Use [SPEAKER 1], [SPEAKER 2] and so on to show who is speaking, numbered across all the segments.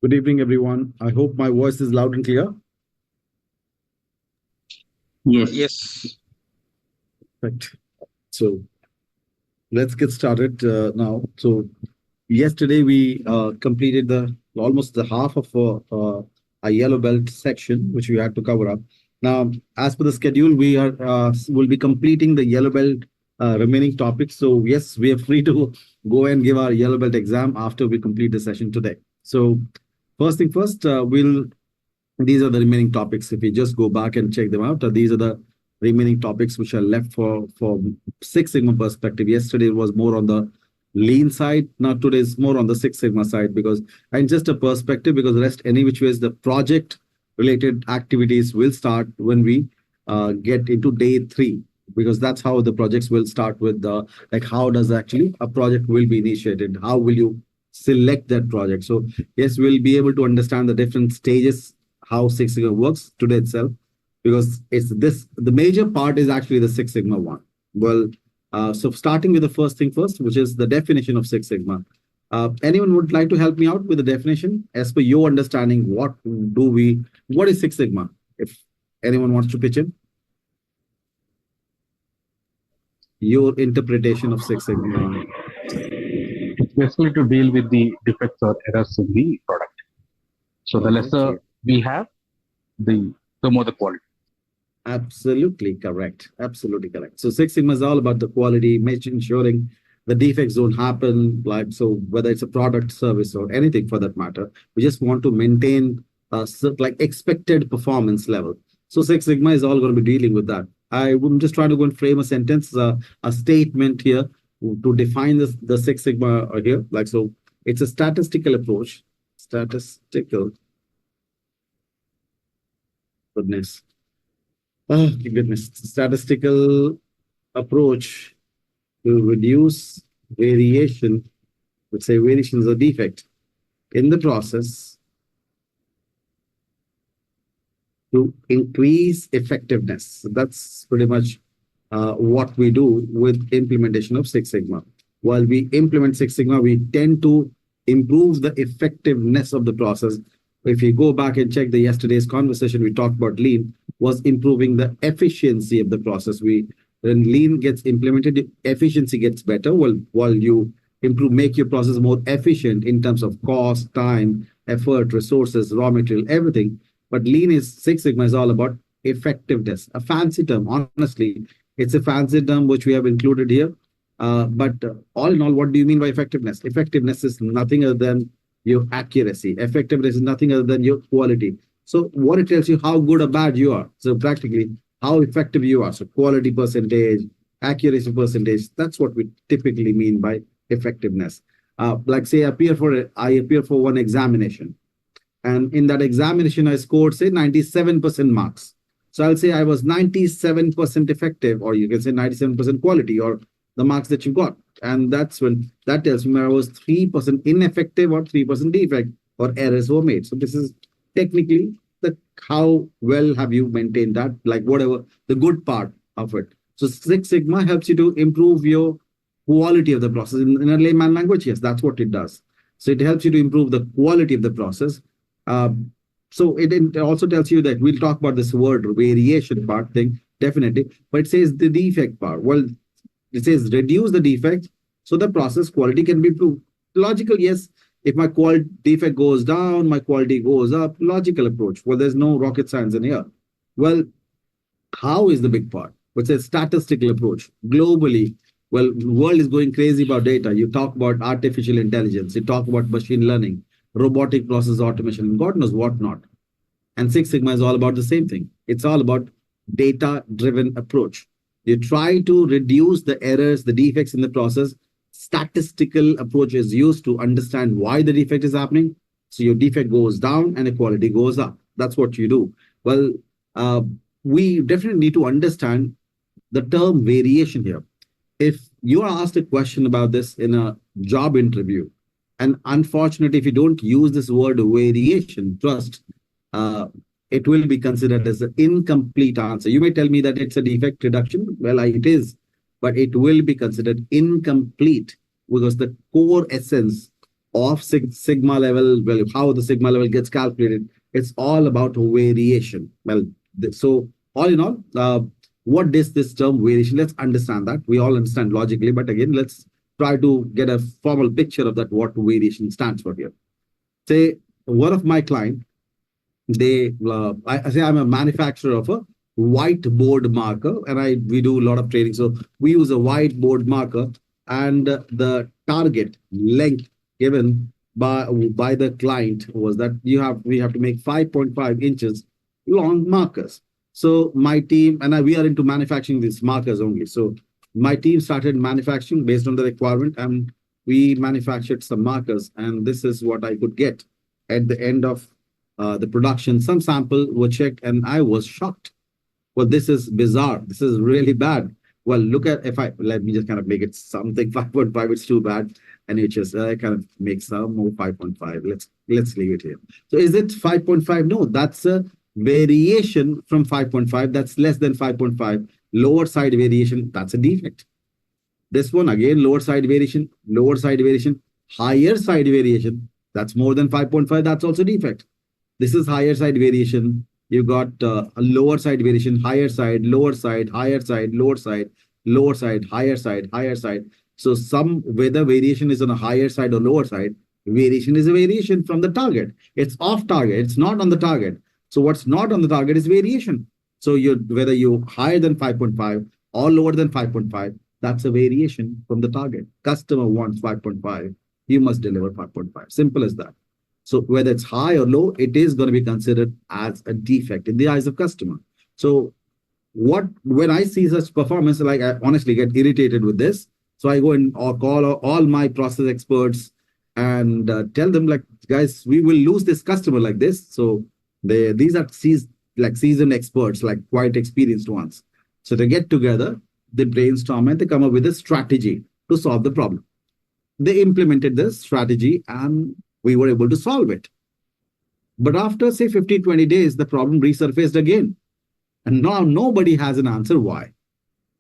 [SPEAKER 1] Good evening, everyone. I hope my voice is loud and clear.
[SPEAKER 2] Yes.
[SPEAKER 1] Right. So let's get started now. So yesterday we completed almost the half of a yellow belt section, which we had to cover up. Now, as per the schedule, we will be completing the yellow belt remaining topics. So yes, we are free to go and give our yellow belt exam after we complete the session today. So first thing first, these are the remaining topics. If we just go back and check them out, these are the remaining topics which are left for Six Sigma perspective. Yesterday it was more on the lean side. Now today is more on the Six Sigma side because and just a perspective because the rest any which ways the project related activities will start when we get into day 3 because that's how the projects will start with the like how does actually a project will be initiated, how will you select that project. So yes, we'll be able to understand the different stages how Six Sigma works today itself, because it's this the major part is actually the Six Sigma one. Well, so starting with the first thing first, which is the definition of Six Sigma. Anyone would like to help me out with the definition as per your understanding? What is Six Sigma? If anyone wants to pitch in, your interpretation of Six Sigma.
[SPEAKER 3] It's basically to deal with the defects or errors in the product. So the lesser we have, the more the quality.
[SPEAKER 1] Absolutely correct. Absolutely correct. So Six Sigma is all about the quality, ensuring the defects don't happen. Like so, whether it's a product, service, or anything for that matter, we just want to maintain like expected performance level. So Six Sigma is all going to be dealing with that. I'm just trying to go and frame a sentence, a statement here to define the Six Sigma here. Like so, it's a statistical approach. Statistical approach to reduce variation, let's say variations or defect in the process to increase effectiveness. So that's pretty much what we do with implementation of Six Sigma. While we implement Six Sigma, we tend to improve the effectiveness of the process. If you go back and check the yesterday's conversation, we talked about lean was improving the efficiency of the process. When lean gets implemented, efficiency gets better. While you make your process more efficient in terms of cost, time, effort, resources, raw material, everything. But Six Sigma is all about effectiveness. A fancy term, honestly, it's a fancy term which we have included here. But all in all, what do you mean by effectiveness? Effectiveness is nothing other than your accuracy. Effectiveness is nothing other than your quality. So what it tells you how good or bad you are. So practically how effective you are. So quality percentage, accuracy percentage. That's what we typically mean by effectiveness. Like say I appear for one examination. And in that examination, I scored say 97% marks. So I'll say I was 97% effective, or you can say 97% quality, or the marks that you got. And that's when that tells me I was 3% ineffective or 3% defect or errors were made. So this is technically how well have you maintained that, like whatever the good part of it. So Six Sigma helps you to improve your quality of the process. In a layman language, yes, that's what it does. So it helps you to improve the quality of the process. So it also tells you that we'll talk about this word variation part thing, definitely. But it says the defect part. Well, it says reduce the defect so the process quality can be improved. Logical, yes. If my defect goes down, my quality goes up. Logical approach. Well, there's no rocket science in here. Well, how is the big part? Which is statistical approach. Globally, well, the world is going crazy about data. You talk about artificial intelligence. You talk about machine learning, robotic process automation, and God knows what not. And Six Sigma is all about the same thing. It's all about data-driven approach. You try to reduce the errors, the defects in the process. Statistical approach is used to understand why the defect is happening. So your defect goes down and the quality goes up. That's what you do. Well, we definitely need to understand the term variation here. If you are asked a question about this in a job interview, and unfortunately, if you don't use this word variation, trust, it will be considered as an incomplete answer. You may tell me that it's a defect reduction. Well, it is, but it will be considered incomplete because the core essence of sigma level, well, how the sigma level gets calculated. It's all about variation. Well, so all in all, what is this term variation? Let's understand that. We all understand logically, but again, let's try to get a formal picture of that, what variation stands for here. Say one of my client, I say I'm a manufacturer of a whiteboard marker, and we do a lot of training. So we use a whiteboard marker, and the target length given by the client was that we have to make 5.5 inches long markers. So my team and we are into manufacturing these markers only. So my team started manufacturing based on the requirement, and we manufactured some markers, and this is what I could get at the end of the production. Some sample were checked, and I was shocked. Well, this is bizarre. This is really bad. Well, look at, let me just kind of make it something 5.5, it's too bad. And it just kind of make some more 5.5. Let's leave it here. So is it 5.5? No, that's a variation from 5.5. That's less than 5.5. Lower side variation, that's a defect. This one, again, lower side variation, higher side variation, that's more than 5.5. That's also defect. This is higher side variation. You got a lower side variation, higher side, lower side, higher side, lower side, lower side, higher side, higher side. So whether variation is on a higher side or lower side, variation is a variation from the target. It's off target. It's not on the target. So what's not on the target is variation. So whether you higher than 5.5 or lower than 5.5, that's a variation from the target. Customer wants 5.5. You must deliver 5.5. Simple as that. So whether it's high or low, it is going to be considered as a defect in the eyes of customer. So when I see such performance, like I honestly get irritated with this. So I go and call all my process experts and tell them, like, guys, we will lose this customer like this. So these are seasoned experts, like quite experienced ones. So they get together, they brainstorm, and they come up with a strategy to solve the problem. They implemented this strategy, and we were able to solve it. But after, say, 15, 20 days, the problem resurfaced again. And now nobody has an answer why.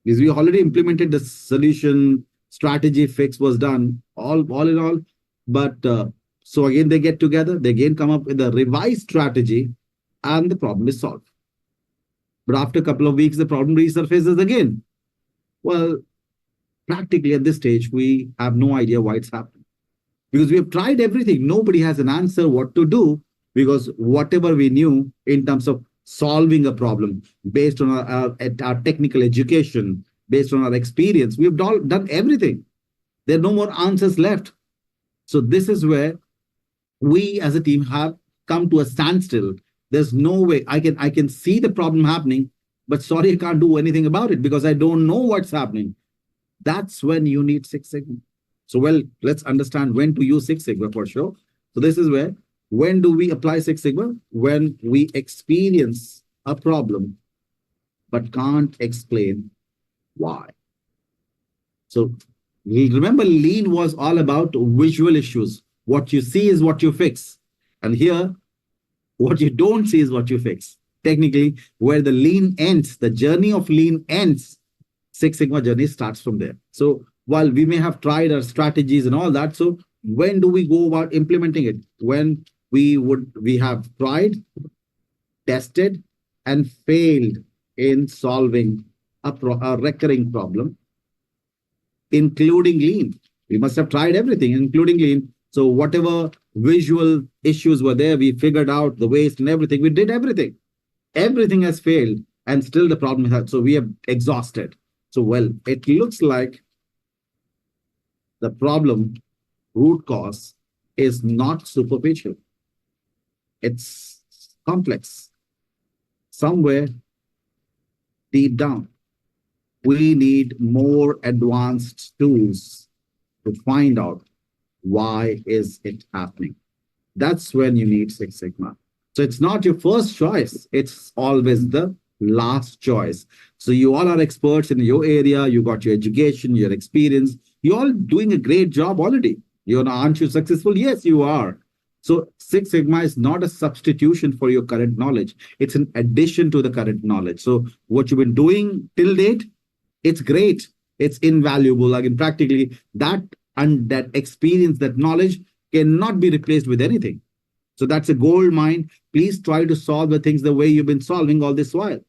[SPEAKER 1] Because we already implemented the solution, strategy fix was done, all in all. But so again, they get together, they again come up with a revised strategy, and the problem is solved. But after a couple of weeks, the problem resurfaces again. Well, practically at this stage, we have no idea why it's happening. Because we have tried everything. Nobody has an answer what to do, because whatever we knew in terms of solving a problem based on our technical education, based on our experience, we have done everything. There are no more answers left. So this is where we as a team have come to a standstill. There's no way I can see the problem happening, but sorry, I can't do anything about it because I don't know what's happening. That's when you need Six Sigma. So, well, let's understand when to use Six Sigma for sure. So this is where, when do we apply Six Sigma? When we experience a problem, but can't explain why. So remember, Lean was all about visual issues. What you see is what you fix. And here, what you don't see is what you fix. Technically, where the Lean ends, the journey of Lean ends, Six Sigma journey starts from there. So while we may have tried our strategies and all that, so when do we go about implementing it? When we have tried, tested, and failed in solving a recurring problem, including Lean. We must have tried everything, including Lean. So whatever visual issues were there, we figured out the waste and everything. We did everything. Everything has failed, and still the problem is had. So we have exhausted. So, well, it looks like the problem root cause is not superficial. It's complex. Somewhere deep down, we need more advanced tools to find out why is it happening. That's when you need Six Sigma. So it's not your first choice. It's always the last choice. So you all are experts in your area. You got your education, your experience. You're all doing a great job already. Aren't you successful? Yes, you are. So Six Sigma is not a substitution for your current knowledge. It's an addition to the current knowledge. So what you've been doing till date, it's great. It's invaluable. Like, practically that experience, that knowledge cannot be replaced with anything. So that's a gold mine. Please try to solve the things the way you've been solving all this while.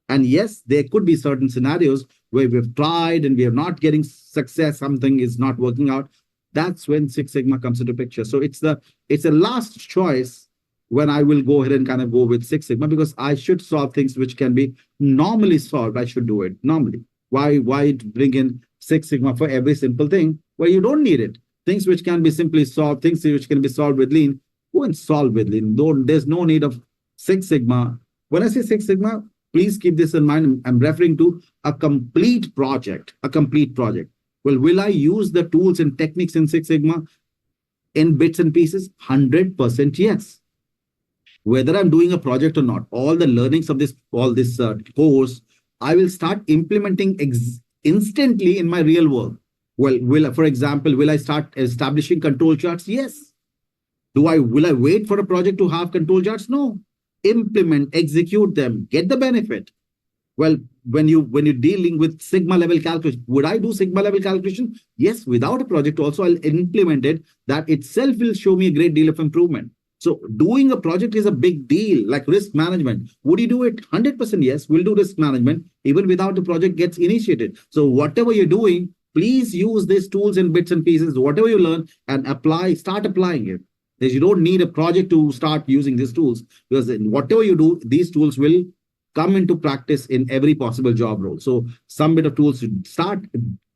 [SPEAKER 1] And yes, there could be certain scenarios where we've tried and we are not getting success, something is not working out. That's when Six Sigma comes into picture. So it's a last choice when I will go ahead and kind of go with Six Sigma, because I should solve things which can be normally solved. I should do it normally. Why bring in Six Sigma for every simple thing where you don't need it? Things which can be simply solved, things which can be solved with Lean, go and solve with Lean. There's no need of Six Sigma. When I say Six Sigma, please keep this in mind. I'm referring to a complete project, Well, will I use the tools and techniques in Six Sigma in bits and pieces? 100% yes. Whether I'm doing a project or not, all the learnings of this course, I will start implementing instantly in my real world. Well, for example, will I start establishing control charts? Yes. Will I wait for a project to have control charts? No. Implement, execute them, get the benefit. Well, when you're dealing with Sigma level calculation, would I do Sigma level calculation? Yes, without a project also, I'll implement it. That itself will show me a great deal of improvement. So doing a project is a big deal, like risk management. Would you do it? 100% yes, we'll do risk management even without the project gets initiated. So whatever you're doing, please use these tools and bits and pieces, whatever you learn, and start applying it. You don't need a project to start using these tools, because whatever you do, these tools will come into practice in every possible job role. So some bit of tools should start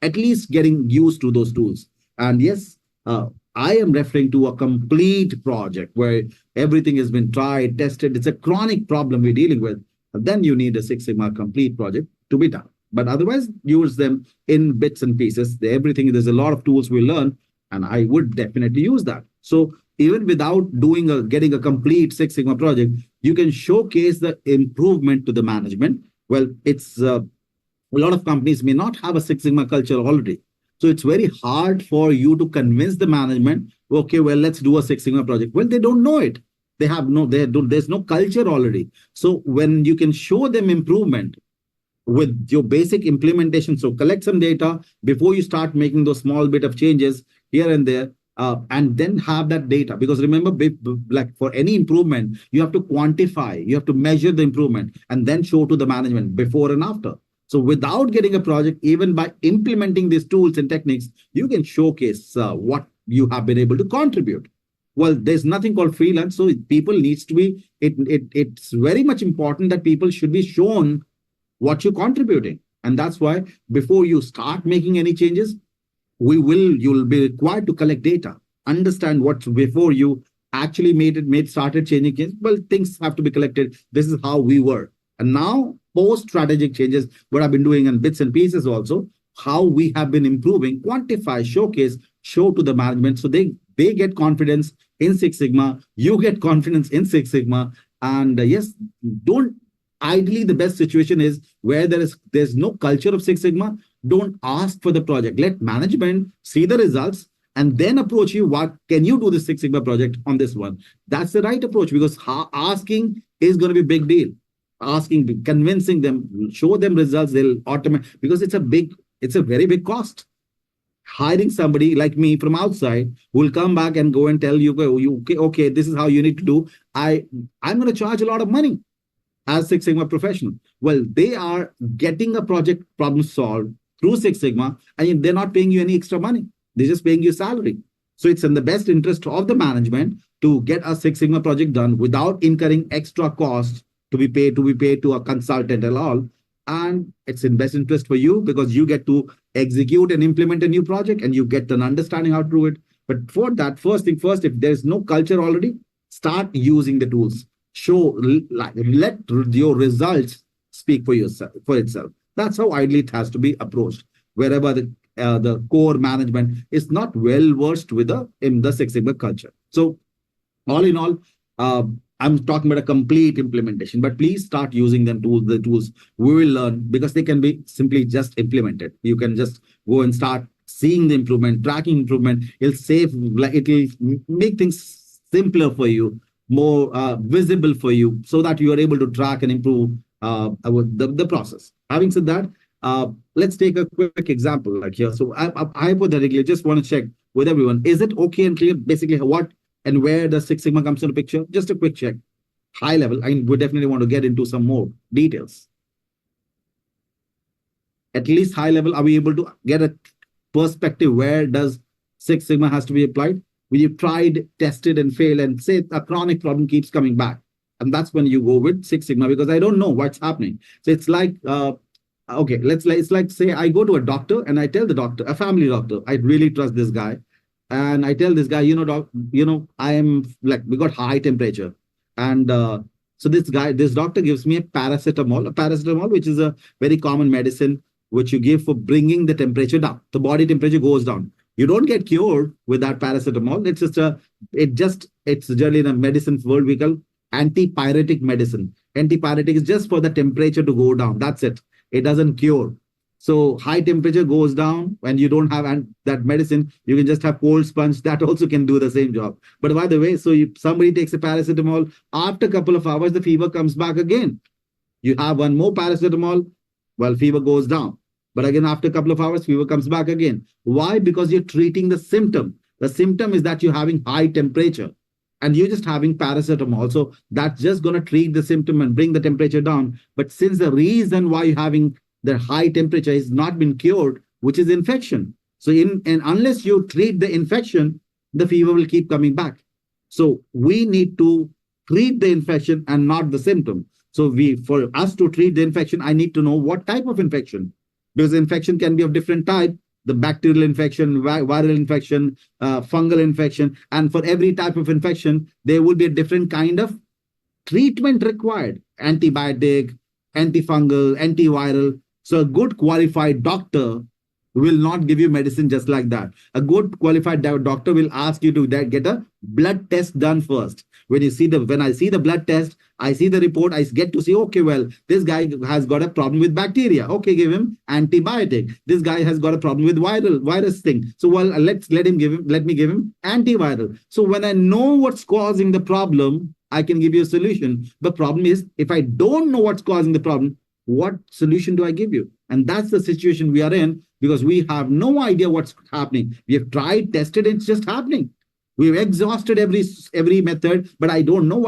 [SPEAKER 1] at least getting used to those tools. And yes, I am referring to a complete project where everything has been tried, tested. It's a chronic problem we're dealing with. And then you need a Six Sigma complete project to be done. But otherwise, use them in bits and pieces. There's a lot of tools we learn, and I would definitely use that. So even without getting a complete Six Sigma project, you can showcase the improvement to the management. Well, it's a lot of companies may not have a Six Sigma culture already. So it's very hard for you to convince the management, okay, well, let's do a Six Sigma project. Well, they don't know it. There's no culture already. So when you can show them improvement with your basic implementation, so collect some data before you start making those small bit of changes here and there, and then have that data. Because remember, like for any improvement, you have to quantify, you have to measure the improvement and then show to the management before and after. So without getting a project, even by implementing these tools and techniques, you can showcase what you have been able to contribute. Well, there's nothing called freelance. So people needs to be, it's very much important that people should be shown what you're contributing. And that's why before you start making any changes, you'll be required to collect data, understand what's before you actually started changing things. Well, things have to be collected. This is how we were. And now post strategic changes, what I've been doing in bits and pieces also, how we have been improving, quantify, showcase, show to the management. So they get confidence in Six Sigma, you get confidence in Six Sigma. And yes, ideally the best situation is where there's no culture of Six Sigma. Don't ask for the project. Let management see the results and then approach you. What can you do this Six Sigma project on this one? That's the right approach, because asking is going to be a big deal. Asking, convincing them, show them results, they'll automate, because it's a very big cost. Hiring somebody like me from outside who will come back and go and tell you, okay, this is how you need to do. I'm going to charge a lot of money as Six Sigma professional. Well, they are getting a project problem solved through Six Sigma, and they're not paying you any extra money. They're just paying you salary. So it's in the best interest of the management to get a Six Sigma project done without incurring extra costs to be paid to a consultant and all. And it's in best interest for you, because you get to execute and implement a new project and you get an understanding how to do it. But for that, first thing first, if there's no culture already, start using the tools. Let your results speak for itself. That's how ideally it has to be approached. Wherever the core management is not well versed in the Six Sigma culture. So all in all, I'm talking about a complete implementation, but please start using the tools we will learn, because they can be simply just implemented. You can just go and start seeing the improvement, tracking improvement. It'll make things simpler for you, more visible for you, so that you are able to track and improve the process. Having said that, let's take a quick example like here. So I hypothetically just want to check with everyone. Is it okay and clear? Basically, what and where does Six Sigma comes into the picture? Just a quick check. High level. I would definitely want to get into some more details. At least high level, are we able to get a perspective where does Six Sigma has to be applied? When you've tried, tested, and failed, and say a chronic problem keeps coming back. And that's when you go with Six Sigma, because I don't know what's happening. So it's like, okay, it's like, say I go to a doctor and I tell the doctor, a family doctor, I really trust this guy. And I tell this guy, doc, I am like, we got high temperature. And so this doctor gives me a paracetamol, which is a very common medicine, which you give for bringing the temperature down. The body temperature goes down. You don't get cured with that paracetamol. It's generally in a medicine world, we call antipyretic medicine. Antipyretic is just for the temperature to go down. That's it. It doesn't cure. So high temperature goes down when you don't have that medicine. You can just have cold sponge. That also can do the same job. But by the way, so if somebody takes a paracetamol, after a couple of hours, the fever comes back again. You have one more paracetamol, well, fever goes down. But again, after a couple of hours, fever comes back again. Why? Because you're treating the symptom. The symptom is that you're having high temperature and you're just having paracetamol. So that's just going to treat the symptom and bring the temperature down. But since the reason why you're having the high temperature has not been cured, which is infection. So unless you treat the infection, the fever will keep coming back. So we need to treat the infection and not the symptom. So for us to treat the infection, I need to know what type of infection. Because infection can be of different type, the bacterial infection, viral infection, fungal infection. And for every type of infection, there will be a different kind of treatment required. Antibiotic, antifungal, antiviral. So a good qualified doctor will not give you medicine just like that. A good qualified doctor will ask you to get a blood test done first. When I see the blood test, I see the report, I get to see, okay, well, this guy has got a problem with bacteria. Okay, give him antibiotic. This guy has got a problem with virus thing. So well, let me give him antiviral. So when I know what's causing the problem, I can give you a solution. The problem is, if I don't know what's causing the problem, what solution do I give you? And that's the situation we are in, because we have no idea what's happening. We have tried, tested, it's just happening. We've exhausted every method, but I don't know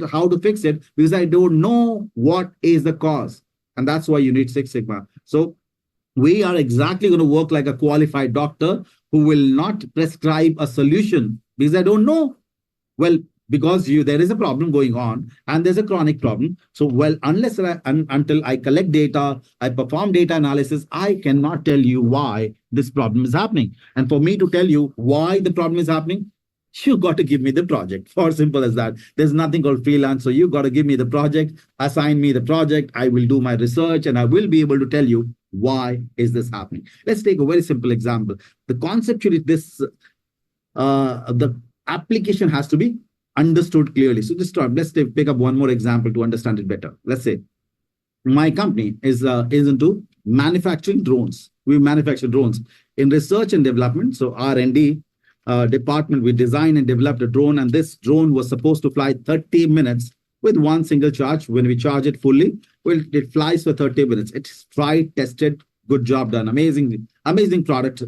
[SPEAKER 1] how to fix it, because I don't know what is the cause. And that's why you need Six Sigma. So we are exactly going to work like a qualified doctor who will not prescribe a solution because I don't know. Well, because there is a problem going on and there's a chronic problem. So, well, until I collect data, I perform data analysis, I cannot tell you why this problem is happening. And for me to tell you why the problem is happening, you got to give me the project. For simple as that. There's nothing called freelance. So you got to give me the project, assign me the project. I will do my research and I will be able to tell you why is this happening. Let's take a very simple example. The conceptually, the application has to be understood clearly. So let's pick up one more example to understand it better. Let's say my company is into manufacturing drones. We manufacture drones in research and development. So R&D department, we designed and developed a drone, and this drone was supposed to fly 30 minutes with one single charge. When we charge it fully, well, it flies for 30 minutes. It's tried, tested, good job done. Amazing product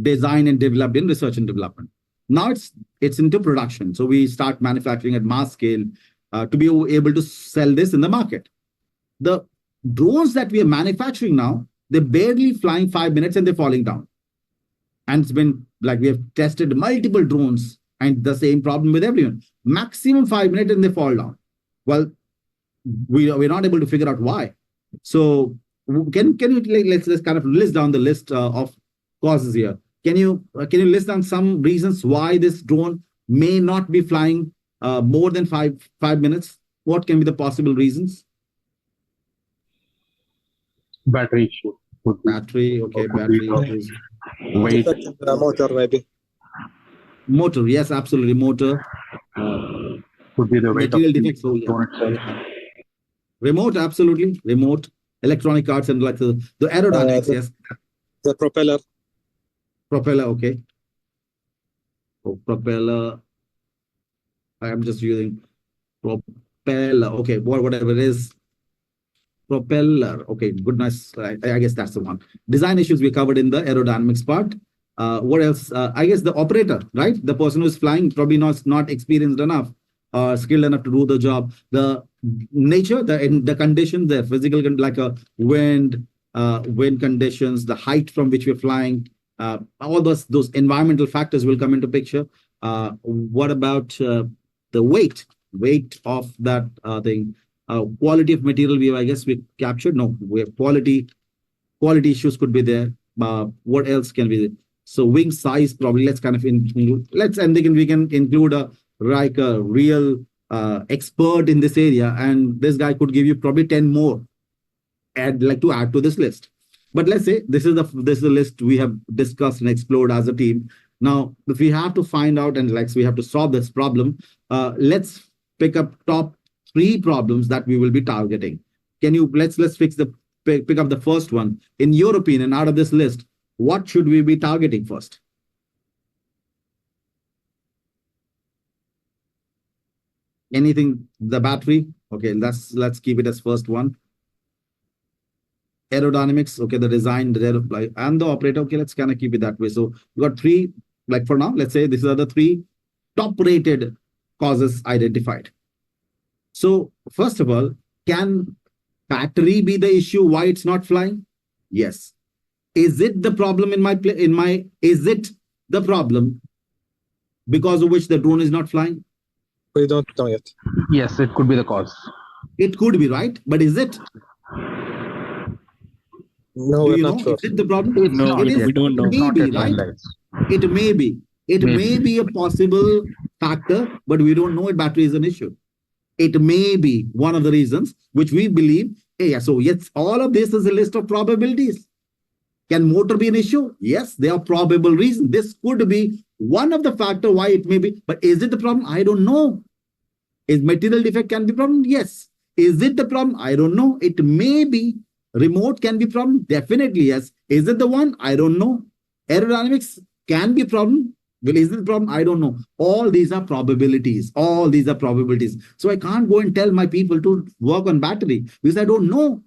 [SPEAKER 1] designed and developed in research and development. Now it's into production. So we start manufacturing at mass scale to be able to sell this in the market. The drones that we are manufacturing now, they're barely flying 5 minutes and they're falling down. And it's been like we have tested multiple drones and the same problem with everyone. Maximum 5 minutes and they fall down. Well, we're not able to figure out why. So can you let's kind of list down the list of causes here. Can you list down some reasons why this drone may not be flying more than five minutes? What can be the possible reasons?
[SPEAKER 3] Battery issue.
[SPEAKER 1] Battery, okay, battery.
[SPEAKER 3] Weight.
[SPEAKER 2] Motor, maybe.
[SPEAKER 1] Motor, yes, absolutely. Motor.
[SPEAKER 3] Could be the weight
[SPEAKER 1] material
[SPEAKER 3] of the
[SPEAKER 1] defects.
[SPEAKER 3] drone itself.
[SPEAKER 1] Yeah. Remote, absolutely. Remote. Electronic parts and like the aerodynamics, yes.
[SPEAKER 2] The propeller.
[SPEAKER 1] Propeller, okay. Oh, propeller. I am just using propeller. Okay, whatever it is. Propeller. Okay, goodness. I guess that's the one. Design issues we covered in the aerodynamics part. What else? I guess the operator, right? The person who's flying probably not experienced enough or skilled enough to do the job. The nature, the conditions, the physical, like a wind, wind conditions, the height from which we're flying, all those environmental factors will come into picture. What about the weight of that thing? Quality of material, I guess we captured. No, we have quality issues could be there. What else can be there? So wing size, probably let's kind of include, and we can include a real expert in this area, and this guy could give you probably 10 more to add to this list. But let's say this is the list we have discussed and explored as a team. Now, if we have to find out and we have to solve this problem, let's pick up top 3 problems that we will be targeting. Can you let's pick up the first one. In your opinion, out of this list, what should we be targeting first? Anything? The battery? Okay, let's keep it as first one. Aerodynamics, okay, the design, and the operator, okay, let's kind of keep it that way. So we got 3, for now, let's say these are the 3 top-rated causes identified. So first of all, can battery be the issue why it's not flying? Yes. Is it the problem is it the problem because of which the drone is not flying?
[SPEAKER 2] We don't know yet.
[SPEAKER 3] Yes, it could be the cause.
[SPEAKER 1] It could be, right? But is it?
[SPEAKER 2] No, we're not sure.
[SPEAKER 1] Is it the problem?
[SPEAKER 4] No, we don't know.
[SPEAKER 1] It may be, right? It may be. It may be a possible factor, but we don't know if battery is an issue. It may be one of the reasons which we believe. Yeah, so yes, all of this is a list of probabilities. Can motor be an issue? Yes, they are probable reasons. This could be one of the factors why it may be. But is it the problem? I don't know. Is material defect can be problem? Yes. Is it the problem? I don't know. It may be. Remote can be problem? Definitely yes. Is it the one? I don't know. Aerodynamics can be problem. Well, is it the problem? I don't know. All these are probabilities. All these are probabilities. So I can't go and tell my people to work on battery because I don't know.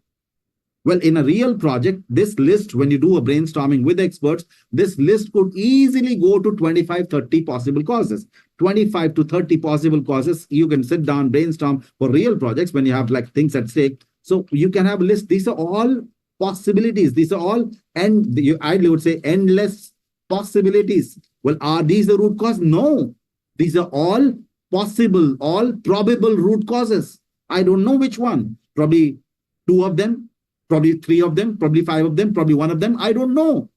[SPEAKER 1] Well, in a real project, this list, when you do a brainstorming with experts, this list could easily go to 25, 30 possible causes. 25 to 30 possible causes. You can sit down, brainstorm for real projects when you have things at stake. So you can have a list. These are all possibilities. These are all, and I would say endless possibilities. Well, are these the root cause? No. These are all possible, all probable root causes. I don't know which one. Probably 2 of them. Probably 3 of them, probably 5 of them, probably 1 of them. I don't know.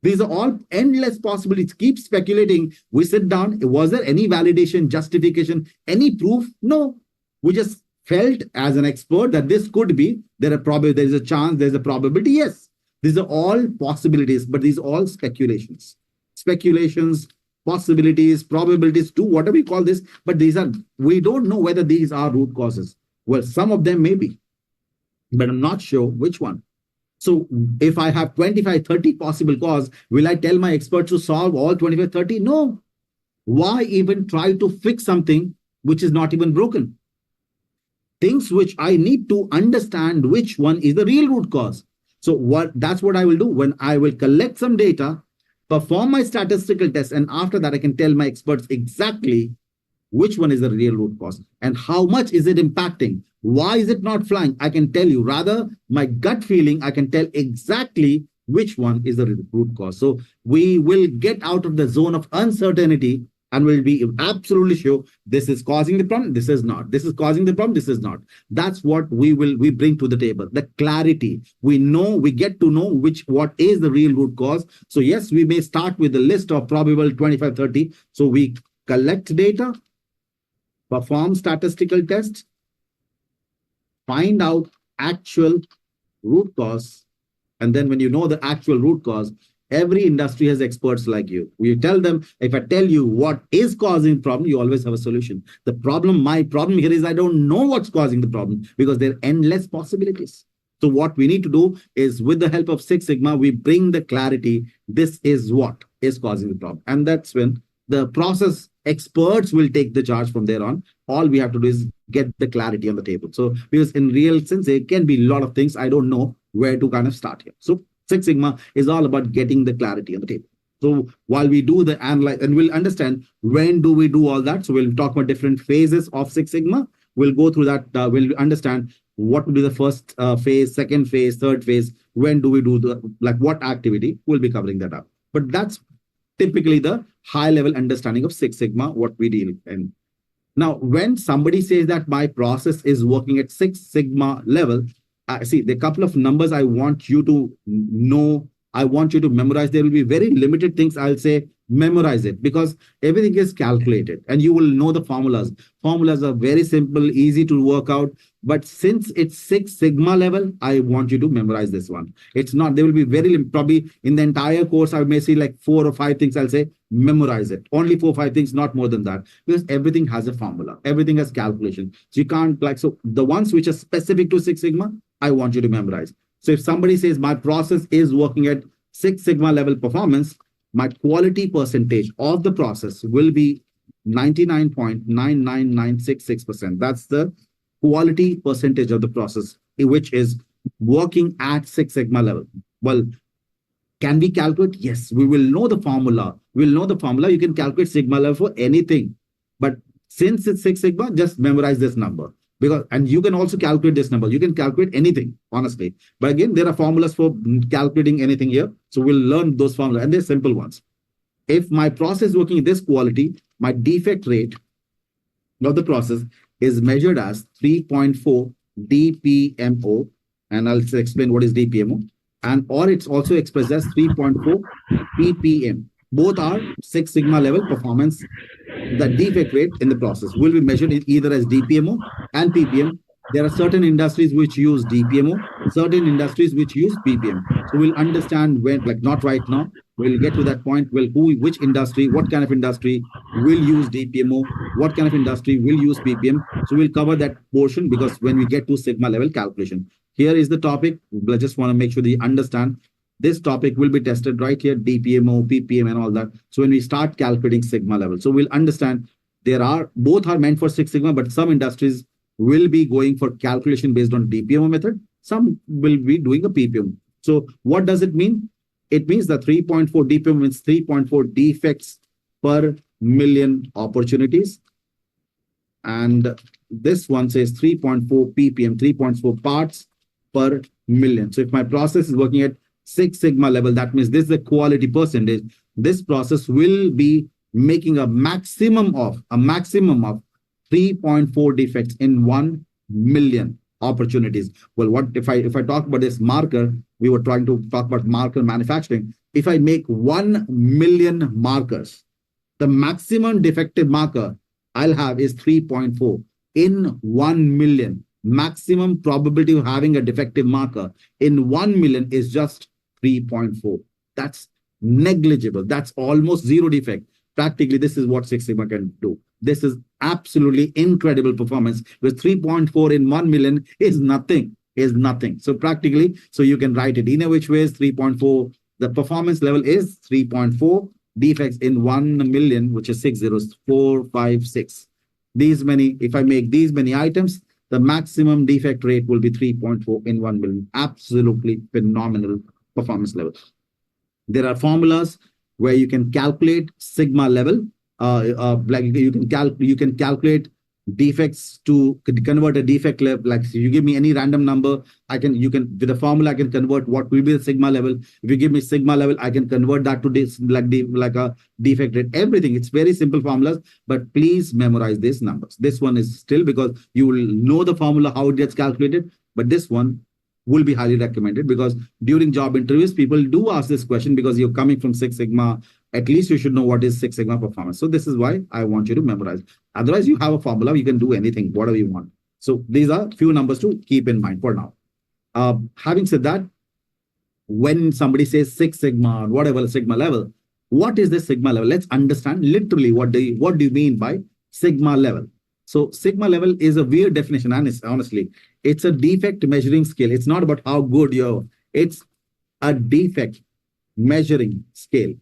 [SPEAKER 1] These are all endless possibilities. Keep speculating. We sit down. Was there any validation, justification, any proof? No. We just felt as an expert that this could be. There is a chance, there's a probability. Yes. These are all possibilities, but these are all speculations. Speculations, possibilities, probabilities, too, whatever we call this. But we don't know whether these are root causes. Well, some of them may be, but I'm not sure which one. So if I have 25, 30 possible cause, will I tell my experts to solve all 25, 30? No. Why even try to fix something which is not even broken? Things which I need to understand which one is the real root cause. So that's what I will do when I will collect some data, perform my statistical test, and after that I can tell my experts exactly which one is the real root cause and how much is it impacting. Why is it not flying? I can tell you. Rather, my gut feeling, I can tell exactly which one is the root cause. So we will get out of the zone of uncertainty and we'll be absolutely sure this is causing the problem, this is not. This is causing the problem, this is not. That's what we bring to the table. The clarity. We get to know what is the real root cause. So yes, we may start with a list of probable 25, 30. So we collect data, perform statistical tests, find out actual root cause. And then when you know the actual root cause, every industry has experts like you. You tell them, if I tell you what is causing the problem, you always have a solution. My problem here is I don't know what's causing the problem because there are endless possibilities. So what we need to do is with the help of Six Sigma, we bring the clarity. This is what is causing the problem. And that's when the process experts will take the charge from there on. All we have to do is get the clarity on the table. So because in real sense, there can be a lot of things I don't know where to kind of start here. So Six Sigma is all about getting the clarity on the table. So while we do the analyze, and we'll understand when do we do all that. So we'll talk about different phases of Six Sigma. We'll go through that. We'll understand what will be the first phase, second phase, third phase. When do we do what activity? We'll be covering that up. But that's typically the high level understanding of Six Sigma, what we deal in. Now, when somebody says that my process is working at Six Sigma level, see, the couple of numbers I want you to know, I want you to memorize. There will be very limited things I'll say, memorize it, because everything is calculated and you will know the formulas. Formulas are very simple, easy to work out. But since it's Six Sigma level, I want you to memorize this one. It's not, there will be very, probably in the entire course, I may see like 4 or 5 things. I'll say, memorize it. Only 4 or 5 things, not more than that, because everything has a formula. Everything has calculation. So you can't so the ones which are specific to Six Sigma, I want you to memorize. So if somebody says my process is working at Six Sigma level performance, my quality percentage of the process will be 99.99966%. That's the quality percentage of the process, which is working at Six Sigma level. Well, can we calculate? Yes, we will know the formula. We'll know the formula. You can calculate Sigma level for anything. But since it's Six Sigma, just memorize this number. And you can also calculate this number. You can calculate anything, honestly. But again, there are formulas for calculating anything here. So we'll learn those formulas, and they're simple ones. If my process is working at this quality, my defect rate of the process is measured as 3.4 DPMO. And I'll explain what is DPMO. Or it's also expressed as 3.4 ppm. Both are Six Sigma level performance. The defect rate in the process will be measured either as DPMO and ppm. There are certain industries which use DPMO, certain industries which use ppm. So we'll understand when, not right now, we'll get to that point. Well, which industry, what kind of industry will use DPMO, what kind of industry will use ppm. So we'll cover that portion, because when we get to Sigma level calculation, here is the topic. I just want to make sure that you understand. This topic will be tested right here, DPMO, ppm, and all that. So when we start calculating Sigma level, so we'll understand both are meant for Six Sigma, but some industries will be going for calculation based on DPMO method. Some will be doing a ppm. So what does it mean? It means that 3.4 DPM means 3.4 defects per million opportunities. And this one says 3.4 ppm, 3.4 parts per million. So if my process is working at Six Sigma level, that means this is the quality percentage. This process will be making a maximum of 3.4 defects in 1 million opportunities. Well, what if I talk about this marker? We were trying to talk about marker manufacturing. If I make 1 million markers, the maximum defective marker I'll have is 3.4 in 1 million. Maximum probability of having a defective marker in 1 million is just 3.4. That's negligible. That's almost zero defect. Practically, this is what Six Sigma can do. This is absolutely incredible performance, with 3.4 in 1 million is nothing. So practically, so you can write it in a which ways, 3.4. The performance level is 3.4 defects in 1 million, which is 6 zeros, 4, 5, 6. If I make these many items, the maximum defect rate will be 3.4 in 1 million. Absolutely phenomenal performance level. There are formulas where you can calculate Sigma level. You can calculate defects to convert a defect level. Like if you give me any random number, with the formula I can convert what will be the Sigma level. If you give me Sigma level, I can convert that to this like a defect rate. Everything. It's very simple formulas, but please memorize these numbers. This one is still, because you will know the formula how it gets calculated, but this one will be highly recommended, because during job interviews, people do ask this question, because you're coming from Six Sigma. At least you should know what is Six Sigma performance. So this is why I want you to memorize. Otherwise, you have a formula, you can do anything, whatever you want. So these are few numbers to keep in mind for now. Having said that, when somebody says Six Sigma or whatever Sigma level, what is the Sigma level? Let's understand literally what do you mean by Sigma level. So Sigma level is a weird definition, honestly. It's a defect measuring scale. It's not about how good you're. It's a defect measuring scale.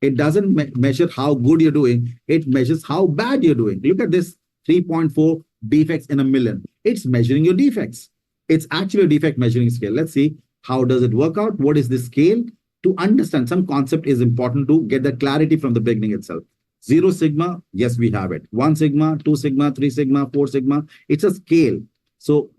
[SPEAKER 1] It doesn't measure how good you're doing. It measures how bad you're doing. Look at this 3.4 defects in a million. It's measuring your defects. It's actually a defect measuring scale. Let's see how does it work out. What is the scale? to understand some concept is important to get the clarity from the beginning itself. 0 sigma, yes, we have it. 1 sigma, 2 sigma, 3 sigma, 4 sigma. It's a scale. So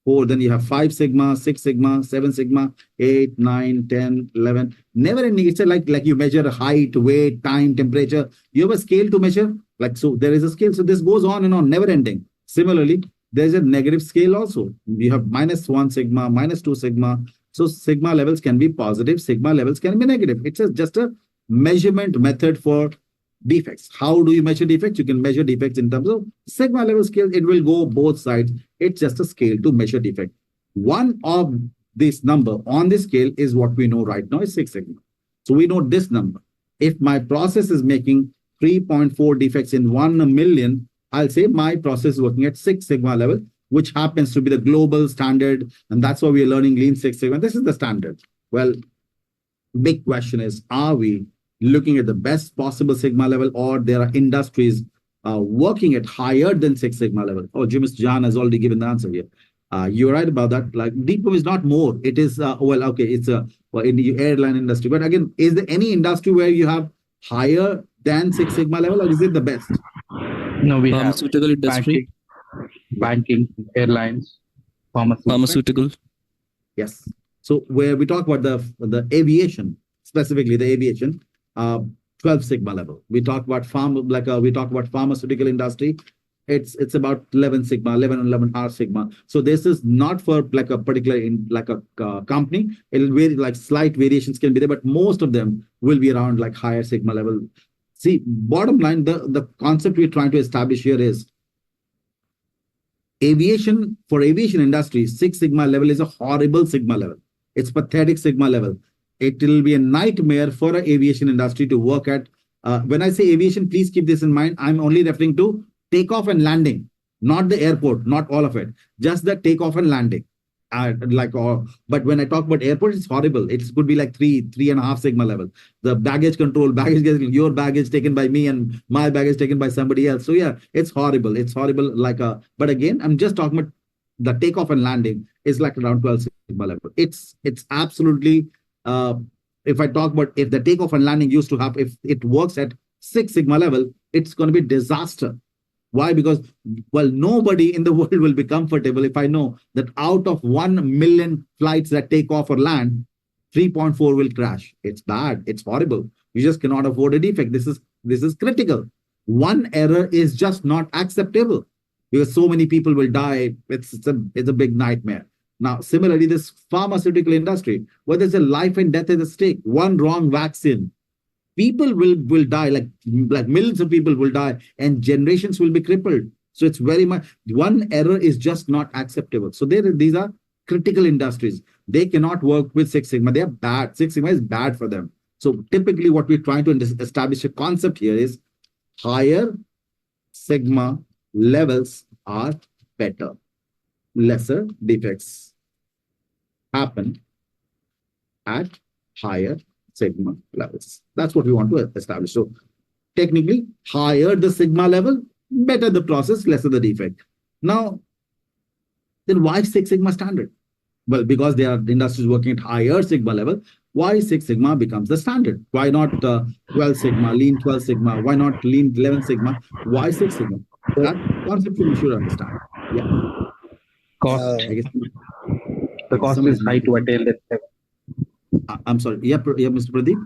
[SPEAKER 1] 4, then you have 5 sigma, 6 sigma, 7 sigma, 8, 9, 10, 11. Never ending. It's like you measure height, weight, time, temperature. You have a scale to measure. Like, so there is a scale. So this goes on and on, never ending. Similarly, there's a negative scale also. You have -1 sigma, -2 sigma. So sigma levels can be positive, sigma levels can be negative. It's just a measurement method for defects. How do you measure defects? You can measure defects in terms of sigma level scale. It will go both sides. It's just a scale to measure defect. One of this number on this scale is what we know right now is 6 sigma. So we know this number. If my process is making 3.4 defects in 1 million, I'll say my process is working at 6 sigma level, which happens to be the global standard. And that's why we're learning Lean Six Sigma. This is the standard. Well, big question is, are we looking at the best possible sigma level, or there are industries working at higher than 6 sigma level? Oh, James John has already given the answer here. You're right about that. Like deeper is not more. It is, well, okay, it's in the airline industry. But again, is there any industry where you have higher than 6 sigma level, or is it the best?
[SPEAKER 3] No, we have
[SPEAKER 4] Pharmaceutical industry.
[SPEAKER 3] banking, airlines,
[SPEAKER 4] Pharmaceutical.
[SPEAKER 1] Yes. So where we talk about the aviation, specifically the aviation, 12 sigma level. We talk about pharmaceutical industry. It's about 11 sigma, 11.5 sigma. So this is not for like a particular company. It'll vary, like slight variations can be there, but most of them will be around like higher sigma level. See, bottom line, the concept we're trying to establish here is aviation industry, 6 sigma level is a horrible sigma level. It's pathetic sigma level. It will be a nightmare for an aviation industry to work at. When I say aviation, please keep this in mind. I'm only referring to takeoff and landing, not the airport, not all of it, just the takeoff and landing. But when I talk about airport, it's horrible. It could be like 3.5 sigma level. The baggage control, your baggage taken by me and my baggage taken by somebody else. So yeah, it's horrible. It's horrible. But again, I'm just talking about the takeoff and landing is like around 12 sigma level. It's absolutely, if I talk about if the takeoff and landing used to have, if it works at 6 sigma level, it's going to be disaster. Why? Because, well, nobody in the world will be comfortable if I know that out of 1 million flights that take off or land, 3.4 will crash. It's bad. It's horrible. You just cannot afford a defect. This is critical. One error is just not acceptable because so many people will die. It's a big nightmare. Now, similarly, this pharmaceutical industry, where there's a life and death at stake, one wrong vaccine, people will die, like millions of people will die, and generations will be crippled. So it's very much, one error is just not acceptable. So these are critical industries. They cannot work with 6 sigma. They are bad. 6 sigma is bad for them. So typically what we're trying to establish a concept here is higher sigma levels are better. Lesser defects happen at higher sigma levels. That's what we want to establish. So technically, higher the sigma level, better the process, lesser the defect. Now, then why 6 sigma standard? Well, because there are industries working at higher sigma level, why 6 sigma becomes the standard? Why not 12 sigma, lean 12 sigma? Why not lean 11 sigma? Why 6 sigma? That concept we should understand. Yeah.
[SPEAKER 3] Cost.
[SPEAKER 1] I guess
[SPEAKER 3] The cost is high to attain that level.
[SPEAKER 1] I'm sorry. Yeah, Mr. Pradeep.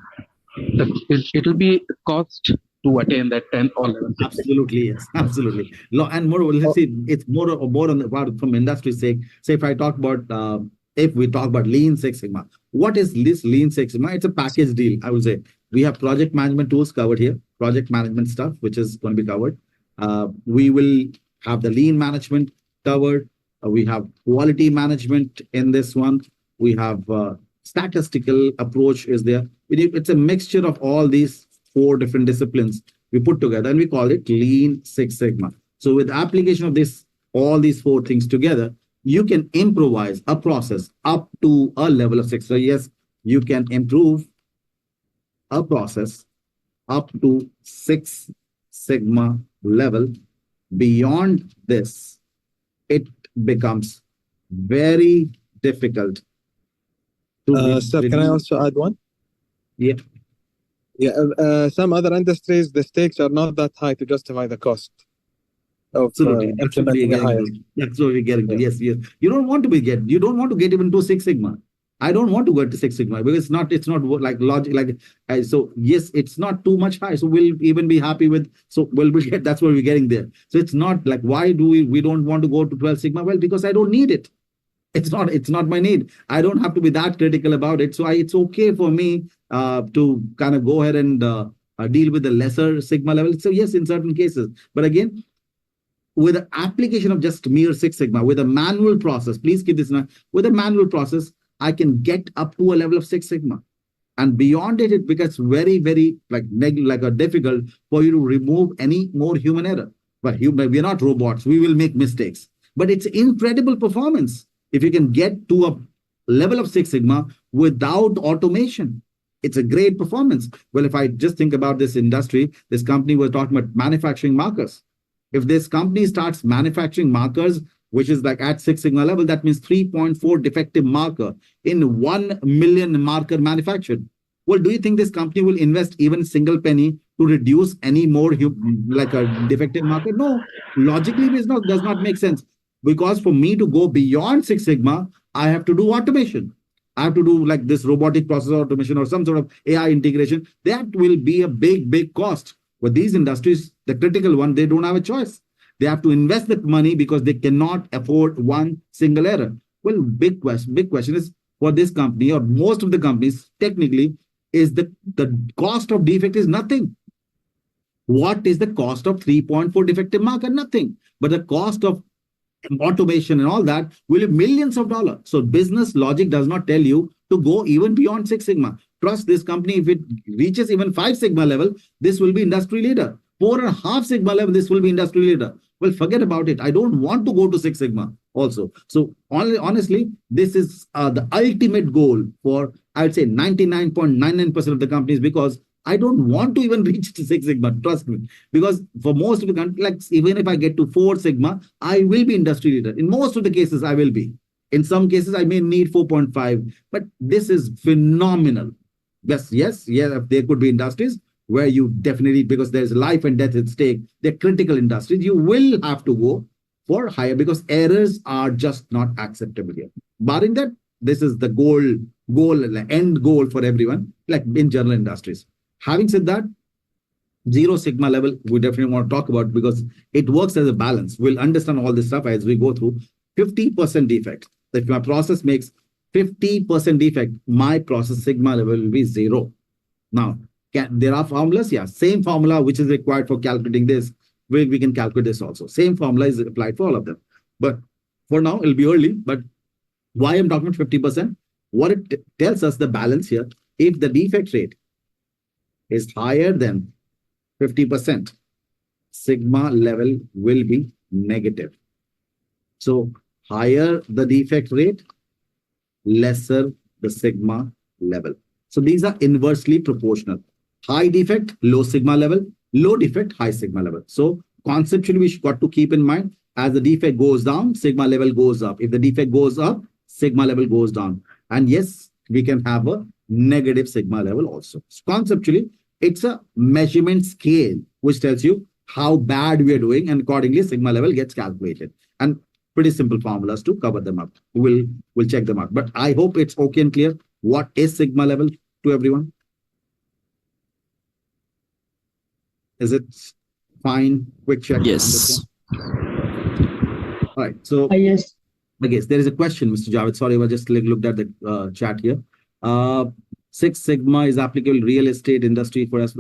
[SPEAKER 3] It will be cost to attain that 10 or 11.
[SPEAKER 1] Absolutely, yes, absolutely. And more, let's see, it's more on the part from industry's sake. Say if we talk about Lean Six Sigma, what is this Lean Six Sigma? It's a package deal, I would say. We have project management tools covered here, project management stuff, which is going to be covered. We will have the lean management covered. We have quality management in this one. We have statistical approach is there. It's a mixture of all these 4 different disciplines we put together, and we call it Lean Six Sigma. So with the application of all these 4 things together, you can improvise a process up to a level of 6. So yes, you can improve a process up to 6 sigma level. Beyond this, it becomes very difficult.
[SPEAKER 2] Sir, can I also add one?
[SPEAKER 1] Yeah.
[SPEAKER 2] Yeah, some other industries, the stakes are not that high to justify the cost of
[SPEAKER 1] Absolutely.
[SPEAKER 2] implementing a higher.
[SPEAKER 1] That's what we're getting to. Yes, yes. You don't want to you don't want to get even to Six Sigma. I don't want to go to Six Sigma because it's not like logic, so yes, it's not too much high. So we'll even be happy with, so we'll be that's what we're getting there. So it's not like, why do we don't want to go to 12 Sigma? Well, because I don't need it. It's not my need. I don't have to be that critical about it. So it's okay for me to kind of go ahead and deal with the lesser Sigma level. So yes, in certain cases, but again, with the application of just mere Six Sigma, with a manual process, please keep this in mind, with a manual process, I can get up to a level of Six Sigma. And beyond it, it becomes very, very difficult for you to remove any more human error. But we're not robots. We will make mistakes. But it's incredible performance if you can get to a level of Six Sigma without automation. It's a great performance. Well, if I just think about this industry, this company was talking about manufacturing markers. If this company starts manufacturing markers, which is like at Six Sigma level, that means 3.4 defective marker in 1 million marker manufactured. Well, do you think this company will invest even a single penny to reduce any more like a defective marker? No, logically it does not make sense. Because for me to go beyond Six Sigma, I have to do automation. I have to do like this robotic process automation or some sort of AI integration. That will be a big, big cost. But these industries, the critical one, they don't have a choice. They have to invest that money because they cannot afford one single error. Well, big question is, for this company or most of the companies, technically, is the cost of defect is nothing. What is the cost of 3.4 defective marker? Nothing. But the cost of automation and all that will be millions of dollars. So business logic does not tell you to go even beyond Six Sigma. Trust this company, if it reaches even 5 Sigma level, this will be industry leader. 4.5 Sigma level, this will be industry leader. Well, forget about it. I don't want to go to Six Sigma also. So honestly, this is the ultimate goal for, I would say, 99.99% of the companies, because I don't want to even reach to Six Sigma, trust me. Because for most of the countries, like even if I get to 4 Sigma, I will be industry leader. In most of the cases, I will be. In some cases, I may need 4.5, but this is phenomenal. Yes, there could be industries where you definitely, because there's life and death at stake, they're critical industries, you will have to go for higher because errors are just not acceptable here. Barring that, this is the end goal for everyone, like in general industries. Having said that, 0 Sigma level, we definitely want to talk about because it works as a balance. We'll understand all this stuff as we go through. 50% defect. If my process makes 50% defect, my process Sigma level will be 0. Now, there are formulas, yeah, same formula which is required for calculating this, we can calculate this also. Same formula is applied for all of them. But for now, it'll be early. But why I'm talking about 50%? What it tells us the balance here, if the defect rate is higher than 50%, Sigma level will be negative. So higher the defect rate, lesser the Sigma level. So these are inversely proportional. High defect, low Sigma level, low defect, high Sigma level. So conceptually, we got to keep in mind, as the defect goes down, Sigma level goes up. If the defect goes up, Sigma level goes down. And yes, we can have a negative Sigma level also. So conceptually, it's a measurement scale, which tells you how bad we are doing, and accordingly, Sigma level gets calculated. And pretty simple formulas to cover them up. We'll check them out. But I hope it's okay and clear. What is Sigma level to everyone? Is it fine? Quick check.
[SPEAKER 4] Yes.
[SPEAKER 1] All right. So
[SPEAKER 5] Yes.
[SPEAKER 1] I guess there is a question, Mr. Javed. Sorry, I just looked at the chat here. Six Sigma is applicable real estate industry for us.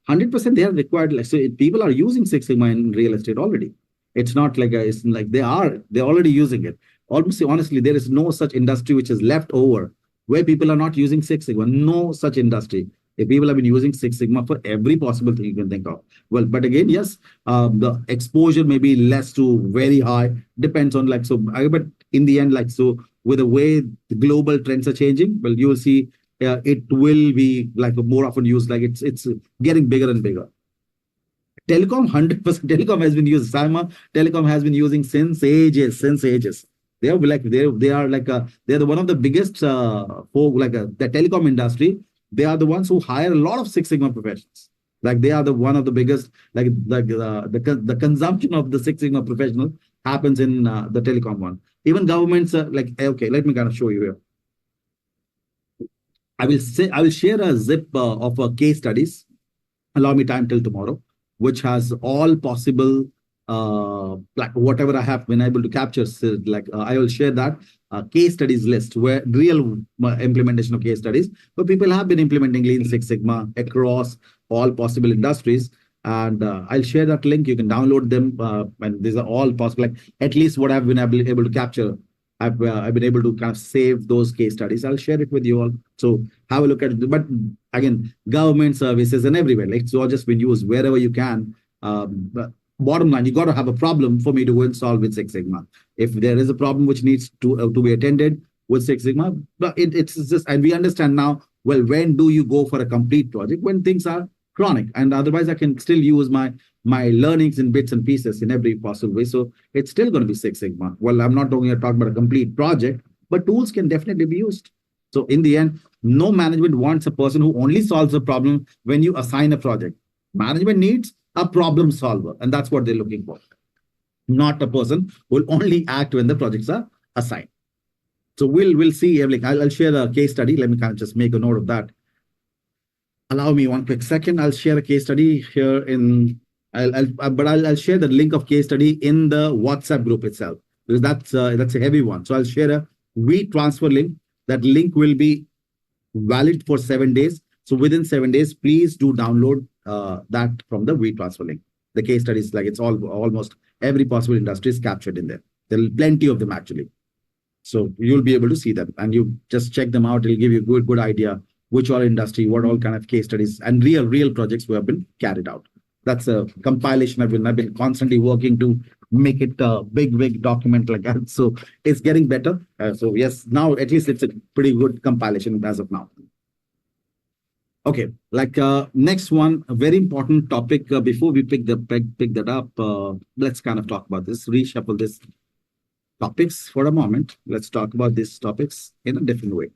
[SPEAKER 1] 100% they are required. Like, so people are using Six Sigma in real estate already. It's not like it's like they're already using it. Almost honestly, there is no such industry which is left over where people are not using Six Sigma. No such industry. If people have been using Six Sigma for every possible thing you can think of. Well, but again, yes, the exposure may be less to very high. Depends on like, so, but in the end, like, so with the way the global trends are changing, well, you will see it will be like more often used, like it's getting bigger and bigger. Telecom, 100% telecom has been used. Sama telecom has been using since ages. They are like they're one of the biggest the telecom industry. they are the ones who hire a lot of Six Sigma professionals. Like they are the one of the biggest, the consumption of the Six Sigma professional happens in the telecom one. Even governments are like, okay, let me kind of show you here. I will share a zip of case studies. Allow me time till tomorrow, which has all possible, like whatever I have been able to capture. So like I will share that case studies list where real implementation of case studies, where people have been implementing Lean Six Sigma across all possible industries. And I'll share that link. You can download them, and these are all possible. Like at least what I've been able to capture, I've been able to kind of save those case studies. I'll share it with you all. So have a look at it. But again, government services and everywhere, like it's all just been used wherever you can. But bottom line, you got to have a problem for me to go and solve with Six Sigma. If there is a problem which needs to be attended with Six Sigma, but it's just, and we understand now, well, when do you go for a complete project? When things are chronic, and otherwise I can still use my learnings in bits and pieces in every possible way. So it's still going to be Six Sigma. Well, I'm not talking about a complete project, but tools can definitely be used. So in the end, no management wants a person who only solves a problem when you assign a project. Management needs a problem solver, and that's what they're looking for. Not a person who will only act when the projects are assigned. So we'll see. Like I'll share a case study. Let me kind of just make a note of that. Allow me one quick second. I'll share a case study here in. I'll share the link of case study in the WhatsApp group itself, because that's a heavy one. So I'll share a WeTransfer link. That link will be valid for 7 days. So within 7 days, please do download that from the WeTransfer link. The case studies, like it's almost every possible industry is captured in there. There are plenty of them actually. So you'll be able to see them, and you just check them out. It'll give you a good idea which all industry, what all kind of case studies and real projects who have been carried out. That's a compilation. I've been constantly working to make it a big document like that. So it's getting better. So yes, now at least it's a pretty good compilation as of now. Okay, like next one, a very important topic. Before we pick that up, let's kind of talk about this, reshuffle this topics for a moment. Let's talk about these topics in a different way.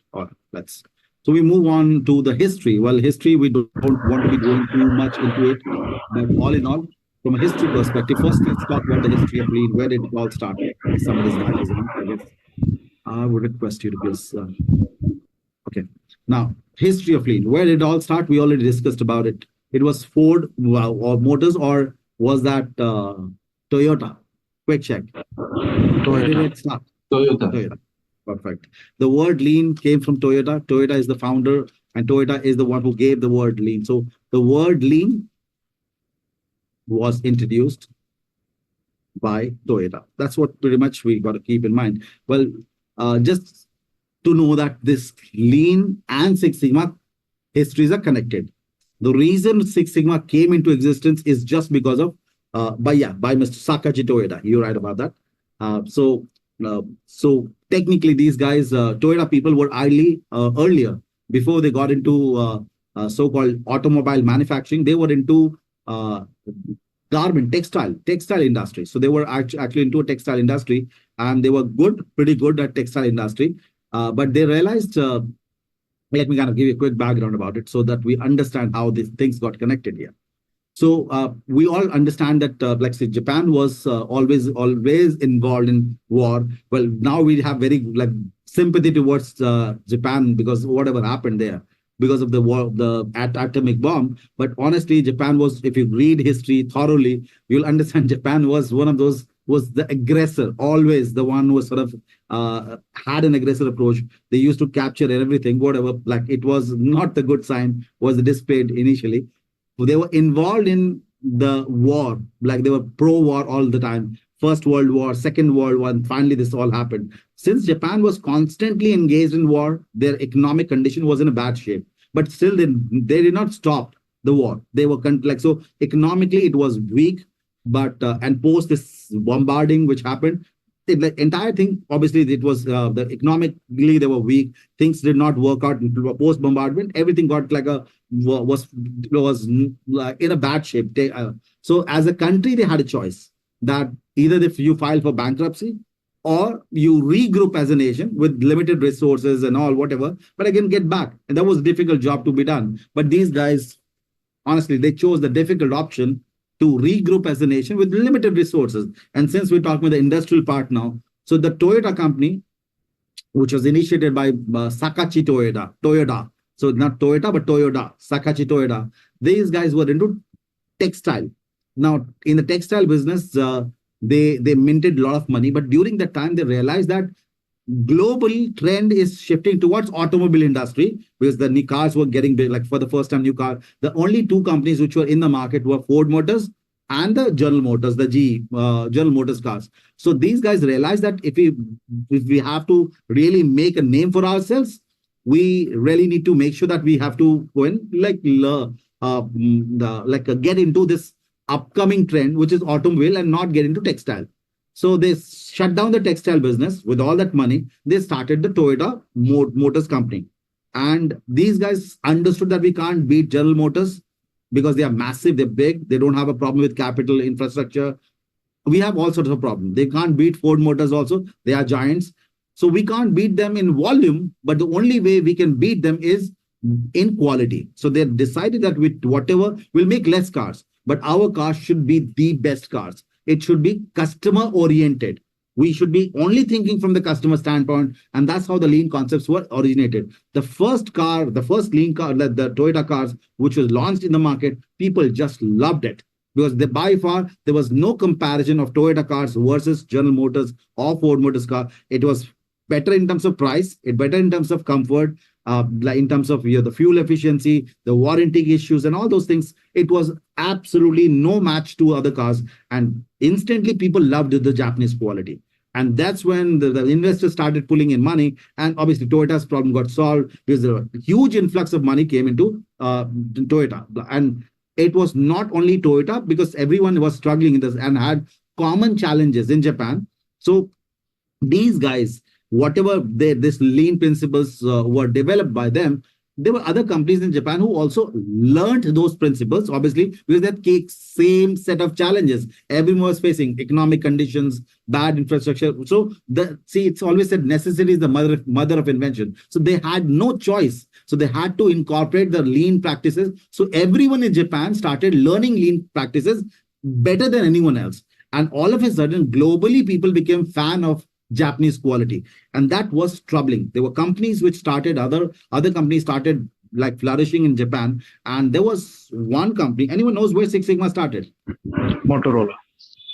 [SPEAKER 1] So we move on to the history. Well, history, we don't want to be going too much into it, but all in all, from a history perspective, first let's talk about the history of Lean. Where did it all start? Some of these guys, I guess I would request you to please. Okay, now history of Lean. Where did it all start? We already discussed about it. It was Ford or Motors, or was that Toyota? Quick check. Where did it start? Toyota. Perfect. The word Lean came from Toyota. Toyota is the founder, and Toyota is the one who gave the word Lean. So the word Lean was introduced by Toyota. That's what pretty much we got to keep in mind. Well, just to know that this Lean and Six Sigma histories are connected. The reason Six Sigma came into existence is just because of by Mr. Sakaji Toyota. You're right about that. So technically, these guys, Toyota people, were earlier, before they got into so-called automobile manufacturing. They were into garment, textile industry. So they were actually into a textile industry, and they were pretty good at textile industry. But they realized, let me kind of give you a quick background about it so that we understand how these things got connected here. So we all understand that, like say, Japan was always involved in war. Well, now we have very sympathy towards Japan because whatever happened there, because of the war, the atomic bomb. But honestly, Japan was, if you read history thoroughly, you'll understand Japan was one of those, was the aggressor, always the one who was sort of had an aggressive approach. They used to capture everything, whatever, like it was not the good sign, was displayed initially. They were involved in the war, like they were pro-war all the time. First World War, Second World War, and finally this all happened. Since Japan was constantly engaged in war, their economic condition was in a bad shape. But still, they did not stop the war. They were so economically it was weak, but and post this bombarding which happened, the entire thing, obviously it was economically they were weak. Things did not work out. Post bombardment, everything got was in a bad shape. So as a country, they had a choice that either if you file for bankruptcy, or you regroup as a nation with limited resources and all, whatever, but again, get back. And that was a difficult job to be done. But these guys, honestly, they chose the difficult option to regroup as a nation with limited resources. And since we're talking about the industrial part now, so the Toyota company, which was initiated by Sakachi Toyoda. So not Toyota, but Toyoda, Sakachi Toyoda. These guys were into textile. Now, in the textile business, they minted a lot of money, but during that time, they realized that global trend is shifting towards automobile industry because the new cars were getting big, like for the first time, new car. The only two companies which were in the market were Ford Motors and the General Motors, the General Motors cars. So these guys realized that if we have to really make a name for ourselves, we really need to make sure that we have to go and get into this upcoming trend, which is automobile, and not get into textile. So they shut down the textile business with all that money. They started the Toyota Motors company. And these guys understood that we can't beat General Motors because they are massive, they're big, they don't have a problem with capital infrastructure. We have all sorts of problems. They can't beat Ford Motors also. They are giants. So we can't beat them in volume, but the only way we can beat them is in quality. So they decided that with whatever, we'll make less cars, but our cars should be the best cars. It should be customer oriented. We should be only thinking from the customer standpoint. And that's how the lean concepts were originated. The first lean car, the Toyota cars, which was launched in the market, people just loved it because by far, there was no comparison of Toyota cars versus General Motors or Ford Motors car. It was better in terms of price, better in terms of comfort, in terms of the fuel efficiency, the warranty issues, and all those things. It was absolutely no match to other cars. And instantly, people loved the Japanese quality. And that's when the investors started pulling in money. And obviously, Toyota's problem got solved because a huge influx of money came into Toyota. And it was not only Toyota, because everyone was struggling in this and had common challenges in Japan. So these guys, whatever this lean principles were developed by them, there were other companies in Japan who also learned those principles, obviously, because they had same set of challenges. Everyone was facing economic conditions, bad infrastructure. So it's always said necessity is the mother of invention. So they had no choice. So they had to incorporate the lean practices. So everyone in Japan started learning lean practices better than anyone else. And all of a sudden, globally, people became fan of Japanese quality. And that was troubling. There were companies which started, other companies started like flourishing in Japan. And there was one company, anyone knows where Six Sigma started?
[SPEAKER 3] Motorola.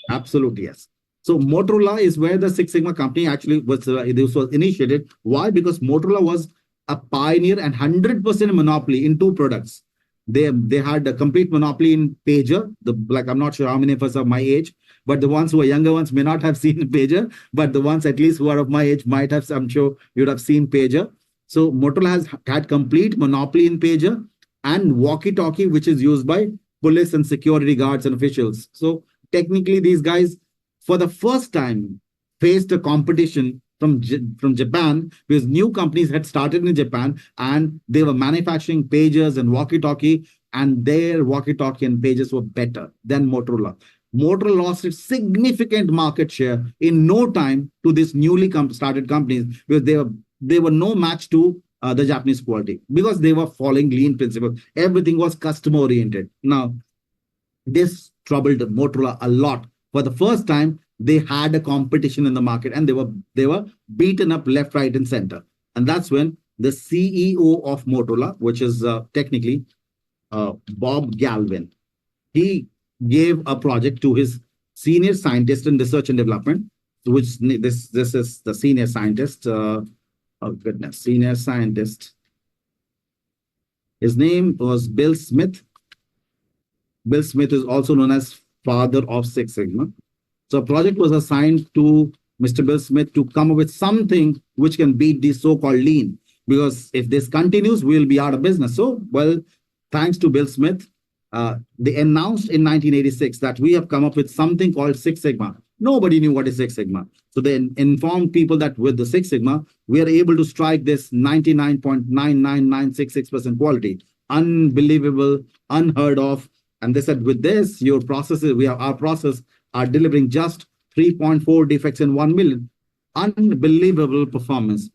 [SPEAKER 1] Absolutely, yes. So Motorola is where the Six Sigma company actually was, this was initiated. Why? Because Motorola was a pioneer and 100% monopoly in two products. They had a complete monopoly in pager. I'm not sure how many of us are my age, but the ones who are younger ones may not have seen pager, but the ones at least who are of my age might have, I'm sure you'd have seen pager. So Motorola has had complete monopoly in pager and walkie-talkie, which is used by police and security guards and officials. So technically these guys, for the first time, faced a competition from Japan, because new companies had started in Japan and they were manufacturing pagers and walkie-talkie, and their walkie-talkie and pagers were better than Motorola. Motorola lost its significant market share in no time to these newly started companies because they were no match to the Japanese quality because they were following lean principles. Everything was customer oriented. Now, this troubled Motorola a lot. For the first time, they had a competition in the market and they were beaten up left, right, and center. And that's when the CEO of Motorola, which is technically Bob Galvin, he gave a project to his senior scientist in research and development, which this is the senior scientist. Senior scientist. His name was Bill Smith. Bill Smith is also known as father of Six Sigma. So a project was assigned to Mr. Bill Smith to come up with something which can beat the so-called lean. Because if this continues, we'll be out of business. So, well, thanks to Bill Smith, they announced in 1986 that we have come up with something called Six Sigma. Nobody knew what is Six Sigma. So they informed people that with the Six Sigma, we are able to strike this 99.99966% quality. Unbelievable, unheard of. And they said, with this, our process are delivering just 3.4 defects in 1 million. unbelievable performance.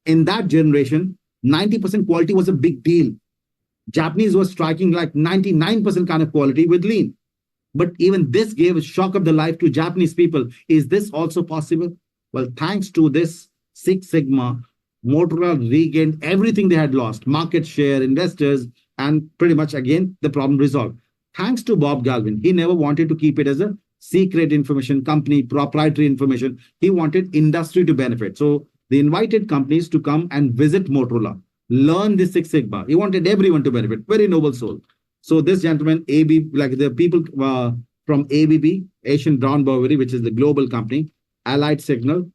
[SPEAKER 1] In that generation, 90% quality was a big deal. Japanese was striking like 99% kind of quality with lean. But even this gave a shock of the life to Japanese people. Is this also possible? Well, thanks to this Six Sigma, Motorola regained everything they had lost, market share, investors, and pretty much again, the problem resolved. Thanks to Bob Galvin, he never wanted to keep it as a secret information company, proprietary information. He wanted industry to benefit. So they invited companies to come and visit Motorola, learn the Six Sigma. He wanted everyone to benefit. Very noble soul. So this gentleman, like the people from ABB, Asian Brown Boveri, which is the global company, Allied Signal,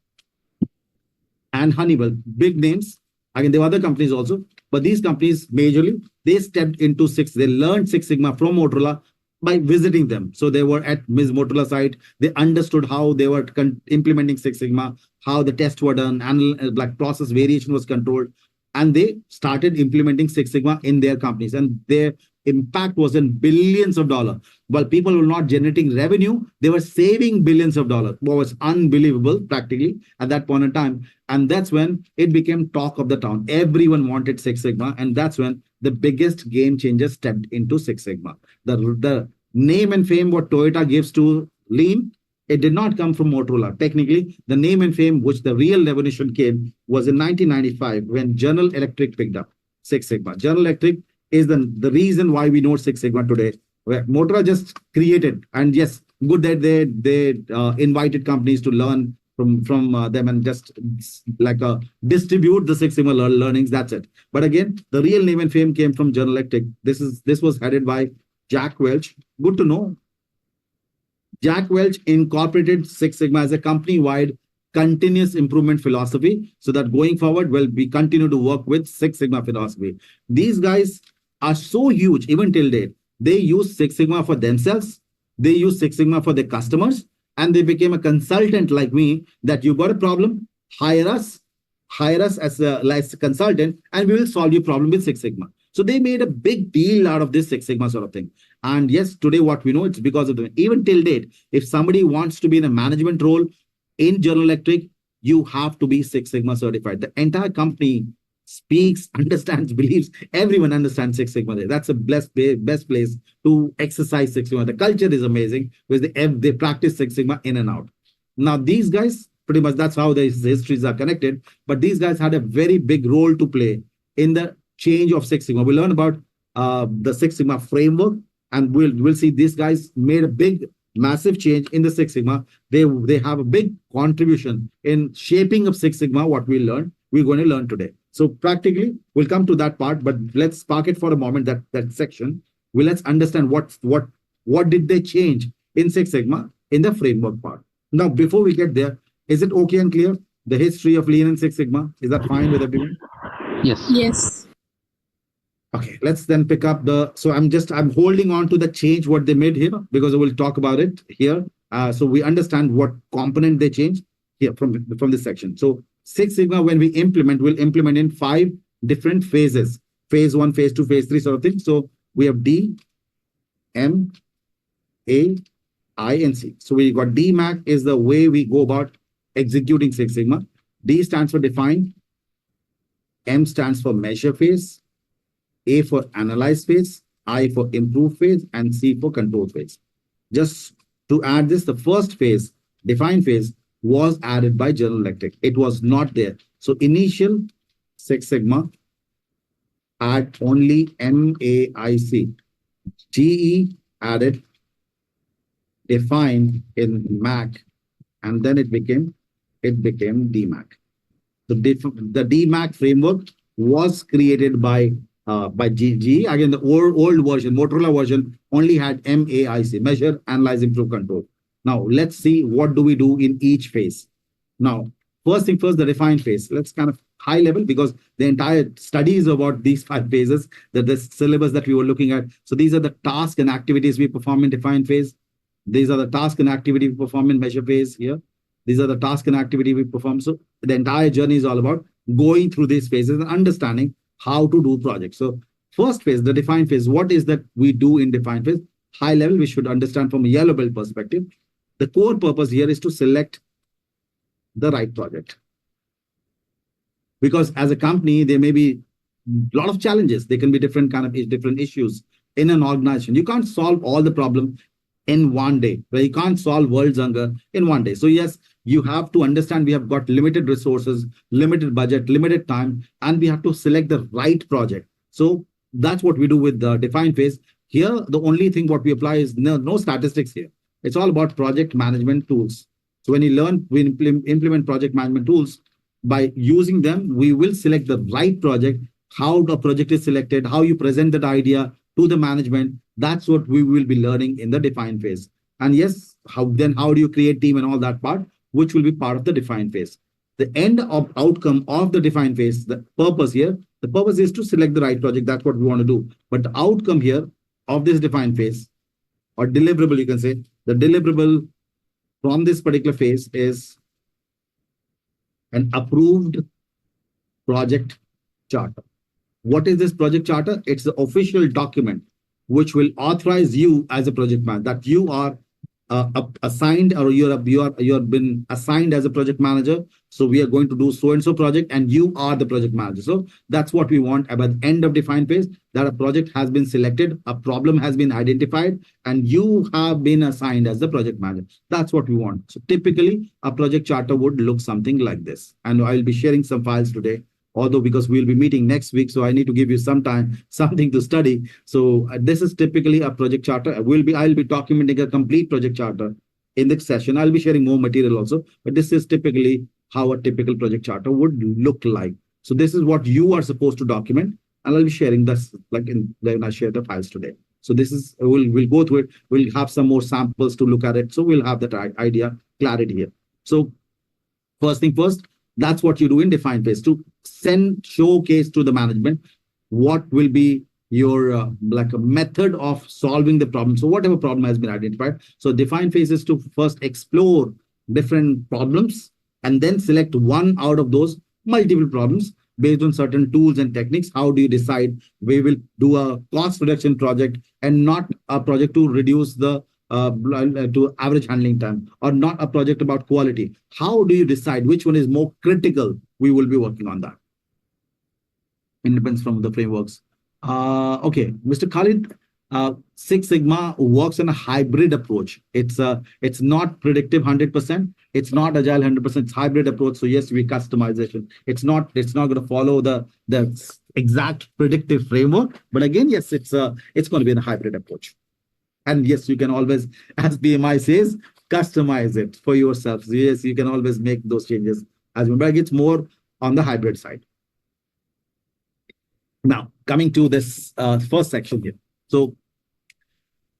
[SPEAKER 1] and Honeywell, big names. Again, there were other companies also, but these companies majorly, they stepped into they learned Six Sigma from Motorola by visiting them. So they were at Ms. Motorola site. They understood how they were implementing Six Sigma, how the tests were done, and like process variation was controlled. And they started implementing Six Sigma in their companies. And their impact was in billions of dollars. While people were not generating revenue, they were saving billions of dollars. What was unbelievable, practically, at that point in time. And that's when it became talk of the town. Everyone wanted Six Sigma. And that's when the biggest game changer stepped into Six Sigma. The name and fame what Toyota gives to Lean, it did not come from Motorola. Technically, the name and fame, which the real revolution came, was in 1995 when General Electric picked up Six Sigma. General Electric is the reason why we know Six Sigma today. Where Motorola just created, and yes, good that they invited companies to learn from them and just like distribute the Six Sigma learnings. That's it. But again, the real name and fame came from General Electric. This was headed by Jack Welch. Good to know. Jack Welch incorporated Six Sigma as a company-wide continuous improvement philosophy, so that going forward, we continue to work with Six Sigma philosophy. These guys are so huge, even till date. They use Six Sigma for themselves. They use Six Sigma for their customers, and they became a consultant like me. That you got a problem, hire us as a consultant, and we will solve your problem with Six Sigma. So they made a big deal out of this Six Sigma sort of thing. And yes, today what we know, it's because of them. Even till date, if somebody wants to be in a management role in General Electric, you have to be Six Sigma certified. The entire company speaks, understands, believes, everyone understands Six Sigma there. That's the best place to exercise Six Sigma. The culture is amazing because they practice Six Sigma in and out. Now, these guys, pretty much that's how the histories are connected. But these guys had a very big role to play in the change of Six Sigma. We'll learn about the Six Sigma framework, and we'll see these guys made a massive change in the Six Sigma. They have a big contribution in shaping of Six Sigma. What we're going to learn today. So practically, we'll come to that part, but let's park it for a moment, that section. Let's understand what did they change in Six Sigma in the framework part. Now, before we get there, is it okay and clear? The history of Lean and Six Sigma, is that fine with everyone?
[SPEAKER 3] Yes.
[SPEAKER 5] Yes.
[SPEAKER 1] Okay, let's then pick up so I'm holding on to the change what they made here because we'll talk about it here. So we understand what component they changed here from this section. So Six Sigma, when we'll implement in 5 different phases. Phase 1, phase 2, phase 3 sort of thing. So we have D, M, A, I, and C. So we got DMAC is the way we go about executing Six Sigma. D stands for define. M stands for measure phase. A for analyze phase, I for improve phase, and C for control phase. Just to add this, the first phase, define phase, was added by General Electric. It was not there. So initial Six Sigma had only MAIC. GE added define in MAC, and then it became DMAC. So the DMAC framework was created by GE. Again, the old version, Motorola version, only had MAIC, measure, analyze, improve, control. Now, let's see what do we do in each phase. Now, first thing first, the define phase. Let's kind of high level because the entire study is about these 5 phases, the syllabus that we were looking at. So these are the tasks and activities we perform in define phase. These are the task and activity we perform in measure phase here. These are the task and activity we perform. So the entire journey is all about going through these phases and understanding how to do projects. So first phase, the define phase, what is that we do in define phase? High level, we should understand from a yellow belt perspective. The core purpose here is to select the right project. Because as a company, there may be a lot of challenges. There can be different issues in an organization. You can't solve all the problems in one day. Where you can't solve world's hunger in one day. So yes, you have to understand we have got limited resources, limited budget, limited time, and we have to select the right project. So that's what we do with the define phase. Here, the only thing what we apply is no statistics here. It's all about project management tools. So when you implement project management tools, by using them, we will select the right project, how the project is selected, how you present that idea to the management. That's what we will be learning in the define phase. And yes, how do you create team and all that part, which will be part of the define phase. The end of outcome of the define phase, the purpose here, the purpose is to select the right project. That's what we want to do. But the outcome here of this define phase, or deliverable, you can say, the deliverable from this particular phase is an approved project charter. What is this project charter? It's the official document which will authorize you as a project manager that you are assigned, or you have been assigned as a project manager. So we are going to do so and so project, and you are the project manager. So that's what we want at the end of define phase, that a project has been selected, a problem has been identified, and you have been assigned as the project manager. That's what we want. So typically a project charter would look something like this. And I'll be sharing some files today, although because we'll be meeting next week, so I need to give you some time, something to study. So this is typically a project charter. I'll be documenting a complete project charter in this session. I'll be sharing more material also, but this is typically how a typical project charter would look like. So this is what you are supposed to document, and I'll be sharing this when I share the files today. So this is, we'll go through it. We'll have some more samples to look at it. So we'll have that idea, clarity here. So first thing first, that's what you do in define phase, to showcase to the management what will be your like a method of solving the problem. So whatever problem has been identified. So define phase is to first explore different problems and then select one out of those multiple problems based on certain tools and techniques. How do you decide we will do a cost reduction project and not a project to reduce the to average handling time, or not a project about quality? How do you decide which one is more critical? We will be working on that. It depends from the frameworks. Okay, Mr. Khalid, Six Sigma works on a hybrid approach. It's not predictive 100%. It's not agile 100%. It's hybrid approach. So yes, we customization. It's not going to follow the exact predictive framework. But again, yes, it's going to be a hybrid approach. And yes, you can always, as BMI says, customize it for yourself. So yes, you can always make those changes as well. But it's more on the hybrid side. Now, coming to this first section here. So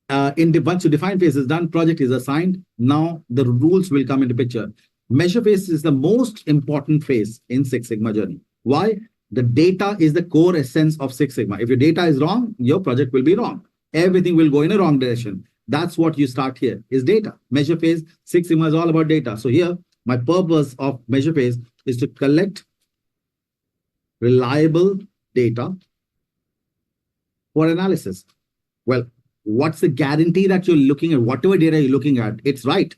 [SPEAKER 1] once you define phase is done, project is assigned. Now the rules will come into picture. Measure phase is the most important phase in Six Sigma journey. Why? The data is the core essence of Six Sigma. If your data is wrong, your project will be wrong. Everything will go in a wrong direction. That's what you start here, is data. Measure phase, Six Sigma is all about data. So here, my purpose of measure phase is to collect reliable data for analysis. Well, what's the guarantee that you're looking at? Whatever data you're looking at, it's right.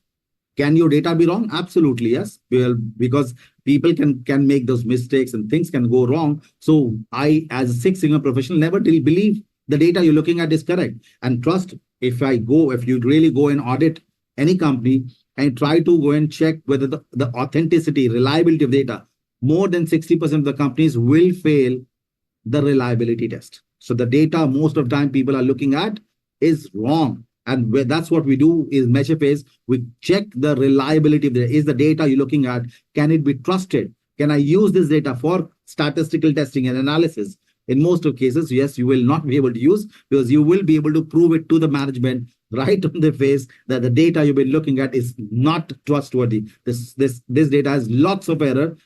[SPEAKER 1] Can your data be wrong? Absolutely, yes. Well, because people can make those mistakes and things can go wrong. So I, as a Six Sigma professional, never believe the data you're looking at is correct. And trust, if you really go and audit any company and try to go and check whether the authenticity, reliability of data, more than 60% of the companies will fail the reliability test. So the data most of the time people are looking at is wrong. And that's what we do is measure phase. We check the reliability of the data. Is the data you're looking at, can it be trusted? Can I use this data for statistical testing and analysis? In most of cases, yes, you will not be able to use, because you will be able to prove it to the management right on the face that the data you've been looking at is not trustworthy. This data has lots of error.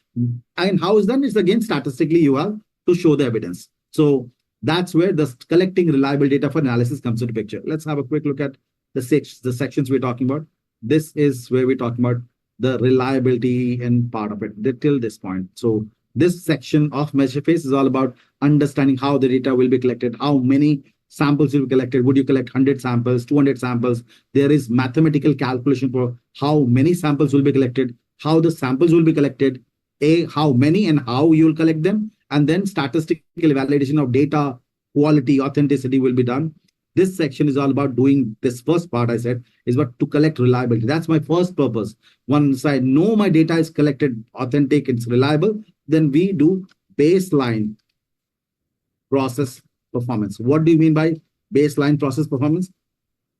[SPEAKER 1] And how is that? It's again, statistically, you have to show the evidence. So that's where the collecting reliable data for analysis comes into picture. Let's have a quick look at the sections we're talking about. This is where we're talking about the reliability and part of it till this point. So this section of measure phase is all about understanding how the data will be collected, how many samples will be collected. Would you collect 100 samples, 200 samples? There is mathematical calculation for how many samples will be collected, how the samples will be collected, how many and how you'll collect them, and then statistical validation of data, quality, authenticity will be done. This section is all about doing this first part I said, is what to collect reliability. That's my first purpose. Once I know my data is collected, authentic, it's reliable, then we do baseline process performance. What do you mean by baseline process performance?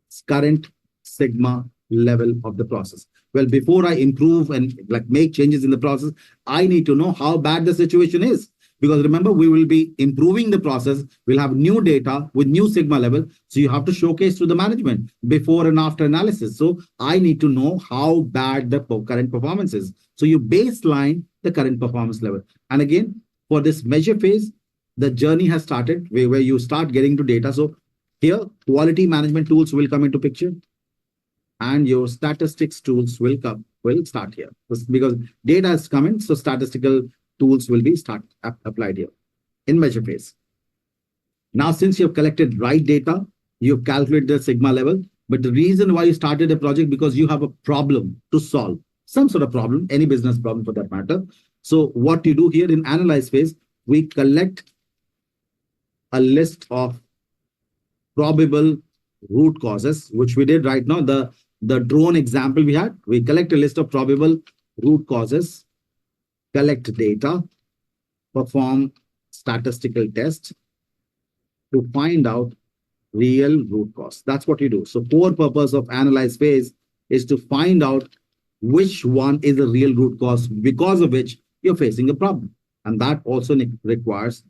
[SPEAKER 1] It's current sigma level of the process. Well, before I improve and like make changes in the process, I need to know how bad the situation is. Because remember, we will be improving the process. We'll have new data with new sigma level. So you have to showcase to the management before and after analysis. So I need to know how bad the current performance is. So you baseline the current performance level. And again, for this measure phase, the journey has started where you start getting to data. So here, quality management tools will come into picture. And your statistics tools will start here. Because data is coming, so statistical tools will be applied here in measure phase. Now, since you have collected right data, you have calculated the sigma level, but the reason why you started a project because you have a problem to solve, some sort of problem, any business problem for that matter. So what you do here in analyze phase, we collect a list of probable root causes, which we did right now. The drone example we had, we collect a list of probable root causes, collect data, perform statistical tests to find out real root cause. That's what you do. So core purpose of analyze phase is to find out which one is the real root cause because of which you're facing a problem. And that also requires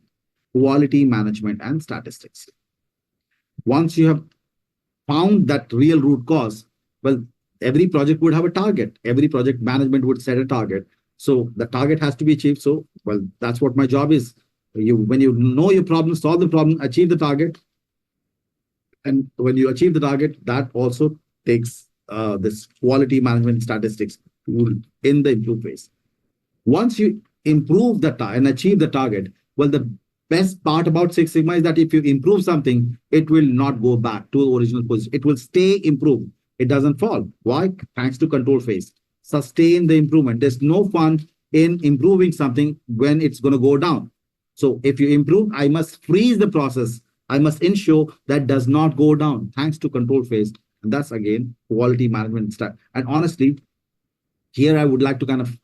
[SPEAKER 1] quality management and statistics. Once you have found that real root cause, well, every project would have a target. Every project management would set a target. So the target has to be achieved. So, well, that's what my job is. When you know your problem, solve the problem, achieve the target. And when you achieve the target, that also takes this quality management statistics tool in the improve phase. Once you improve the and achieve the target, well, the best part about Six Sigma is that if you improve something, it will not go back to the original position. It will stay improved. It doesn't fall. Why? Thanks to control phase. Sustain the improvement. There's no fun in improving something when it's going to go down. So if you improve, I must freeze the process. I must ensure that does not go down thanks to control phase. And that's again, quality management style. And honestly, here I would like to kind of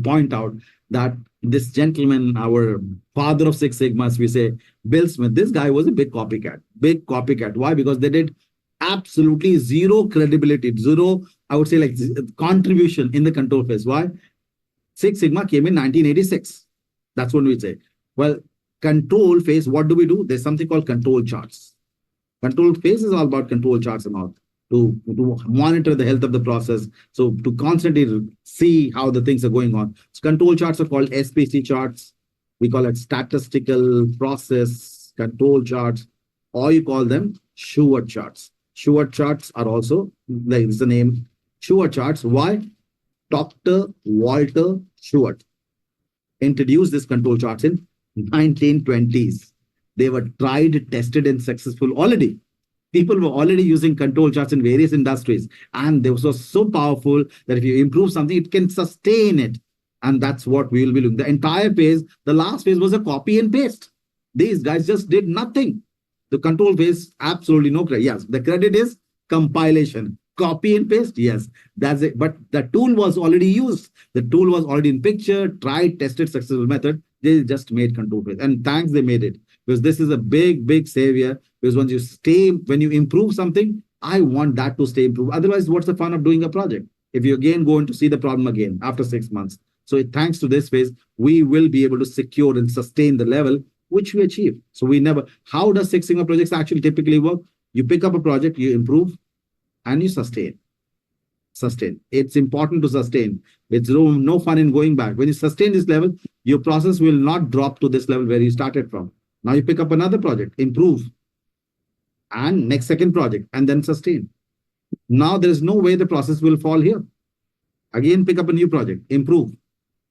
[SPEAKER 1] point out that this gentleman, our father of Six Sigmas, we say, Bill Smith, this guy was a big copycat. Big copycat. Why? Because they did absolutely zero credibility, zero, I would say like contribution in the control phase. Why? Six Sigma came in 1986. That's what we say. Well, control phase, what do we do? There's something called control charts. Control phase is all about control charts and all. To monitor the health of the process. So to constantly see how the things are going on. So control charts are called SPC charts. We call it statistical process control charts, or you call them Shewhart charts. Shewhart charts are also, like the name, Shewhart charts. Why? Dr. Walter Shewhart introduced this control charts in 1920s. They were tried, tested, and successful already. People were already using control charts in various industries. And they were so powerful that if you improve something, it can sustain it. And that's what we will be doing. The entire phase, the last phase was a copy and paste. These guys just did nothing. The control phase, absolutely no credit. Yes, the credit is compilation. Copy and paste, yes, that's it. But the tool was already used. The tool was already in picture, tried, tested, successful method. They just made control phase. And thanks, they made it. Because this is a big, big savior. Because when you improve something, I want that to stay improved. Otherwise, what's the fun of doing a project? If you again go to see the problem again after 6 months. So thanks to this phase, we will be able to secure and sustain the level which we achieve. So we never, how does Six Sigma projects actually typically work? You pick up a project, you improve, and you sustain. Sustain. It's important to sustain. It's no fun in going back. When you sustain this level, your process will not drop to this level where you started from. Now you pick up another project, improve, and next second project, and then sustain. Now there is no way the process will fall here. Again, pick up a new project, improve,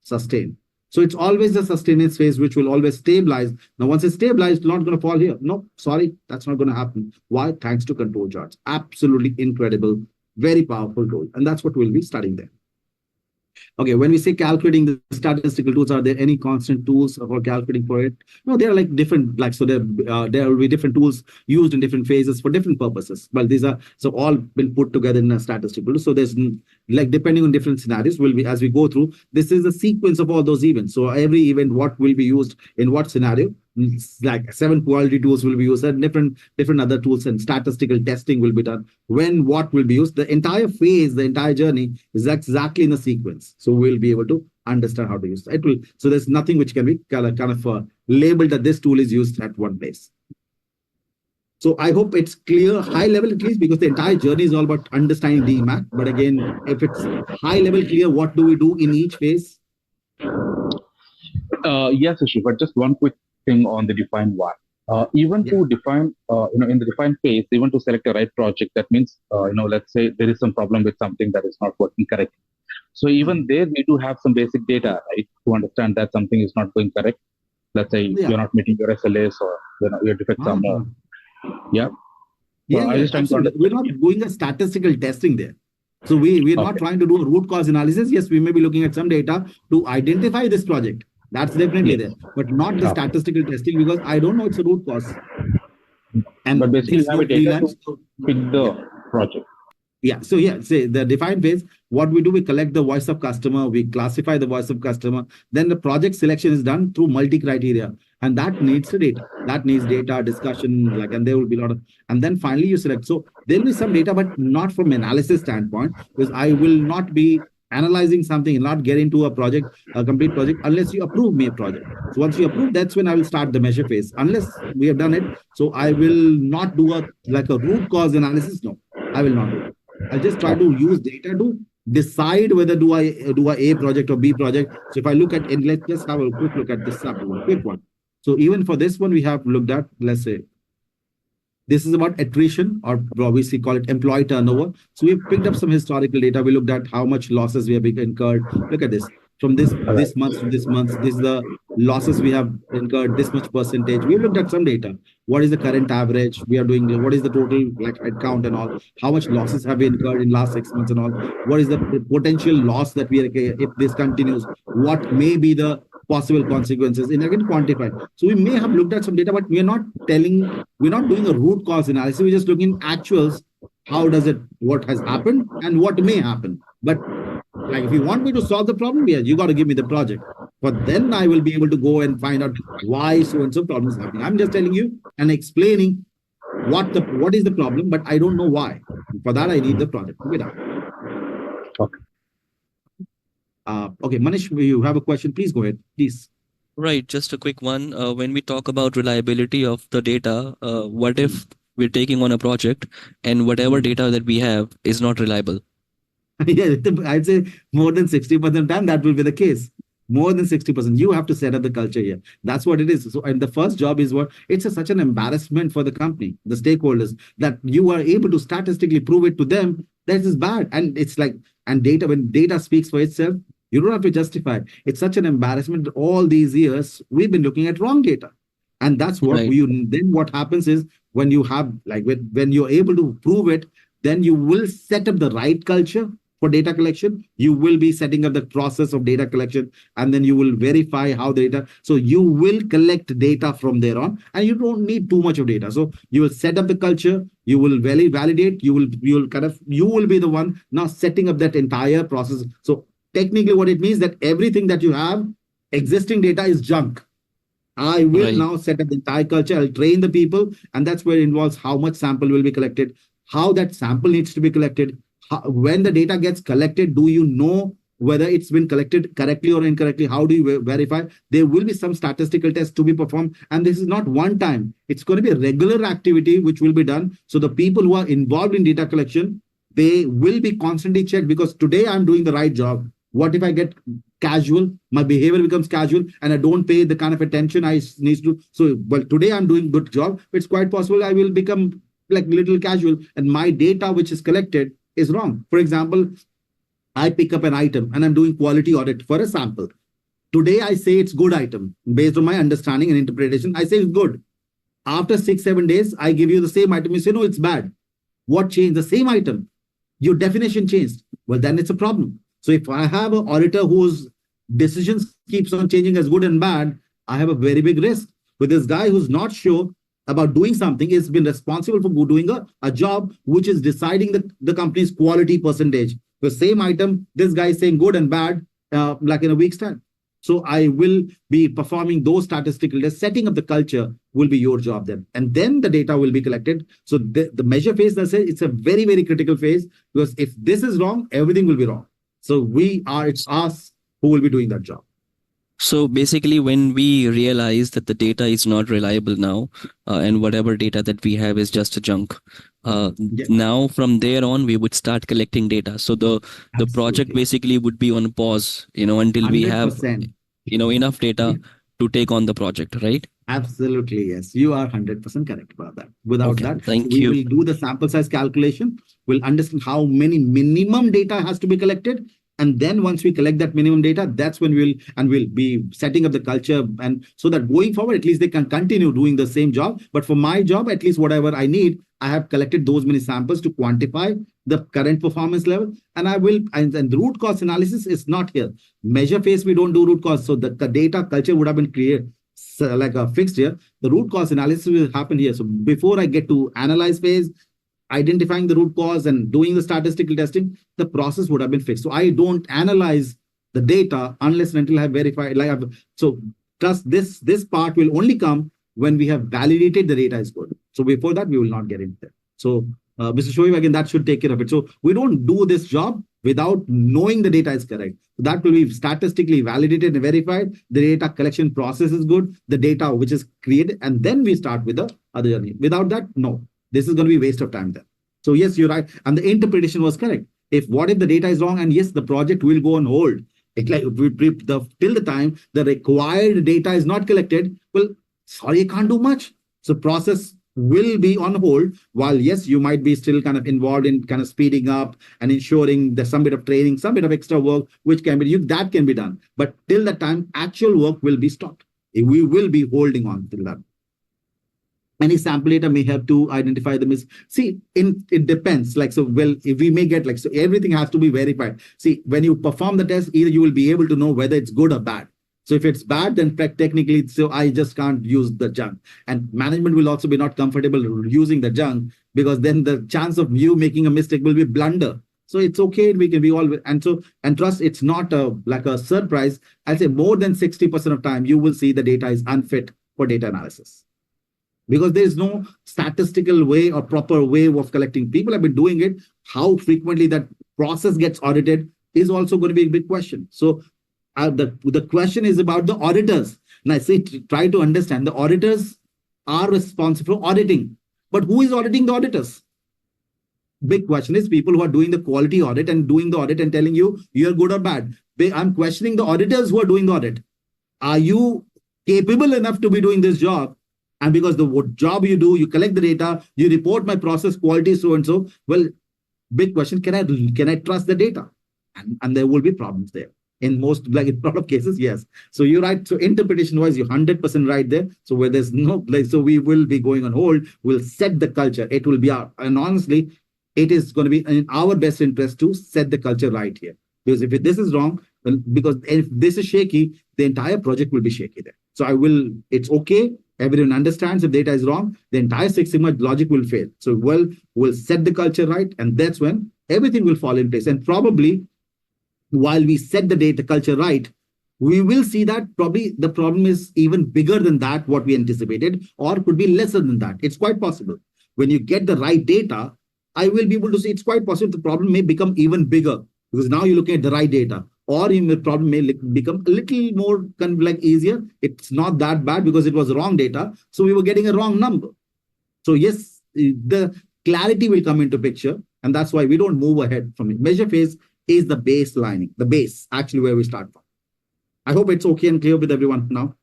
[SPEAKER 1] sustain. So it's always the sustenance phase which will always stabilize. Now, once it's stabilized, it's not going to fall here. No, sorry, that's not going to happen. Why? Thanks to control charts. Absolutely incredible, very powerful tool. And that's what we'll be studying there. Okay, when we say calculating the statistical tools, are there any constant tools for calculating for it? No, they are like different, like, so there will be different tools used in different phases for different purposes. Well, these are so all been put together in a statistical tool. So there's like, depending on different scenarios, will be, as we go through, this is the sequence of all those events. So every event, what will be used in what scenario, like 7 quality tools will be used, and different other tools, and statistical testing will be done. When what will be used, the entire phase, the entire journey is exactly in the sequence. So we'll be able to understand how to use it. Will, so there's nothing which can be kind of labeled that this tool is used at one place. So I hope it's clear, high level at least, because the entire journey is all about understanding DMAT. But again, if it's high level clear, what do we do in each phase?
[SPEAKER 3] Yes, Ashu, but just one quick thing on the define one. Even to define, in the define phase, even to select a right project, that means, let's say there is some problem with something that is not working correctly. So even there, we do have some basic data, right, to understand that something is not going correct. Let's say you're not meeting your SLAs, or your defects are more. Yeah.
[SPEAKER 1] We're not doing a statistical testing there. So we're not trying to do a root cause analysis. Yes, we may be looking at some data to identify this project. That's definitely there, but not the statistical testing, because I don't know it's a root cause. And
[SPEAKER 3] but basically, you have a data to pick the project.
[SPEAKER 1] Yeah. So say the defined phase, what we do, we collect the voice of customer, we classify the voice of customer, then the project selection is done through multi-criteria, and that needs the data. That needs data, discussion, and there will be a lot of, and then finally you select. So there will be some data, but not from analysis standpoint, because I will not be analyzing something and not get into a complete project, unless you approve me a project. So once you approve, that's when I will start the measure phase, unless we have done it. So I will not do a root cause analysis. No, I will not do it. I'll just try to use data to decide whether do I do a project or B project. So if I look at, and let's just have a quick look at this sample, quick one. So even for this one, we have looked at, let's say, this is about attrition, or obviously call it employee turnover. So we've picked up some historical data. We looked at how much losses we have incurred. Look at this. From this month to this month, this is the losses we have incurred, this much percentage. We looked at some data. What is the current average we are doing? What is the total head count and all? How much losses have we incurred in last 6 months and all? What is the potential loss that we are, if this continues? What may be the possible consequences? And again, quantify. So we may have looked at some data, but we're not doing a root cause analysis. We're just looking at actuals. How does it, what has happened and what may happen? But like, if you want me to solve the problem, you got to give me the project. But then I will be able to go and find out why so and so problem is happening. I'm just telling you and explaining what is the problem, but I don't know why. For that, I need the project.
[SPEAKER 3] Okay.
[SPEAKER 1] Okay, Manish, you have a question? Please go ahead, please.
[SPEAKER 4] Right, just a quick one. When we talk about reliability of the data, what if we're taking on a project and whatever data that we have is not reliable?
[SPEAKER 1] Yeah, I'd say more than 60% of the time that will be the case. More than 60%. You have to set up the culture here. That's what it is. So, and the first job is what it's such an embarrassment for the company, the stakeholders, that you are able to statistically prove it to them that is bad. And it's like, and data, when data speaks for itself, you don't have to justify it. It's such an embarrassment. All these years, we've been looking at wrong data. And that's what then what happens is, when you have, when you're able to prove it, then you will set up the right culture for data collection. You will be setting up the process of data collection, and then you will verify how the data. So you will collect data from there on, and you don't need too much of data. So you will set up the culture. You will validate. You will be the one now setting up that entire process. So technically, what it means that everything that you have, existing data, is junk. I will now set up the entire culture. I'll train the people, and that's where it involves how much sample will be collected, how that sample needs to be collected. When the data gets collected, do you know whether it's been collected correctly or incorrectly? How do you verify? There will be some statistical tests to be performed, and this is not one time. It's going to be a regular activity which will be done. So the people who are involved in data collection, they will be constantly checked, because today I'm doing the right job. What if I get casual? My behavior becomes casual and I don't pay the kind of attention I need to. So, well, today I'm doing good job. It's quite possible I will become like little casual, and my data which is collected is wrong. For example, I pick up an item and I'm doing quality audit for a sample. Today I say it's good item. Based on my understanding and interpretation, I say it's good. After 6-7 days, I give you the same item. You say, no, it's bad. What changed? The same item. Your definition changed. Well, then it's a problem. So if I have an auditor whose decisions keeps on changing as good and bad, I have a very big risk. With this guy who's not sure about doing something, is been responsible for doing a job which is deciding the company's quality percentage. The same item, this guy is saying good and bad, like in a week's time. So I will be performing those statistical tests. Setting up the culture will be your job then. And then the data will be collected. So the measure phase, it's a very, very critical phase, because if this is wrong, everything will be wrong. So it's us who will be doing that job.
[SPEAKER 4] So basically, when we realize that the data is not reliable now, and whatever data that we have is just a junk, now from there on, we would start collecting data. So the project basically would be on pause, until we have,
[SPEAKER 1] 100%.
[SPEAKER 4] enough data to take on the project, right?
[SPEAKER 1] Absolutely, yes. You are 100% correct about that. Without that,
[SPEAKER 4] thank
[SPEAKER 1] we
[SPEAKER 4] you.
[SPEAKER 1] will do the sample size calculation. We'll understand how many minimum data has to be collected. And then once we collect that minimum data, that's when we'll be setting up the culture. And so that going forward, at least they can continue doing the same job. But for my job, at least whatever I need, I have collected those many samples to quantify the current performance level. And and the root cause analysis is not here. Measure phase, we don't do root cause. So the data culture would have been created like a fixed here. The root cause analysis will happen here. So before I get to analyze phase, identifying the root cause and doing the statistical testing, the process would have been fixed. So I don't analyze the data unless and until I have verified. So trust this part will only come when we have validated the data is good. So before that, we will not get into that. So Mr. Shoaib, again, that should take care of it. So we don't do this job without knowing the data is correct. So that will be statistically validated and verified. The data collection process is good. The data which is created, and then we start with the other journey. Without that, no. This is going to be a waste of time then. So yes, you're right. And the interpretation was correct. What if the data is wrong? And yes, the project will go on hold. Till the time the required data is not collected, well, sorry, you can't do much. So process will be on hold while, yes, you might be still kind of involved in kind of speeding up and ensuring there's some bit of training, some bit of extra work, which can be, that can be done. But till that time, actual work will be stopped. We will be holding on till that. Any sample data may help to identify the miss. See, it depends. If we may get so everything has to be verified. See, when you perform the test, either you will be able to know whether it's good or bad. So if it's bad, then technically, so I just can't use the junk. And management will also be not comfortable using the junk, because then the chance of you making a mistake will be blunder. So it's okay. We can be all, and trust, it's not like a surprise. I'll say more than 60% of time, you will see the data is unfit for data analysis. Because there is no statistical way or proper way of collecting. People have been doing it. How frequently that process gets audited is also going to be a big question. So the question is about the auditors. And I say, try to understand the auditors are responsible for auditing. But who is auditing the auditors? Big question is people who are doing the quality audit and doing the audit and telling you you're good or bad. I'm questioning the auditors who are doing the audit. Are you capable enough to be doing this job? And because what job you do, you collect the data, you report my process quality, so and so. Well, big question, can I trust the data? And there will be problems there. In most, in a lot of cases, yes. So you're right. So interpretation wise, you're 100% right there. So where there's no, so we will be going on hold. We'll set the culture. It will be and honestly, it is going to be in our best interest to set the culture right here. Because if this is wrong, because if this is shaky, the entire project will be shaky there. So it's okay. Everyone understands if data is wrong, the entire Six Sigma logic will fail. So we'll set the culture right, and that's when everything will fall in place. And probably while we set the data culture right, we will see that probably the problem is even bigger than that, what we anticipated, or could be lesser than that. It's quite possible. When you get the right data, I will be able to see it's quite possible the problem may become even bigger, because now you're looking at the right data. Or the problem may become a little more kind of like easier. It's not that bad because it was wrong data. So we were getting a wrong number. So yes, the clarity will come into picture. And that's why we don't move ahead from it. Measure phase is the baselining, the base actually where we start from. I hope it's okay and clear with everyone now.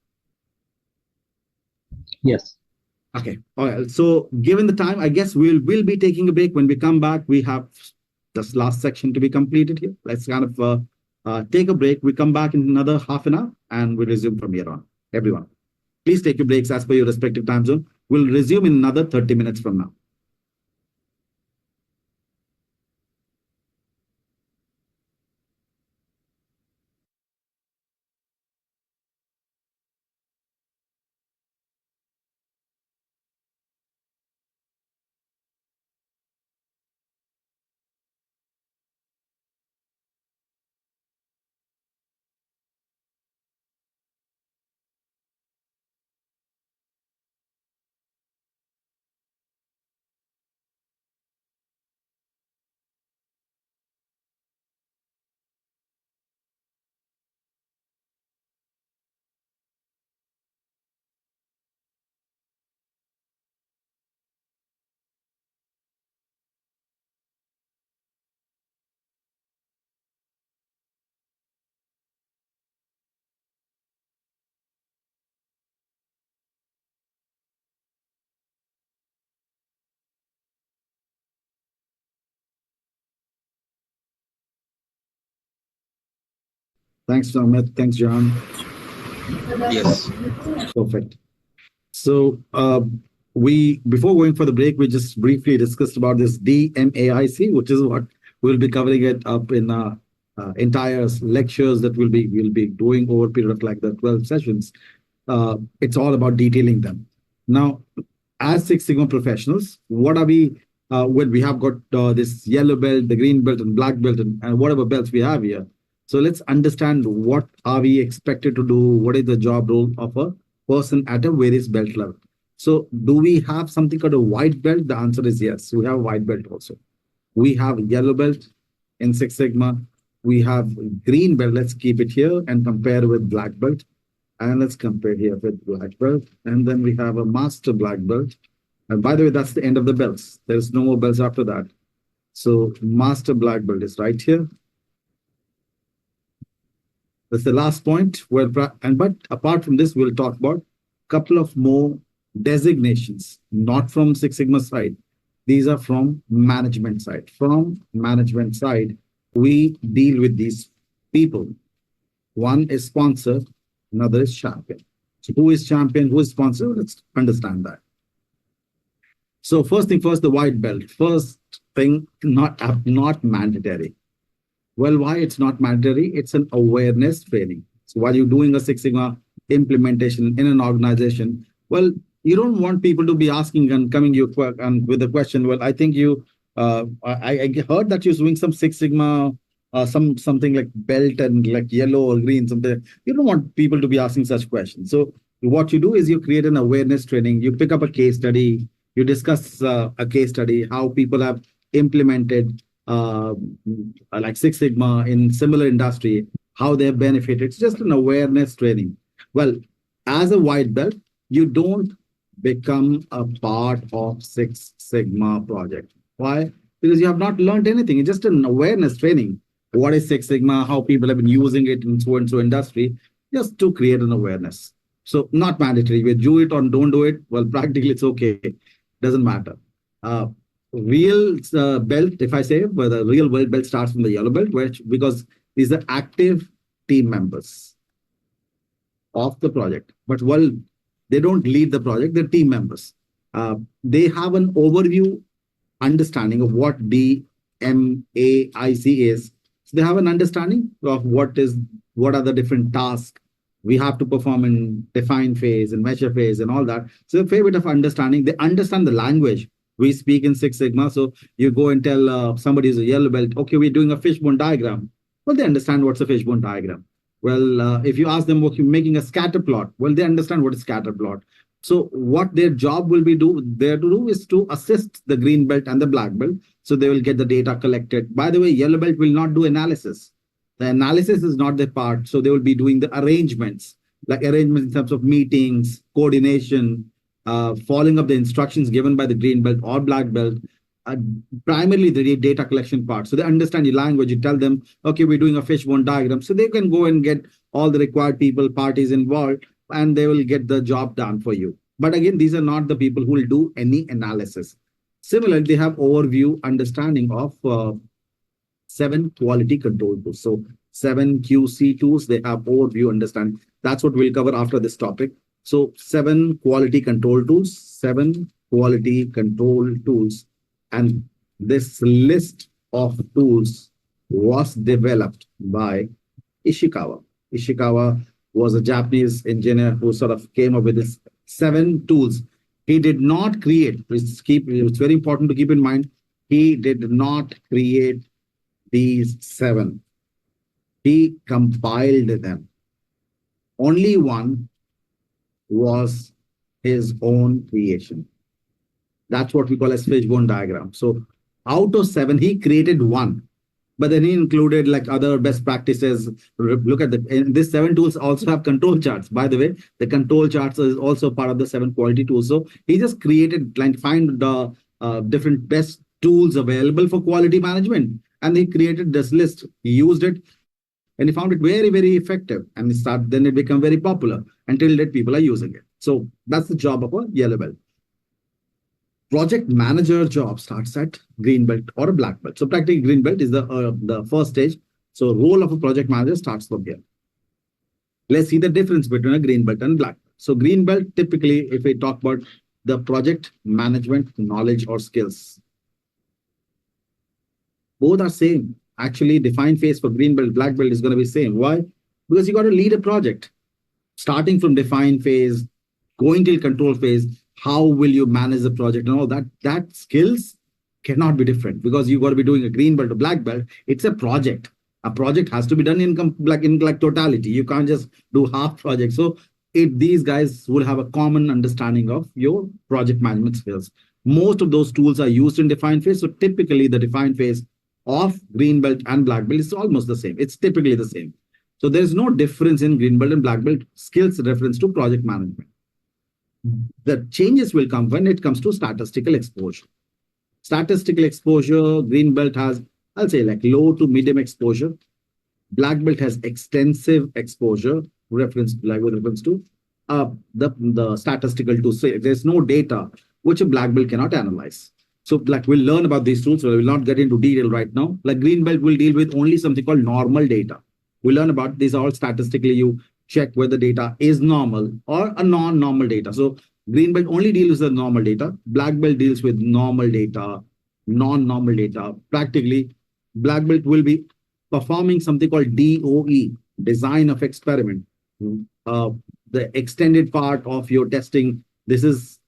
[SPEAKER 3] Yes.
[SPEAKER 1] Okay. All right. So given the time, I guess we'll be taking a break. When we come back, we have this last section to be completed here. Let's kind of take a break. We come back in another half an hour and we'll resume from here on. Everyone, please take your breaks as per your respective time zone. We'll resume in another 30 minutes from now. Thanks, Amit. Thanks, John.
[SPEAKER 3] Yes.
[SPEAKER 1] Perfect. So before going for the break, we just briefly discussed about this DMAIC, which is what we'll be covering it up in entire lectures that we'll be doing over a period of like the 12 sessions. It's all about detailing them. Now, as Six Sigma professionals, what are we? When we have got this yellow belt, the green belt, and black belt, and whatever belts we have here. So let's understand what are we expected to do. What is the job role of a person at a various belt level? So do we have something called a white belt? The answer is yes. We have a white belt also. We have yellow belt in Six Sigma. We have green belt. Let's keep it here and compare with black belt. And let's compare here with black belt. And then we have a master black belt. And by the way, that's the end of the belts. There's no more belts after that. So master black belt is right here. That's the last point. But apart from this, we'll talk about a couple of more designations, not from Six Sigma side. These are from management side. From management side, we deal with these people. One is sponsor, another is champion. So who is champion, who is sponsor? Let's understand that. So first thing first, the white belt. First thing, not mandatory. Well, why it's not mandatory? It's an awareness training. So while you're doing a Six Sigma implementation in an organization, well, you don't want people to be asking and coming you with a question. Well, I think you, I heard that you're doing some Six Sigma, something like belt and like yellow or green, something. You don't want people to be asking such questions. So what you do is you create an awareness training. You pick up a case study. You discuss a case study, how people have implemented like Six Sigma in similar industry, how they have benefited. It's just an awareness training. Well, as a white belt, you don't become a part of Six Sigma project. Why? Because you have not learned anything. It's just an awareness training. What is Six Sigma? How people have been using it in so and so industry, just to create an awareness. So not mandatory. We do it or don't do it. Well, practically it's okay. Doesn't matter. Real belt, if I say, but the real world belt starts from the yellow belt, because these are active team members of the project. But while they don't lead the project, they're team members. They have an overview understanding of what DMAIC is. So they have an understanding of what are the different tasks we have to perform in define phase and measure phase and all that. So a fair bit of understanding. They understand the language we speak in Six Sigma. So you go and tell somebody who's a yellow belt, okay, we're doing a fishbone diagram. Well, they understand what's a fishbone diagram. Well, if you ask them, okay, making a scatter plot, well, they understand what is scatter plot. So what their job will be there to do is to assist the green belt and the black belt. So they will get the data collected. By the way, yellow belt will not do analysis. The analysis is not their part. So they will be doing the arrangements, like arrangements in terms of meetings, coordination, following up the instructions given by the green belt or black belt, primarily the data collection part. So they understand your language. You tell them, okay, we're doing a fishbone diagram. So they can go and get all the required people, parties involved, and they will get the job done for you. But again, these are not the people who will do any analysis. Similarly, they have overview understanding of 7 quality control tools. So 7 QC tools, they have overview understanding. That's what we'll cover after this topic. So 7 quality control tools, 7 quality control tools. And this list of tools was developed by Ishikawa. Ishikawa was a Japanese engineer who sort of came up with this 7 tools. He did not create, it's very important to keep in mind, he did not create these 7. He compiled them. Only one was his own creation. That's what we call as fishbone diagram. So out of 7, he created one, but then he included like other best practices. Look at these 7 tools also have control charts. By the way, the control charts is also part of the 7 quality tools. So he just created, like, find the different best tools available for quality management. And he created this list. He used it and he found it very, very effective. And then it became very popular until that people are using it. So that's the job of a yellow belt. Project manager job starts at green belt or a black belt. So practically green belt is the first stage. So role of a project manager starts from here. Let's see the difference between a green belt and black belt. So green belt, typically, if we talk about the project management knowledge or skills, both are same. Actually, defined phase for green belt, black belt is going to be same. Why? Because you got to lead a project, starting from defined phase, going till control phase. How will you manage the project and all that? That skills cannot be different, because you got to be doing a green belt or black belt. It's a project. A project has to be done in totality. You can't just do half project. So these guys will have a common understanding of your project management skills. Most of those tools are used in defined phase. So typically the defined phase of green belt and black belt is almost the same. It's typically the same. So there's no difference in green belt and black belt skills reference to project management. The changes will come when it comes to statistical exposure. Statistical exposure, green belt has, I'll say, like low to medium exposure. Black belt has extensive exposure with reference to the statistical tools. So there's no data which a black belt cannot analyze. So like we'll learn about these tools, so we will not get into detail right now. Like green belt will deal with only something called normal data. We learn about these all statistically. You check whether data is normal or a non-normal data. So green belt only deals with normal data. Black belt deals with normal data, non-normal data. Practically, black belt will be performing something called DOE, design of experiment. The extended part of your testing. This is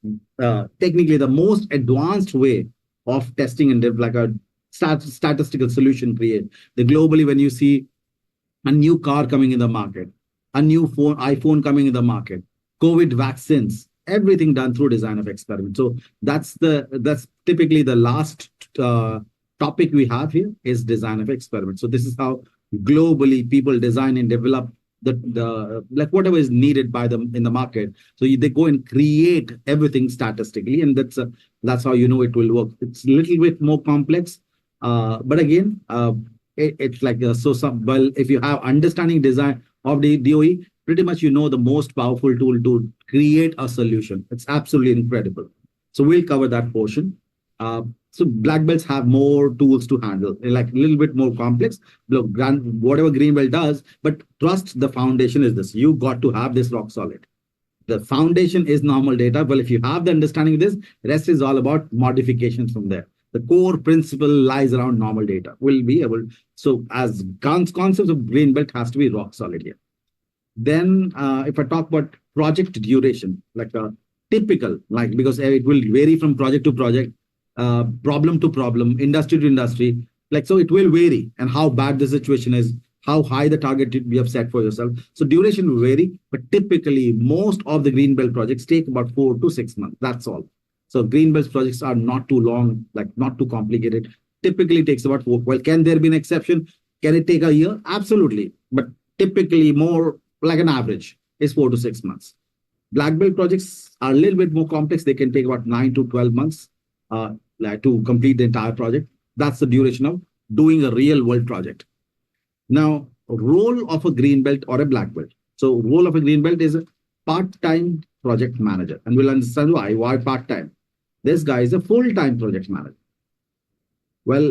[SPEAKER 1] technically the most advanced way of testing and like a statistical solution create. Globally, when you see a new car coming in the market, a new iPhone coming in the market, COVID vaccines, everything done through design of experiment. So that's typically the last topic we have here is design of experiment. So this is how globally people design and develop the like whatever is needed by them in the market. So they go and create everything statistically, and that's how you know it will work. It's a little bit more complex, but again, it's like well, if you have understanding design of the DOE, pretty much you know the most powerful tool to create a solution. It's absolutely incredible. So we'll cover that portion. So black belts have more tools to handle, like a little bit more complex. Look, whatever green belt does, but trust the foundation is this. You got to have this rock solid. The foundation is normal data. Well, if you have the understanding of this, the rest is all about modifications from there. The core principle lies around normal data. We'll be able, so as concepts of green belt has to be rock solid here. Then if I talk about project duration, like a typical, like because it will vary from project to project, problem to problem, industry to industry, like so it will vary, and how bad the situation is, how high the target you have set for yourself. So duration will vary, but typically most of the green belt projects take about 4 to 6 months. That's all. So green belt projects are not too long, like not too complicated. Typically takes about 4. Well, can there be an exception? Can it take a year? Absolutely. But typically more like an average is 4 to 6 months. Black belt projects are a little bit more complex. They can take about 9 to 12 months to complete the entire project. That's the duration of doing a real world project. Now, role of a green belt or a black belt. So role of a green belt is a part-time project manager. And we'll understand why part-time. This guy is a full-time project manager. Well,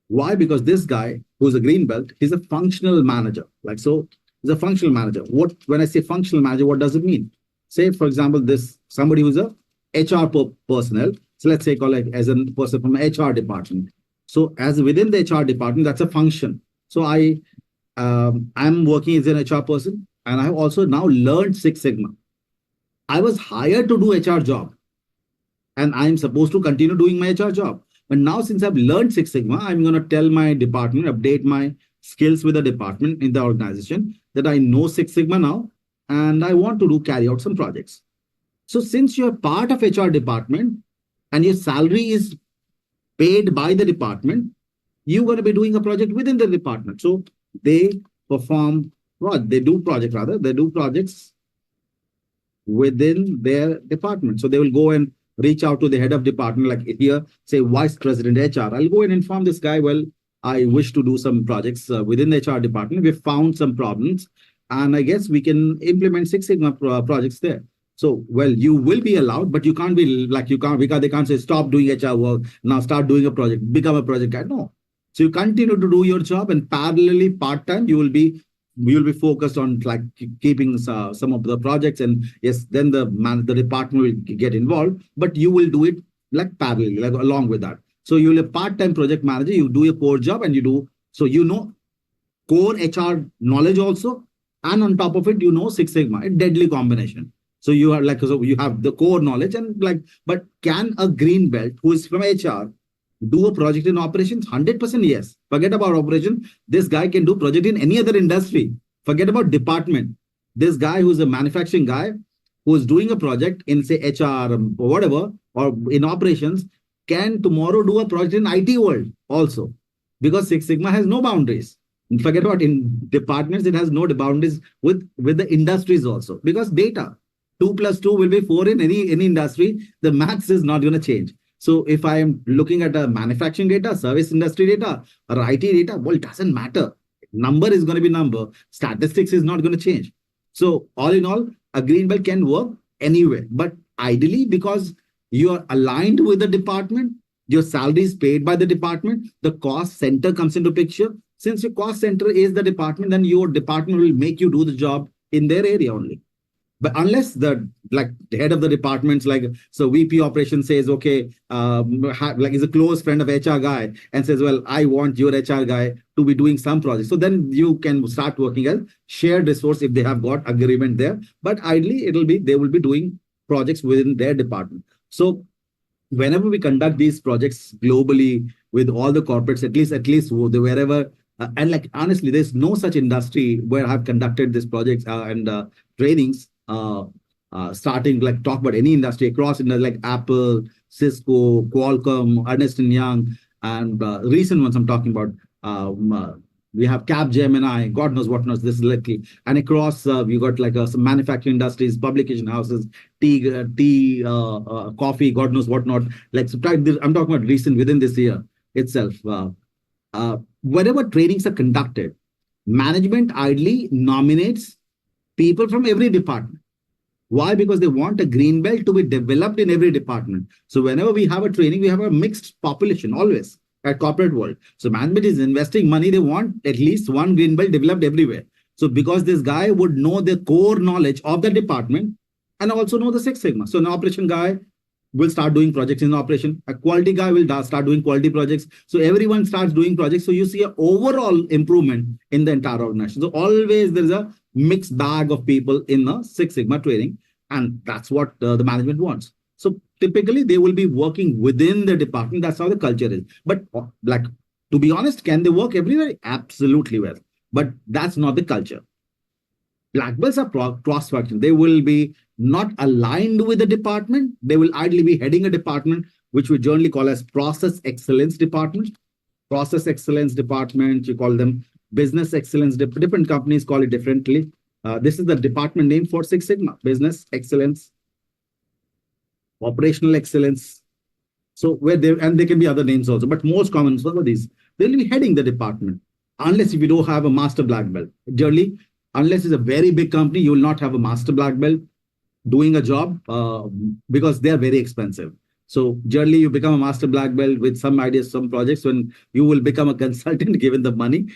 [SPEAKER 1] why? Because this guy who's a green belt, he's a functional manager. Like so, he's a functional manager. When I say functional manager, what does it mean? Say, for example, somebody who's a HR personnel. So let's say call it as a person from HR department. So as within the HR department, that's a function. So I'm working as an HR person, and I have also now learned Six Sigma. I was hired to do HR job, and I'm supposed to continue doing my HR job. But now since I've learned Six Sigma, I'm going to tell my department, update my skills with the department in the organization that I know Six Sigma now, and I want to carry out some projects. So since you're part of HR department and your salary is paid by the department, you're going to be doing a project within the department. So they do projects within their department. So they will go and reach out to the head of department, like here, say vice president HR. I'll go and inform this guy, well, I wish to do some projects within the HR department. We've found some problems, and I guess we can implement Six Sigma projects there. So, well, you will be allowed, but you can't be like, because they can't say, stop doing HR work, now start doing a project, become a project guy. No. So you continue to do your job, and parallelly, part-time, you will be you'll be focused on like keeping some of the projects, and yes, then the department will get involved, but you will do it like parallelly, like along with that. So you'll be a part-time project manager, you do a core job, and you do, so you know core HR knowledge also, and on top of it, you know Six Sigma, a deadly combination. So you are like, so you have the core knowledge and like, but can a green belt who is from HR do a project in operations? 100% yes. Forget about operation. This guy can do project in any other industry. Forget about department. This guy who's a manufacturing guy who's doing a project in say HR or whatever, or in operations, can tomorrow do a project in IT world also, because Six Sigma has no boundaries. And forget about in departments, it has no boundaries with the industries also, because data 2 + 2 will be 4 in any industry. The maths is not going to change. So if I am looking at a manufacturing data, service industry data, or IT data, well, it doesn't matter. Number is going to be number. Statistics is not going to change. So all in all, a green belt can work anywhere. But ideally, because you are aligned with the department, your salary is paid by the department, the cost center comes into picture. Since your cost center is the department, then your department will make you do the job in their area only. But unless the head of the departments, like so VP operations says, okay, like is a close friend of HR guy and says, well, I want your HR guy to be doing some projects. So then you can start working as shared resource if they have got agreement there. But ideally, they will be doing projects within their department. So whenever we conduct these projects globally with all the corporates, at least wherever, and like honestly, there's no such industry where I've conducted these projects and trainings. Starting like talk about any industry across like Apple, Cisco, Qualcomm, Ernst & Young, and recent ones I'm talking about. We have Capgemini, God knows what knows. This is likely, and across we got like some manufacturing industries, publication houses, tea, coffee, God knows what not. Like so I'm talking about recent within this year itself. Wherever trainings are conducted, management ideally nominates people from every department. Why? Because they want a green belt to be developed in every department. So whenever we have a training, we have a mixed population always at corporate world. So management is investing money. They want at least one green belt developed everywhere. So because this guy would know the core knowledge of the department and also know the Six Sigma. So an operation guy will start doing projects in operation. A quality guy will start doing quality projects. So everyone starts doing projects. So you see an overall improvement in the entire organization. So always there's a mixed bag of people in a Six Sigma training, and that's what the management wants. So typically they will be working within the department. That's how the culture is. But like, to be honest, can they work everywhere? Absolutely well. But that's not the culture. Black belts are cross-functional. They will be not aligned with the department. They will ideally be heading a department, which we generally call as process excellence department. Process excellence department, you call them business excellence. Different companies call it differently. This is the department name for Six Sigma: business excellence, operational excellence. So and there can be other names also, but most common for these, they'll be heading the department. Unless if you don't have a master black belt, generally, unless it's a very big company, you will not have a master black belt doing a job because they're very expensive. So generally, you become a master black belt with some ideas, some projects. When you will become a consultant, given the money,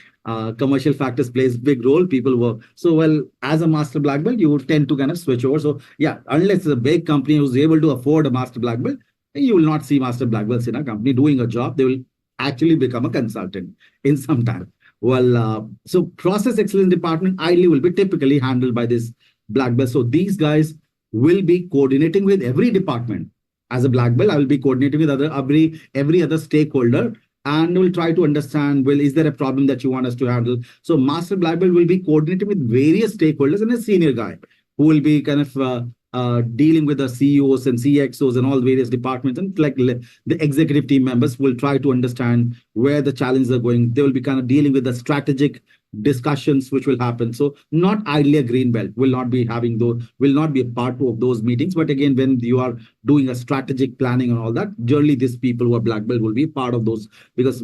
[SPEAKER 1] commercial factors plays a big role. People work. So, well, as a master black belt, you tend to kind of switch over. So, yeah, unless it's a big company who's able to afford a master black belt, you will not see master black belts in a company doing a job. They will actually become a consultant in some time. Well, so process excellence department ideally will be typically handled by this black belt. So these guys will be coordinating with every department. As a black belt, I will be coordinating with every other stakeholder, and we'll try to understand, well, is there a problem that you want us to handle? So master black belt will be coordinating with various stakeholders, and a senior guy who will be kind of dealing with the CEOs and CXOs and all various departments, and like the executive team members will try to understand where the challenges are going. They will be kind of dealing with the strategic discussions which will happen. So not ideally a green belt will not be having those, will not be a part of those meetings. But again, when you are doing a strategic planning and all that, generally these people who are black belt will be part of those, because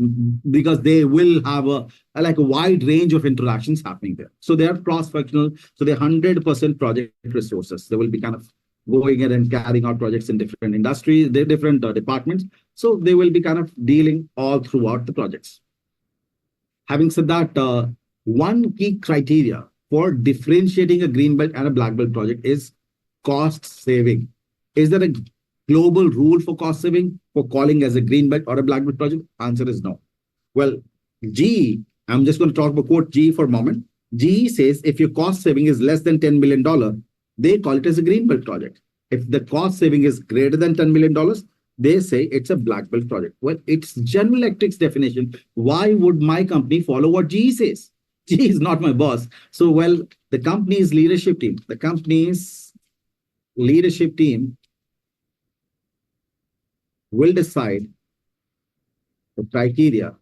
[SPEAKER 1] they will have a wide range of interactions happening there. So they are cross-functional. So they're 100% project resources. They will be kind of going in and carrying out projects in different industries, different departments. So they will be kind of dealing all throughout the projects. Having said that, one key criteria for differentiating a green belt and a black belt project is cost saving. Is there a global rule for cost saving for calling as a green belt or a black belt project? Answer is no. Well, GE, I'm just going to talk about quote GE for a moment. GE says if your cost saving is less than $10 million, they call it as a green belt project. If the cost saving is greater than $10 million, they say it's a black belt project. Well, it's General Electric's definition. Why would my company follow what GE says? GE is not my boss. So, well, the company's leadership team will decide the criteria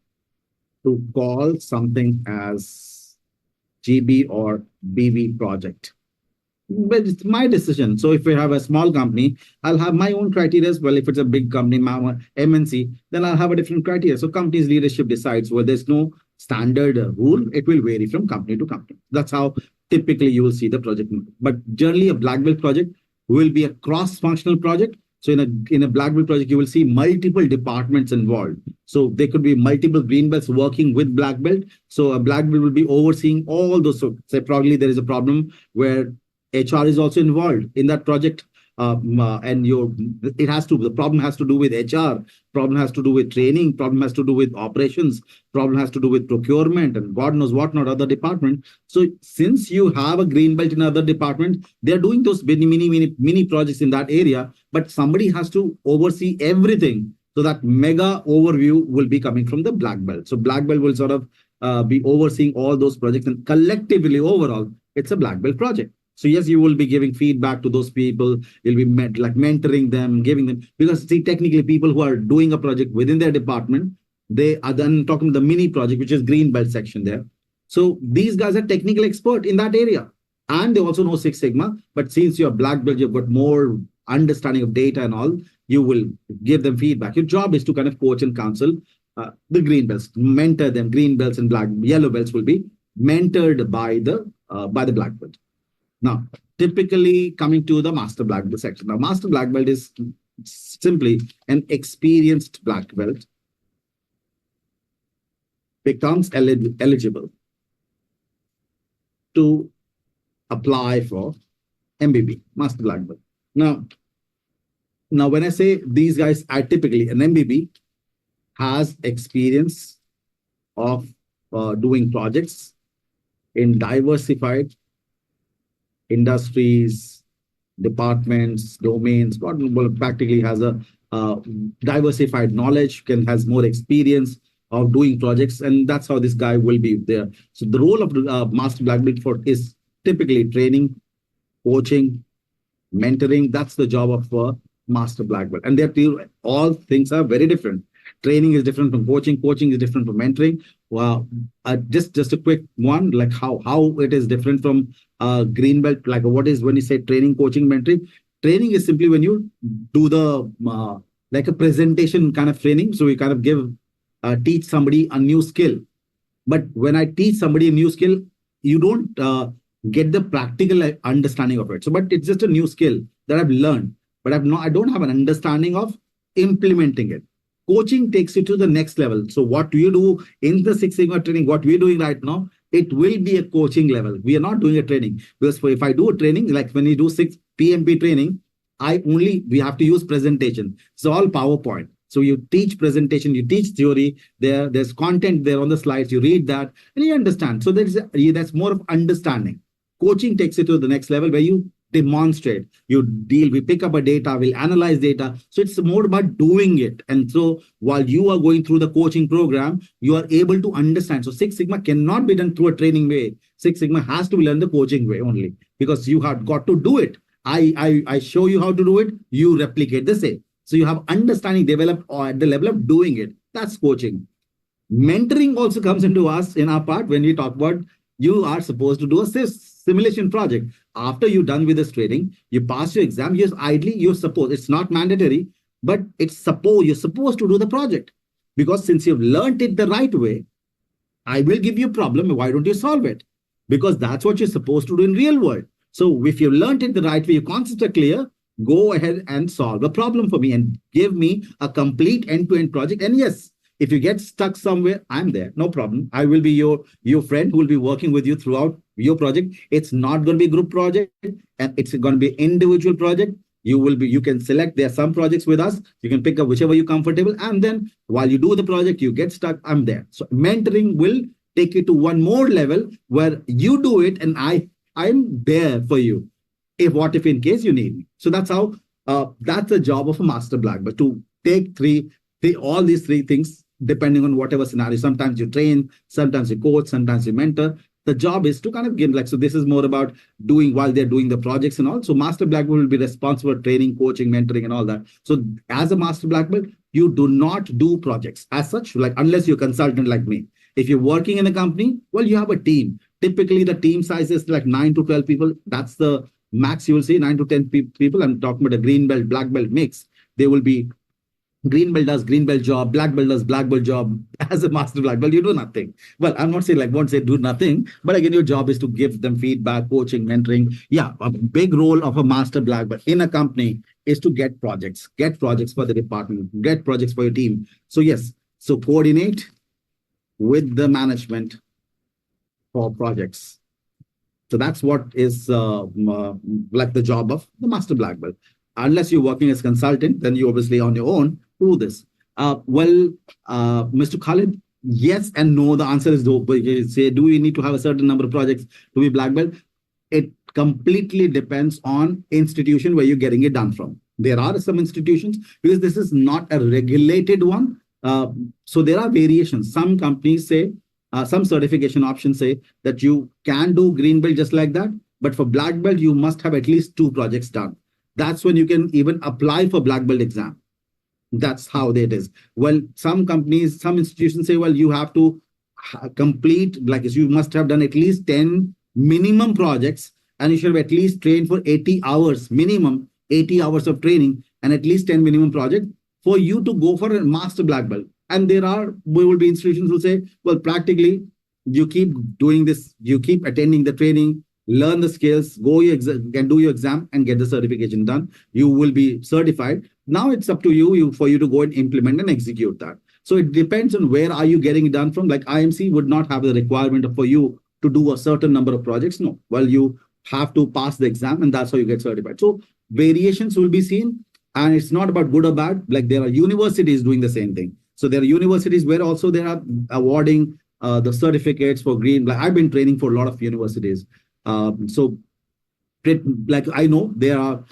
[SPEAKER 1] to call something as GB or BV project. But it's my decision. So if we have a small company, I'll have my own criteria as well. If it's a big company, MNC, then I'll have a different criteria. So company's leadership decides. Well, there's no standard rule. It will vary from company to company. That's how typically you will see the project. But generally, a black belt project will be a cross-functional project. So in a black belt project, you will see multiple departments involved. So there could be multiple green belts working with black belt. So a black belt will be overseeing all those. So say probably there is a problem where HR is also involved in that project, and the problem has to do with HR, problem has to do with training, problem has to do with operations, problem has to do with procurement, and God knows what not other department. So since you have a green belt in other department, they're doing those mini projects in that area, but somebody has to oversee everything. So that mega overview will be coming from the black belt. So black belt will sort of be overseeing all those projects, and collectively overall, it's a black belt project. So yes, you will be giving feedback to those people. You'll be mentoring them, giving them, because see, technically people who are doing a project within their department, they are then talking the mini project, which is green belt section there. So these guys are technical expert in that area. And they also know Six Sigma. But since you're black belt, you've got more understanding of data and all, you will give them feedback. Your job is to kind of coach and counsel the green belts, mentor them. Green belts and yellow belts will be mentored by the black belt. Now, typically coming to the master black belt section. Now, master black belt is simply an experienced black belt becomes eligible to apply for MBB, master black belt. Now, when I say these guys are typically, an MBB has experience of doing projects in diversified industries, departments, domains, practically has a diversified knowledge, has more experience of doing projects, and that's how this guy will be there. So the role of master black belt is typically training, coaching, mentoring. That's the job of master black belt, and all things are very different. Training is different from coaching. Coaching is different from mentoring. Well, just a quick one, like how it is different from green belt. Like what is when you say training, coaching, mentoring? Training is simply when you do the like a presentation kind of training. So you kind of teach somebody a new skill. But when I teach somebody a new skill, you don't get the practical understanding of it. So, but it's just a new skill that I've learned, but I don't have an understanding of implementing it. Coaching takes you to the next level. So what do you do in the Six Sigma training? What we're doing right now, it will be a coaching level. We are not doing a training, because if I do a training, like when you do 6 PMP training, we have to use presentation. It's all PowerPoint. So you teach presentation, you teach theory, there's content there on the slides, you read that and you understand. So that's more of understanding. Coaching takes you to the next level where you demonstrate, we pick up a data, we'll analyze data. So it's more about doing it. And so while you are going through the coaching program, you are able to understand. So Six Sigma cannot be done through a training way. Six Sigma has to be learned the coaching way only, because you have got to do it. I show you how to do it, you replicate the same. So you have understanding developed at the level of doing it. That's coaching. Mentoring also comes into us in our part when we talk about you are supposed to do a simulation project. After you're done with this training, you pass your exam, you're supposed, it's not mandatory, but you're supposed to do the project. Because since you've learned it the right way, I will give you a problem. Why don't you solve it? Because that's what you're supposed to do in real world. So if you've learned it the right way, your concepts are clear, go ahead and solve a problem for me and give me a complete end-to-end project. And yes, if you get stuck somewhere, I'm there, no problem. I will be your friend who will be working with you throughout your project. It's not going to be a group project, and it's going to be individual project. You can select, there are some projects with us, you can pick up whichever you're comfortable, and then while you do the project, you get stuck, I'm there. So mentoring will take you to one more level where you do it and I'm there for you if in case you need me. So that's how that's the job of a master black belt, to take all these three things depending on whatever scenario. Sometimes you train, sometimes you coach, sometimes you mentor. The job is to kind of give, so this is more about doing while they're doing the projects and all. So master black belt will be responsible for training, coaching, mentoring, and all that. So as a master black belt, you do not do projects as such, like unless you're a consultant like me. If you're working in a company, well, you have a team. Typically, the team size is like 9 to 12 people. That's the max you will see, 9 to 10 people. I'm talking about a green belt, black belt mix. They will be green belt does green belt job, black belt does black belt job. As a master black belt, you do nothing. Well, I'm not saying won't say do nothing, but again, your job is to give them feedback, coaching, mentoring. Yeah, a big role of a master black belt in a company is to get projects for the department, get projects for your team. So yes, so coordinate with the management for projects. So that's what is like the job of the master black belt. Unless you're working as consultant, then you obviously on your own do this. Mr. Khalid, yes and no. The answer is no. But you say, do we need to have a certain number of projects to be black belt? It completely depends on institution where you're getting it done from. There are some institutions, because this is not a regulated one. So there are variations. Some companies say, some certification options say that you can do green belt just like that. But for black belt, you must have at least 2 projects done. That's when you can even apply for black belt exam. That's how it is. Well, some companies, some institutions say, well, you have to complete, like you must have done at least 10 minimum projects, and you should have at least trained for 80 hours, minimum 80 hours of training, and at least 10 minimum projects for you to go for a master black belt. And there will be institutions who say, well, practically, you keep doing this, you keep attending the training, learn the skills, go and do your exam and get the certification done. You will be certified. Now it's up to you for you to go and implement and execute that. So it depends on where are you getting it done from. Like IMC would not have the requirement for you to do a certain number of projects. No, well, you have to pass the exam and that's how you get certified. So variations will be seen, and it's not about good or bad. Like there are universities doing the same thing. So there are universities where also they are awarding the certificates for green. Like I've been training for a lot of universities. So like I know there are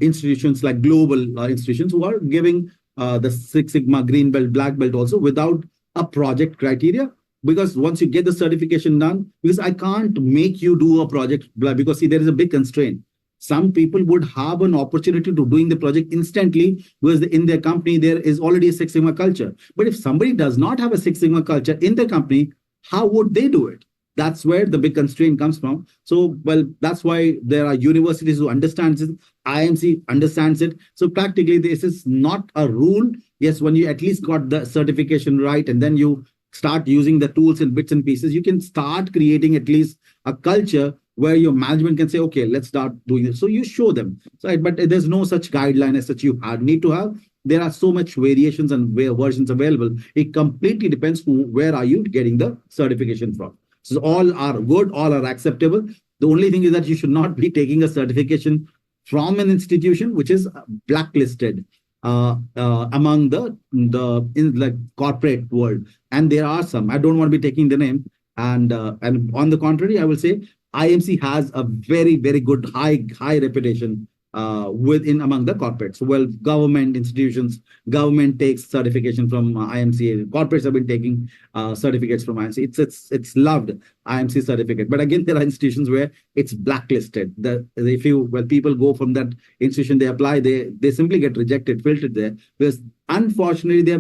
[SPEAKER 1] institutions like global institutions who are giving the Six Sigma green belt, black belt also without a project criteria. Because once you get the certification done, because I can't make you do a project, because see, there is a big constraint. Some people would have an opportunity to doing the project instantly because in their company, there is already a Six Sigma culture. But if somebody does not have a Six Sigma culture in their company, how would they do it? That's where the big constraint comes from. So, well, that's why there are universities who understand it. IMC understands it. So practically, this is not a rule. Yes, when you at least got the certification right, and then you start using the tools and bits and pieces, you can start creating at least a culture where your management can say, okay, let's start doing this. So you show them. Right? But there's no such guideline as such you need to have. There are so much variations and versions available. It completely depends where are you getting the certification from. So all are good, all are acceptable. The only thing is that you should not be taking a certification from an institution which is blacklisted among the corporate world. And there are some. I don't want to be taking the name. And on the contrary, I will say IMC has a very, very good high reputation among the corporates. Well, government institutions, government takes certification from IMC. Corporates have been taking certificates from IMC. It's loved, IMC certificate. But again, there are institutions where it's blacklisted. When people go from that institution, they apply, they simply get rejected, filtered there. Because unfortunately, they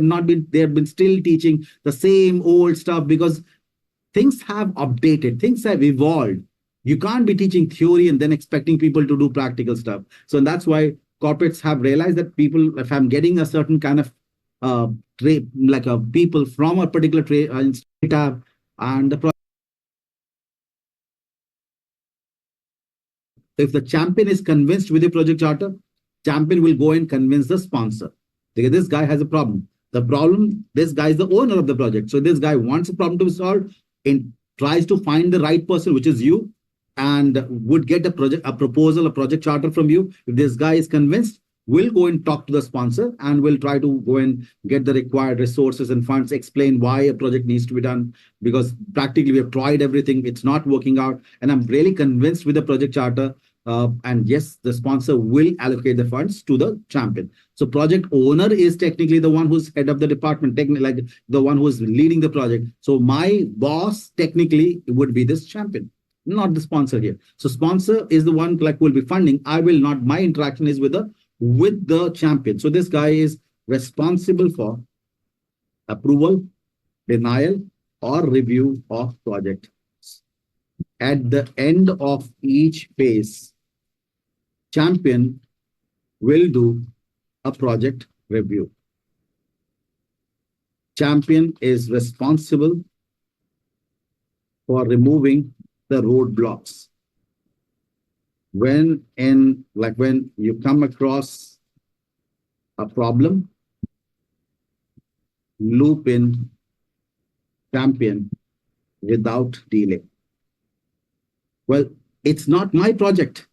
[SPEAKER 1] have been still teaching the same old stuff because things have updated, things have evolved. You can't be teaching theory and then expecting people to do practical stuff. So that's why corporates have realized that people, if I'm getting a certain kind of people from a particular data and the if the champion is convinced with the project charter, champion will go and convince the sponsor. Because this guy has a problem. This guy is the owner of the project. So this guy wants a problem to be solved. tries to find the right person, which is you, and would get a proposal, a project charter from you. If this guy is convinced, we'll go and talk to the sponsor and we'll try to go and get the required resources and funds, explain why a project needs to be done, because practically we have tried everything, it's not working out, and I'm really convinced with the project charter. And yes, the sponsor will allocate the funds to the champion. So project owner is technically the one who's head of the department, technically like the one who's leading the project. So my boss technically would be this champion, not the sponsor here. So sponsor is the one like will be funding. I will not, my interaction is with the champion. So this guy is responsible for approval, denial, or review of project. At the end of each phase, champion will do a project review. Champion is responsible for removing the roadblocks. When you come across a problem, loop in champion without delay. Well, it's not my project.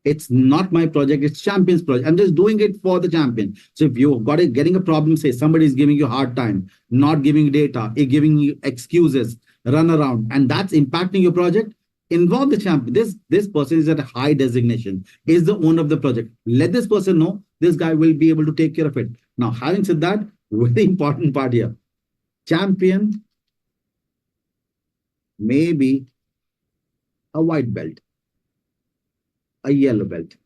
[SPEAKER 1] It's not my project. It's champion's project. I'm just doing it for the champion. So if you've got getting a problem, say somebody is giving you a hard time, not giving data, giving you excuses, run around, and that's impacting your project, involve the champion. This person is at a high designation, is the owner of the project. Let this person know this guy will be able to take care of it. Now, having said that, very important part here. Champion may be a white belt, a yellow belt,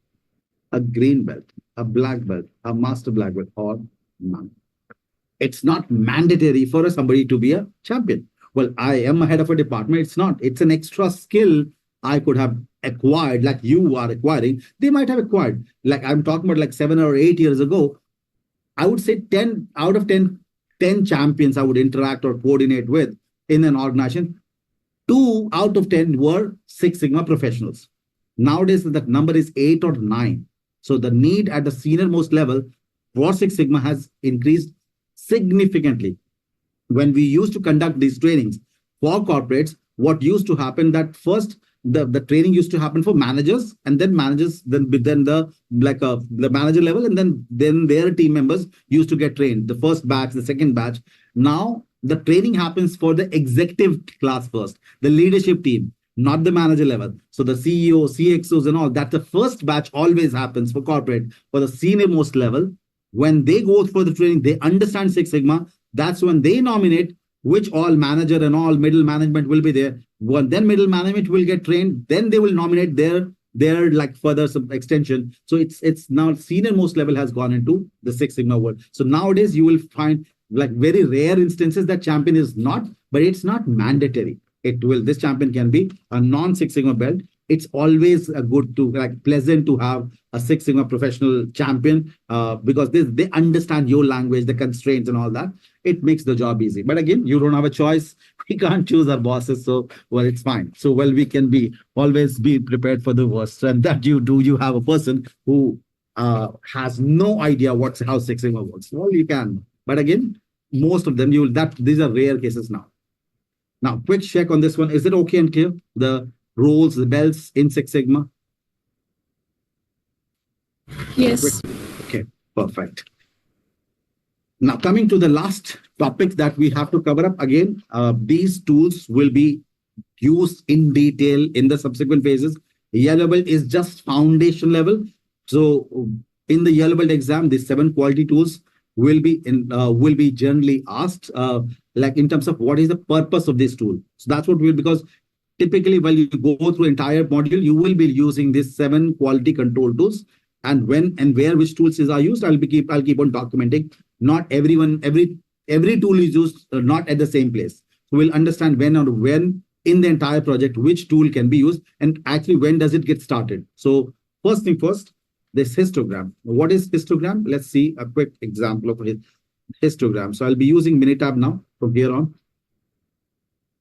[SPEAKER 1] a green belt, a black belt, a master black belt, or none. It's not mandatory for somebody to be a champion. Well, I am a head of a department. It's not. It's an extra skill I could have acquired, like you are acquiring. They might have acquired. Like I'm talking about like 7 or 8 years ago, I would say 10 out of 10 champions I would interact or coordinate with in an organization. 2 out of 10 were Six Sigma professionals. Nowadays, that number is 8 or 9. So the need at the senior most level for Six Sigma has increased significantly. When we used to conduct these trainings for corporates, what used to happen that first the training used to happen for managers, and then managers, then the manager level, and then their team members used to get trained. The first batch, the second batch. Now the training happens for the executive class first, the leadership team, not the manager level. So the CEO, CXOs and all, that the first batch always happens for corporate, for the senior most level. When they go for the training, they understand Six Sigma. That's when they nominate which all manager and all middle management will be there. Then middle management will get trained. Then they will nominate their like further extension. So it's now senior most level has gone into the Six Sigma world. So nowadays you will find like very rare instances that champion is not, but it's not mandatory. This champion can be a non-Six Sigma belt. It's always a pleasant to have a Six Sigma professional champion because they understand your language, the constraints and all that. It makes the job easy. But again, you don't have a choice. We can't choose our bosses. So, well, it's fine. So, well, we can always be prepared for the worst. And that you have a person who has no idea how Six Sigma works. Well, you can. But again, most of them, these are rare cases now. Now, quick check on this one. Is it okay and clear? The roles, the belts in Six Sigma?
[SPEAKER 5] Yes.
[SPEAKER 1] Okay, perfect. Now, coming to the last topic that we have to cover up again, these tools will be used in detail in the subsequent phases. Yellow belt is just foundation level. So in the yellow belt exam, these 7 quality tools will be generally asked, like in terms of what is the purpose of this tool. So that's what because typically when you go through entire module, you will be using these 7 quality control tools. And when and where which tools are used, I'll keep on documenting. Not every tool is used not at the same place. So we'll understand when in the entire project which tool can be used, and actually when does it get started. So first thing first, this histogram. What is histogram? Let's see a quick example of histogram. So I'll be using Minitab now from here on.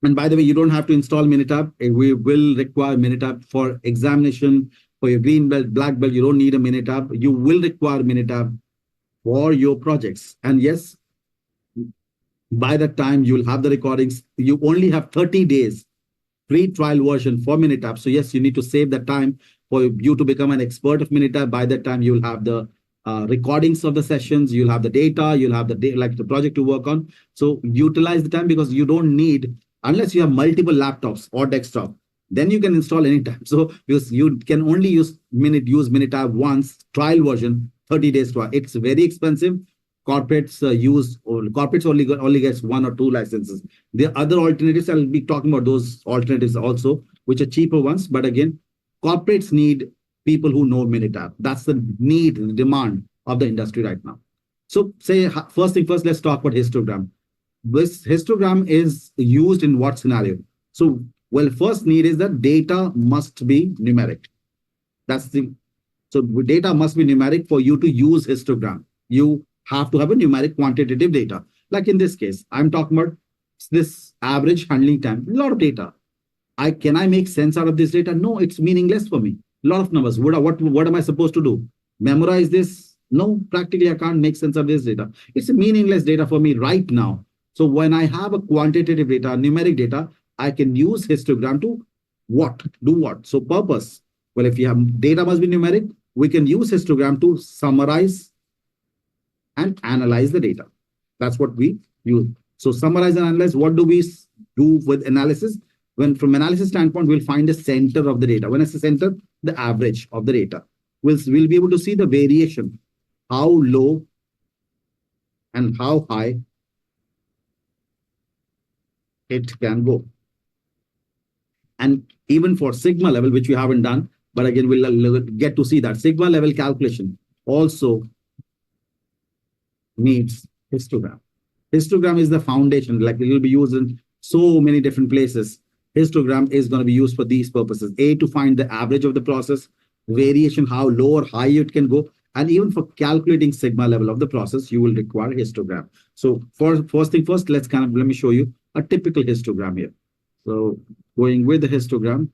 [SPEAKER 1] And by the way, you don't have to install Minitab. We will require Minitab for examination. For your green belt, black belt, you don't need a Minitab. You will require Minitab for your projects. And yes, by that time, you'll have the recordings. You only have 30 days free trial version for Minitab. So yes, you need to save the time for you to become an expert of Minitab. By that time, you'll have the recordings of the sessions, you'll have the data, you'll have the project to work on. So utilize the time, because you don't need, unless you have multiple laptops or desktop, then you can install anytime. So because you can only use Minitab once, trial version, 30 days trial. It's very expensive. Corporates corporates only gets 1 or 2 licenses. There are other alternatives. I'll be talking about those alternatives also, which are cheaper ones. But again, corporates need people who know Minitab. That's the need, the demand of the industry right now. So first thing first, let's talk about histogram. This histogram is used in what scenario? So, well, first need is that data must be numeric. So data must be numeric for you to use histogram. You have to have a numeric quantitative data. Like in this case, I'm talking about this average handling time, a lot of data. Can I make sense out of this data? No, it's meaningless for me. A lot of numbers. What am I supposed to do? Memorize this? No, practically I can't make sense of this data. It's a meaningless data for me right now. So when I have a quantitative data, numeric data, I can use histogram to do what? So purpose. Well, if you have data must be numeric, we can use histogram to summarize and analyze the data. That's what we use. So summarize and analyze. What do we do with analysis? When from analysis standpoint, we'll find the center of the data. When I say center, the average of the data. We'll be able to see the variation, how low and how high it can go. And even for sigma level, which we haven't done, but again, we'll get to see that sigma level calculation also needs histogram. Histogram is the foundation, like it will be used in so many different places. Histogram is going to be used for these purposes. To find the average of the process, variation, how low or high it can go. And even for calculating sigma level of the process, you will require histogram. So first thing first, let me show you a typical histogram here. So going with the histogram,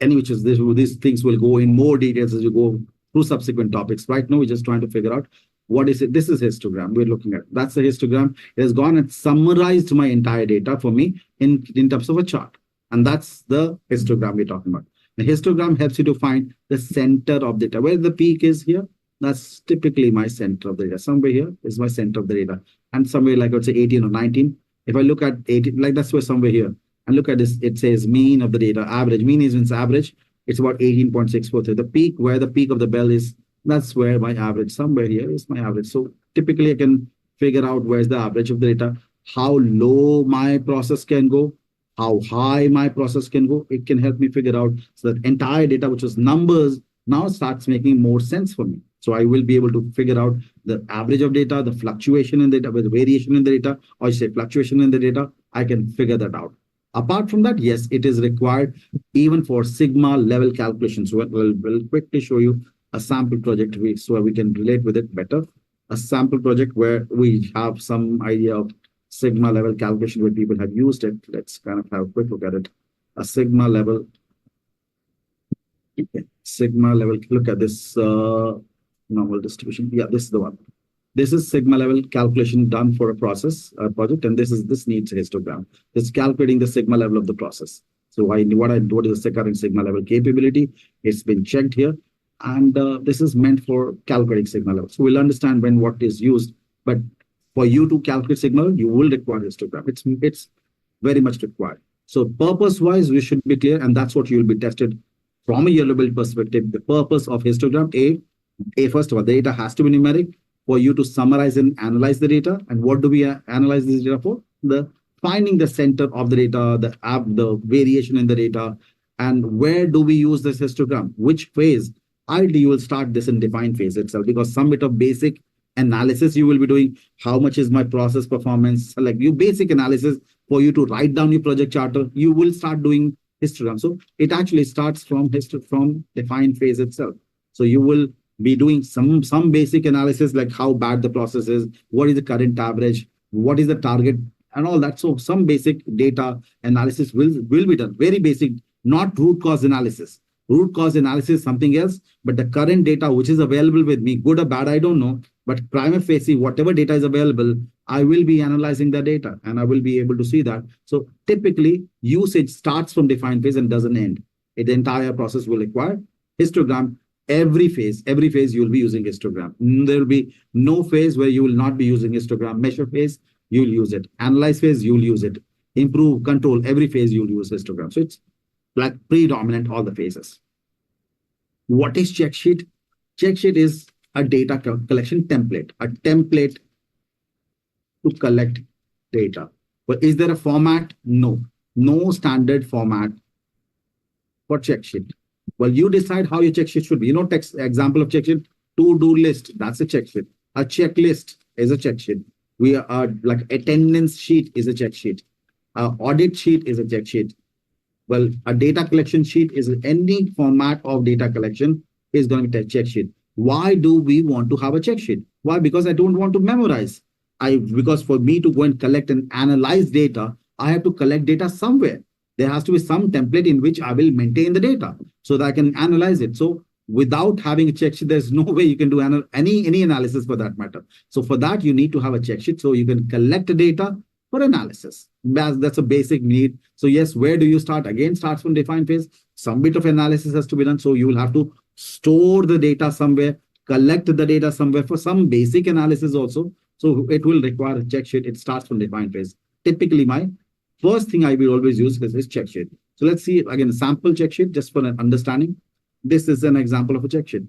[SPEAKER 1] which is these things will go in more details as you go through subsequent topics. Right now, we're just trying to figure out what is it. This is histogram we're looking at. That's the histogram. It has gone and summarized my entire data for me in terms of a chart. And that's the histogram we're talking about. The histogram helps you to find the center of data. Where the peak is here, that's typically my center of the data. Somewhere here is my center of the data. And somewhere like, let's say 18 or 19. If I look at 18, like that's where somewhere here. And look at this, it says mean of the data, average. Mean is average. It's about 18.643. The peak, where the peak of the bell is, that's where my average, somewhere here is my average. So typically I can figure out where's the average of the data, how low my process can go, how high my process can go. It can help me figure out, so that entire data, which was numbers, now starts making more sense for me. So I will be able to figure out the average of data, the fluctuation in the data, with variation in the data, or say fluctuation in the data. I can figure that out. Apart from that, yes, it is required even for sigma level calculations. So we'll quickly show you a sample project so we can relate with it better. A sample project where we have some idea of sigma level calculation where people have used it. Let's kind of have a quick look at it. A sigma level. Sigma level, look at this normal distribution. Yeah, this is the one. This is sigma level calculation done for a process project, and this needs a histogram. It's calculating the sigma level of the process. So what is the current sigma level capability? It's been checked here, and this is meant for calculating sigma level. So we'll understand when what is used, but for you to calculate sigma level, you will require histogram. It's very much required. So purpose-wise, we should be clear, and that's what you will be tested from a yellow belt perspective. The purpose of histogram, first of all, the data has to be numeric for you to summarize and analyze the data. And what do we analyze this data for? Finding the center of the data, the variation in the data, and where do we use this histogram? Which phase? Ideally, you will start this in define phase itself, because some bit of basic analysis you will be doing. How much is my process performance? Like your basic analysis for you to write down your project charter, you will start doing histogram. So it actually starts from define phase itself. So you will be doing some basic analysis, like how bad the process is, what is the current average, what is the target, and all that. So some basic data analysis will be done. Very basic, not root cause analysis. Root cause analysis is something else, but the current data which is available with me, good or bad, I don't know. But prima facie, whatever data is available, I will be analyzing the data and I will be able to see that. So typically usage starts from define phase and doesn't end. The entire process will require histogram. Every phase you will be using histogram. There will be no phase where you will not be using histogram. Measure phase, you will use it. Analyze phase, you will use it. Improve, control, every phase you will use histogram. So it's like predominant all the phases. What is check sheet? Check sheet is a data collection template, a template to collect data. But is there a format? No. No standard format for check sheet. Well, you decide how your check sheet should be. You know, text example of check sheet, to-do list, that's a check sheet. A checklist is a check sheet. We are like attendance sheet is a check sheet. Audit sheet is a check sheet. Well, a data collection sheet is any format of data collection is going to be a check sheet. Why do we want to have a check sheet? Why? Because I don't want to memorize. Because for me to go and collect and analyze data, I have to collect data somewhere. There has to be some template in which I will maintain the data so that I can analyze it. So without having a check sheet, there's no way you can do any analysis for that matter. So for that, you need to have a check sheet so you can collect the data for analysis. That's a basic need. So yes, where do you start? Again, starts from define phase. Some bit of analysis has to be done. So you will have to store the data somewhere, collect the data somewhere for some basic analysis also. So it will require a check sheet. It starts from define phase. Typically, my first thing I will always use is check sheet. So let's see again, a sample check sheet just for an understanding. This is an example of a check sheet.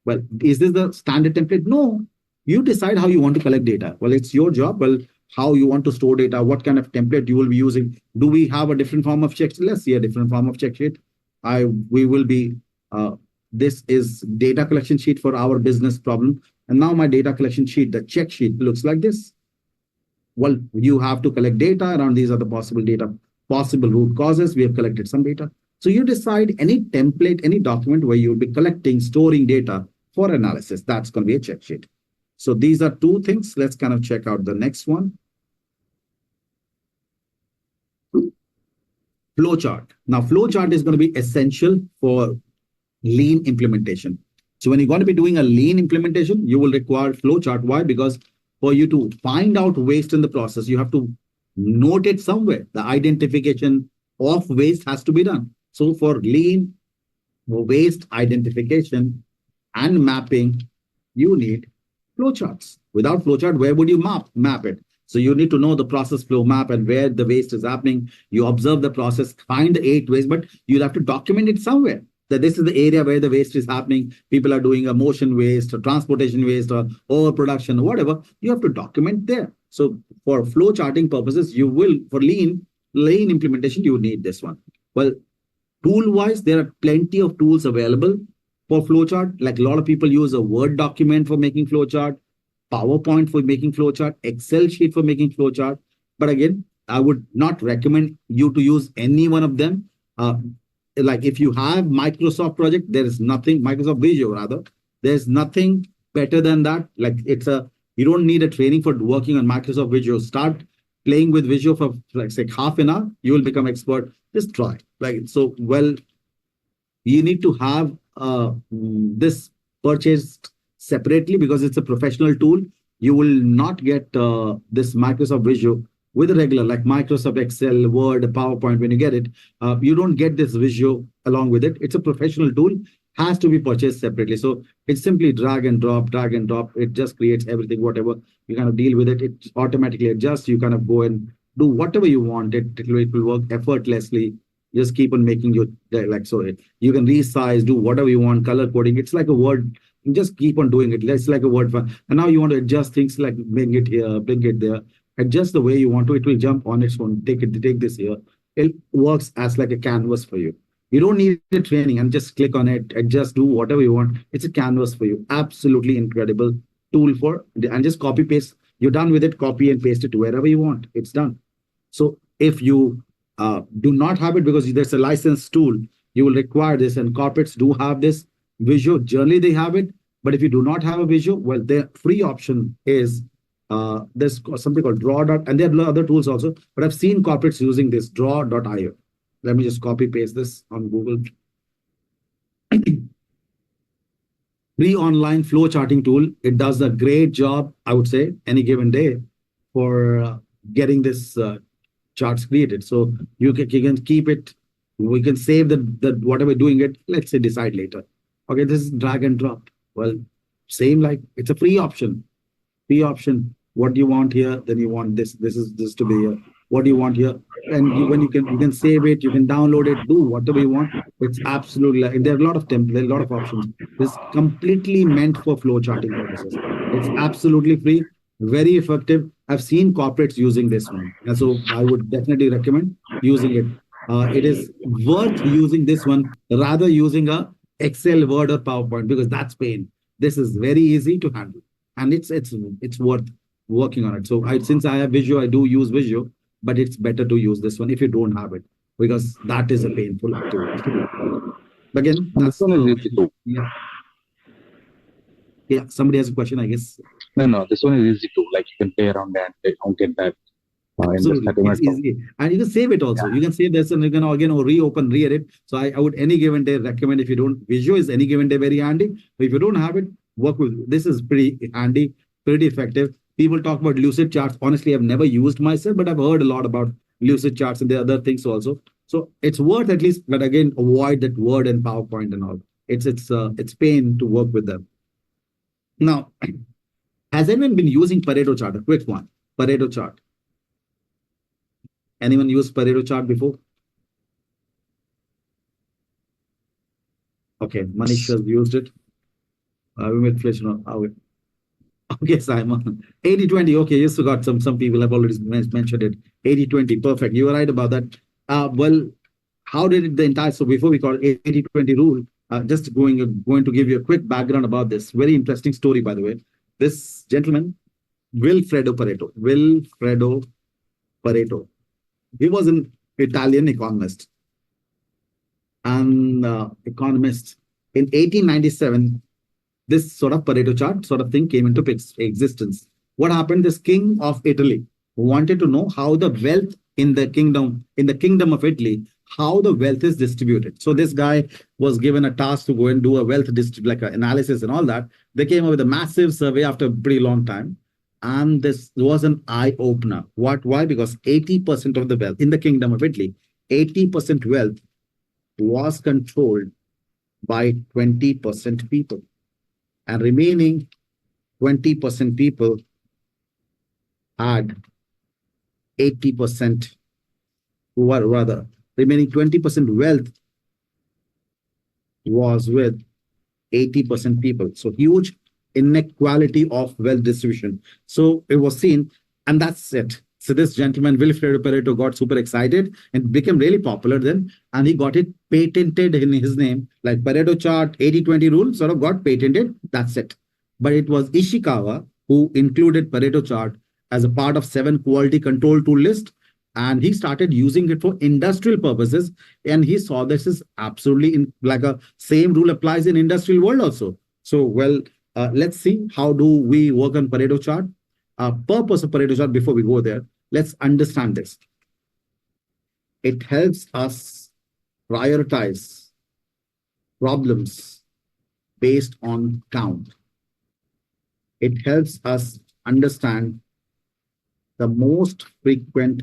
[SPEAKER 1] Well, is this the standard template? No. You decide how you want to collect data. Well, it's your job. Well, how you want to store data, what kind of template you will be using. Do we have a different form of check sheet? Let's see a different form of check sheet. This is data collection sheet for our business problem. And now my data collection sheet, the check sheet looks like this. Well, you have to collect data around these are the possible root causes. We have collected some data. So you decide any template, any document where you'll be collecting, storing data for analysis. That's going to be a check sheet. So these are two things. Let's kind of check out the next one. Flowchart. Now, flowchart is going to be essential for lean implementation. So when you're going to be doing a lean implementation, you will require flowchart. Why? Because for you to find out waste in the process, you have to note it somewhere. The identification of waste has to be done. So for lean waste identification and mapping, you need flowcharts. Without flowchart, where would you map it? So you need to know the process flow map and where the waste is happening. You observe the process, find the 8 waste, but you'll have to document it somewhere. That this is the area where the waste is happening. People are doing a motion waste or transportation waste or overproduction or whatever. You have to document there. So for flow charting purposes, you will, for lean implementation, you need this one. Well, tool-wise, there are plenty of tools available for flowchart. Like a lot of people use a Word document for making flowchart, PowerPoint for making flowchart, Excel sheet for making flowchart. But again, I would not recommend you to use any one of them. Like if you have Microsoft project, there is nothing, Microsoft Visio rather, there's nothing better than that. Like you don't need a training for working on Microsoft Visio. Start playing with Visio for like say half an hour, you will become expert. Just try. Like so, well, you need to have this purchased separately because it's a professional tool. You will not get this Microsoft Visio with a regular like Microsoft Excel, Word, PowerPoint. When you get it, you don't get this Visio along with it. It's a professional tool, has to be purchased separately. So it's simply drag and drop. It just creates everything, whatever you kind of deal with it. It automatically adjusts. You kind of go and do whatever you want. It will work effortlessly. Just keep on making your like so. You can resize, do whatever you want, color coding. It's like a Word. You just keep on doing it. It's like a Word file. And now you want to adjust things like bring it here, bring it there. Adjust the way you want to. It will jump on its own. Take this here. It works as like a canvas for you. You don't need a training and just click on it. Adjust, do whatever you want. It's a canvas for you. Absolutely incredible tool for and just copy paste. You're done with it. Copy and paste it to wherever you want. It's done. So if you do not have it because there's a licensed tool, you will require this. And corporates do have this Visio. Generally, they have it. But if you do not have a Visio, well, the free option is there's something called Draw. And there are other tools also. But I've seen corporates using this Draw.io. Let me just copy paste this on Google. Free online flow charting tool. It does a great job, I would say, any given day getting this charts created. So you can keep it. We can save the whatever doing it. Let's say decide later. Okay, this is drag and drop. Well, same like it's a free option. Free option. What do you want here? Then you want this. This is this to be here. What do you want here? And when you can save it, you can download it, do whatever you want. It's absolutely, there are a lot of templates, a lot of options. It's completely meant for flow charting purposes. It's absolutely free, very effective. I've seen corporates using this one, and so I would definitely recommend using it. It is worth using this one rather using a Excel, Word, or PowerPoint, because that's pain. This is very easy to handle, and it's worth working on it. So since I have Visio, I do use Visio, but it's better to use this one if you don't have it, because that is a painful activity to do. But again,
[SPEAKER 3] This one is easy too.
[SPEAKER 1] Yeah. Somebody has a question, I guess.
[SPEAKER 3] No, this one is easy too. Like you can play around and get that.
[SPEAKER 1] Absolutely. It's easy. And you can save it also. Yeah. You can save this and you can again reopen, re-edit. So I would any given day recommend, if you don't, Visio is any given day very handy. But if you don't have it, work with this. Is pretty handy, pretty effective. People talk about lucid charts. Honestly, I've never used myself, but I've heard a lot about lucid charts and the other things also. So it's worth at least, but again, avoid that Word and PowerPoint and all. It's pain to work with them. Now, has anyone been using Pareto chart? A quick one. Pareto chart. Anyone used Pareto chart before? Okay, Manish has used it. Okay, Simon. 80-20. Okay, yes, we got some people have already mentioned it. 80-20. Perfect. You were right about that. Well, how did it the entire, so before we call it 80-20 rule, just going to give you a quick background about this. Very interesting story, by the way. This gentleman, Wilfredo Pareto. He was an Italian economist. And economist in 1897, this sort of Pareto chart sort of thing came into existence. What happened? This king of Italy wanted to know how the wealth in the kingdom of Italy, how the wealth is distributed. So this guy was given a task to go and do a wealth analysis and all that. They came up with a massive survey after a pretty long time. And this was an eye-opener. Why? Because 80% of the wealth in the kingdom of Italy, 80% wealth was controlled by 20% people. And remaining 20% people had 80%, rather, remaining 20% wealth was with 80% people. So huge inequality of wealth distribution. So it was seen, and that's it. So this gentleman, Wilfredo Pareto, got super excited and became really popular then, and he got it patented in his name, like Pareto chart, 80-20 rule sort of got patented. That's it. But it was Ishikawa who included Pareto chart as a part of 7 quality control tool list, and he started using it for industrial purposes. And he saw this is absolutely like a same rule applies in industrial world also. So, well, let's see how do we work on Pareto chart. Purpose of Pareto chart, before we go there, let's understand this. It helps us prioritize problems based on count. It helps us understand the most frequent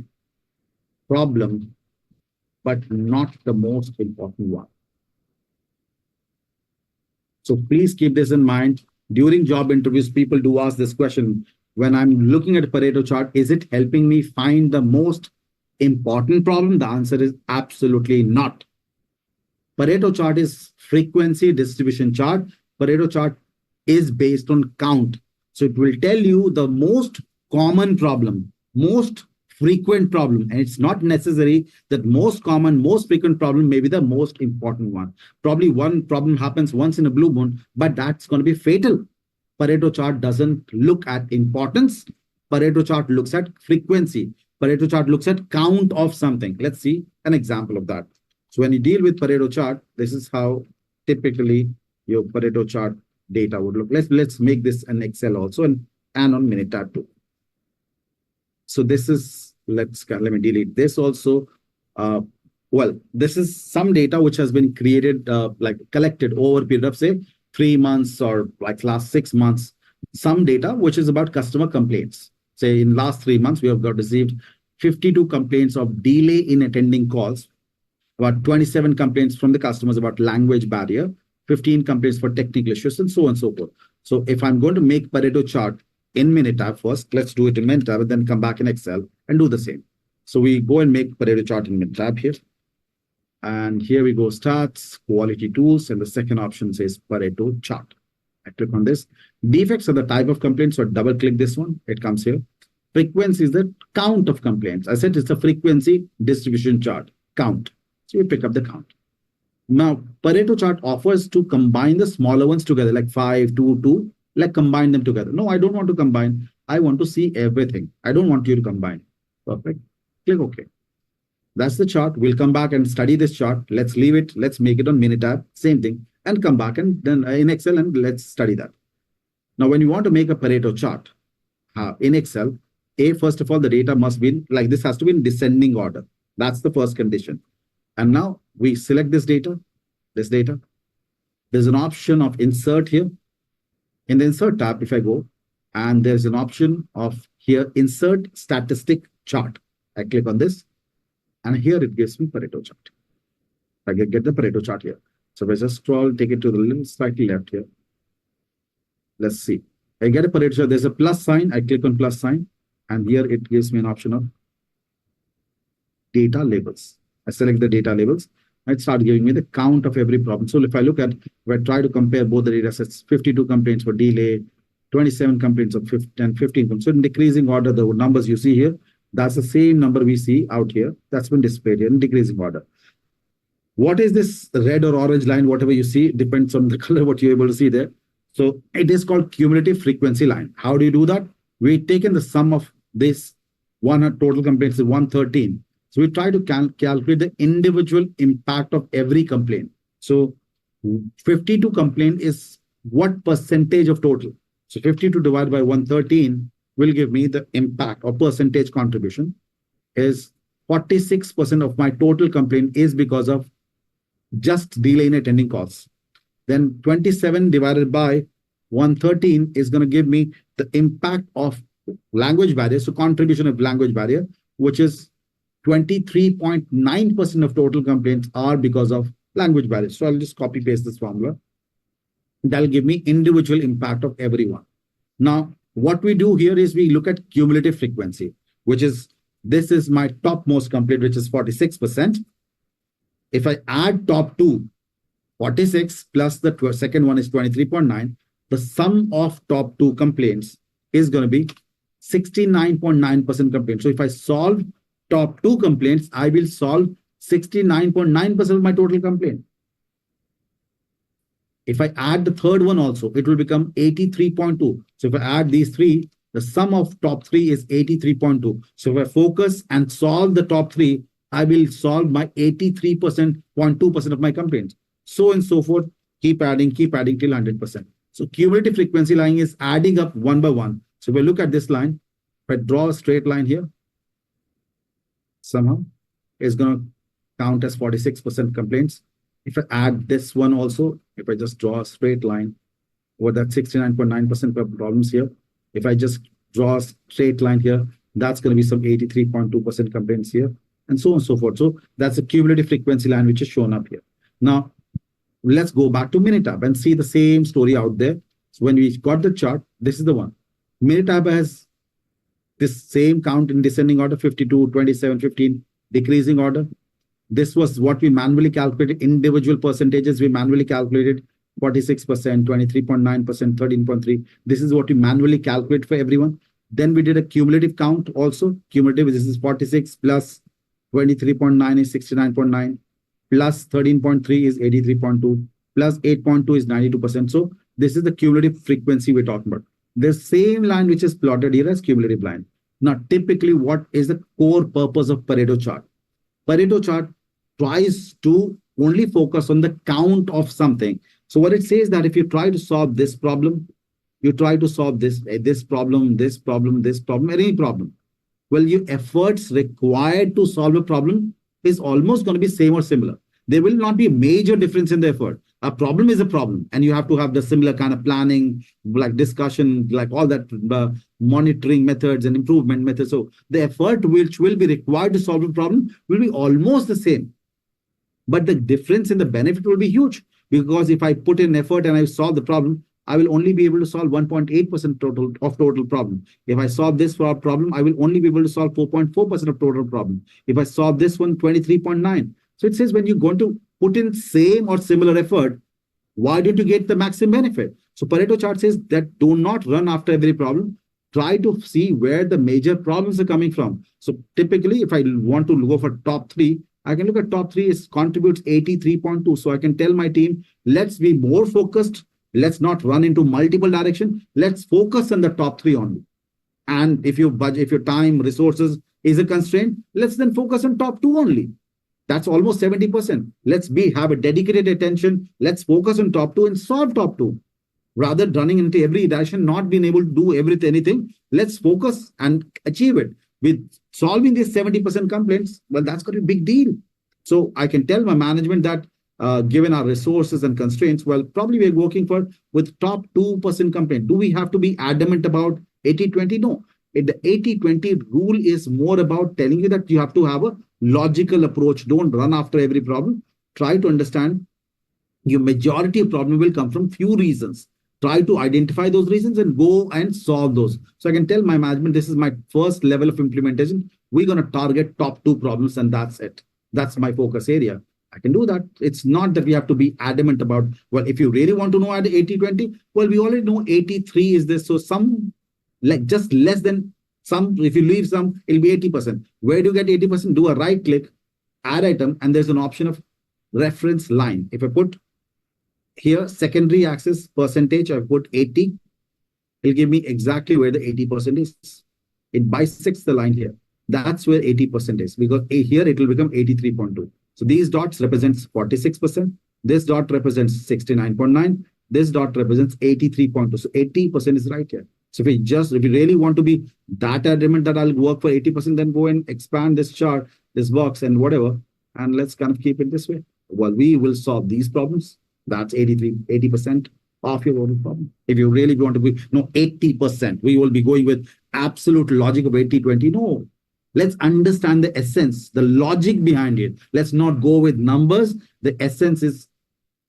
[SPEAKER 1] problem, but not the most important one. So please keep this in mind. During job interviews, people do ask this question. When I'm looking at a Pareto chart, is it helping me find the most important problem? The answer is absolutely not. Pareto chart is frequency distribution chart. Pareto chart is based on count. So it will tell you the most common problem, most frequent problem. And it's not necessary that most common, most frequent problem may be the most important one. Probably one problem happens once in a blue moon, but that's going to be fatal. Pareto chart doesn't look at importance. Pareto chart looks at frequency. Pareto chart looks at count of something. Let's see an example of that. So when you deal with Pareto chart, this is how typically your Pareto chart data would look. Let's make this an Excel also and on Minitab too. So this is, let me delete this also. Well, this is some data which has been created, like collected over a period of say 3 months or like last 6 months, some data which is about customer complaints. say in last 3 months, we have got received 52 complaints of delay in attending calls, about 27 complaints from the customers about language barrier, 15 complaints for technical issues, and so on and so forth. So if I'm going to make Pareto chart in Minitab first, let's do it in Minitab and then come back in Excel and do the same. So we go and make Pareto chart in Minitab here. And here we go, stats, quality tools, and the second option says Pareto chart. I click on this. Defects are the type of complaints, so double click this one, it comes here. Frequency is the count of complaints. I said it's a frequency distribution chart, count. So we pick up the count. Now, Pareto chart offers to combine the smaller ones together, like 5, 2, 2, like combine them together. No, I don't want to combine. I want to see everything. I don't want you to combine. Perfect. Click OK. That's the chart. We'll come back and study this chart. Let's leave it. Let's make it on Minitab. Same thing. And come back and then in Excel and let's study that. Now, when you want to make a Pareto chart in Excel, first of all, the data must be like this, has to be in descending order. That's the first condition. And now we select this data. There's an option of insert here. In the insert tab, if I go, and there's an option of here, insert statistic chart. I click on this, and here it gives me Pareto chart. I get the Pareto chart here. So if I just scroll, take it to the little slightly left here. Let's see. I get a Pareto chart. There's a plus sign. I click on plus sign, and here it gives me an option of data labels. I select the data labels. It starts giving me the count of every problem. So if I look at, if I try to compare both the data sets, 52 complaints for delay, 27 complaints of 15 complaints. So in decreasing order, the numbers you see here, that's the same number we see out here. That's been displayed here in decreasing order. What is this red or orange line? Whatever you see, depends on the color, what you're able to see there. So it is called cumulative frequency line. How do you do that? We've taken the sum of this total complaints is 113. So we try to calculate the individual impact of every complaint. So 52 complaint is what percentage of total? So 52 divided by 113 will give me the impact or percentage contribution is 46% of my total complaint is because of just delay in attending calls. Then 27 divided by 113 is going to give me the impact of language barrier. So contribution of language barrier, which is 23.9% of total complaints are because of language barriers. So I'll just copy paste this formula. That'll give me individual impact of everyone. Now, what we do here is we look at cumulative frequency, which is, this is my topmost complaint, which is 46%. If I add top two, 46 plus the second one is 23.9, the sum of top two complaints is going to be 69.9% complaints. So if I solve top two complaints, I will solve 69.9% of my total complaint. If I add the third one also, it will become 83.2. So if I add these three, the sum of top three is 83.2. So if I focus and solve the top three, I will solve my 83.2% of my complaints. So and so forth, keep adding till 100%. So cumulative frequency line is adding up one by one. So if I look at this line, if I draw a straight line here, somehow is going to count as 46% complaints. If I add this one also, if I just draw a straight line over that 69.9% of problems here, if I just draw a straight line here, that's going to be some 83.2% complaints here, and so on and so forth. So that's a cumulative frequency line which is shown up here. Now, let's go back to Minitab and see the same story out there. So when we got the chart, this is the one. Minitab has this same count in descending order, 52, 27, 15, decreasing order. This was what we manually calculated. Individual percentages, we manually calculated 46%, 23.9%, 13.3. This is what we manually calculate for everyone. Then we did a cumulative count also. Cumulative, this is 46 plus 23.9 is 69.9, plus 13.3 is 83.2, plus 8.2 is 92%. So this is the cumulative frequency we're talking about. The same line which is plotted here as cumulative line. Now, typically, what is the core purpose of Pareto chart? Pareto chart tries to only focus on the count of something. So what it says that if you try to solve this problem, you try to solve this problem, any problem. Well, your efforts required to solve a problem is almost going to be same or similar. There will not be a major difference in the effort. A problem is a problem, and you have to have the similar kind of planning, like discussion, like all that monitoring methods and improvement methods. So the effort which will be required to solve a problem will be almost the same. But the difference in the benefit will be huge, because if I put in effort and I solve the problem, I will only be able to solve 1.8% total problem. If I solve this problem, I will only be able to solve 4.4% of total problem. If I solve this one, 23.9. So it says when you're going to put in same or similar effort, why don't you get the maximum benefit? So Pareto chart says that do not run after every problem. Try to see where the major problems are coming from. So typically, if I want to go for top 3, I can look at top 3 is contributes 83.2. So I can tell my team, let's be more focused. Let's not run into multiple directions. Let's focus on the top 3 only. And if your budget, if your time, resources is a constraint, let's then focus on top 2 only. That's almost 70%. Let's have a dedicated attention. Let's focus on top 2 and solve top 2. Rather than running into every direction, not being able to do anything, let's focus and achieve it. With solving these 70% complaints, well, that's got a big deal. So I can tell my management that given our resources and constraints, well, probably we're working with top 2% complaint. Do we have to be adamant about 80-20? No. The 80-20 rule is more about telling you that you have to have a logical approach. Don't run after every problem. Try to understand your majority of problem will come from few reasons. Try to identify those reasons and go and solve those. So I can tell my management, this is my first level of implementation. We're going to target top 2 problems, and that's it. That's my focus area. I can do that. It's not that we have to be adamant about, well, if you really want to know at 80-20, well, we already know 83 is this. So some, like just less than some, if you leave some, it'll be 80%. Where do you get 80%? Do a right click, add item, and there's an option of reference line. If I put here, secondary axis percentage, I put 80, it'll give me exactly where the 80% is. It bisects the line here. That's where 80% is, because here it will become 83.2. So these dots represents 46%. This dot represents 69.9. This dot represents 83.2. So 80% is right here. So if you really want to be that adamant that I'll work for 80%, then go and expand this chart, this box and whatever, and let's kind of keep it this way. Well, we will solve these problems. That's 80% of your total problem. If you really want to be, 80%, we will be going with absolute logic of 80-20. No, let's understand the essence, the logic behind it. Let's not go with numbers. The essence is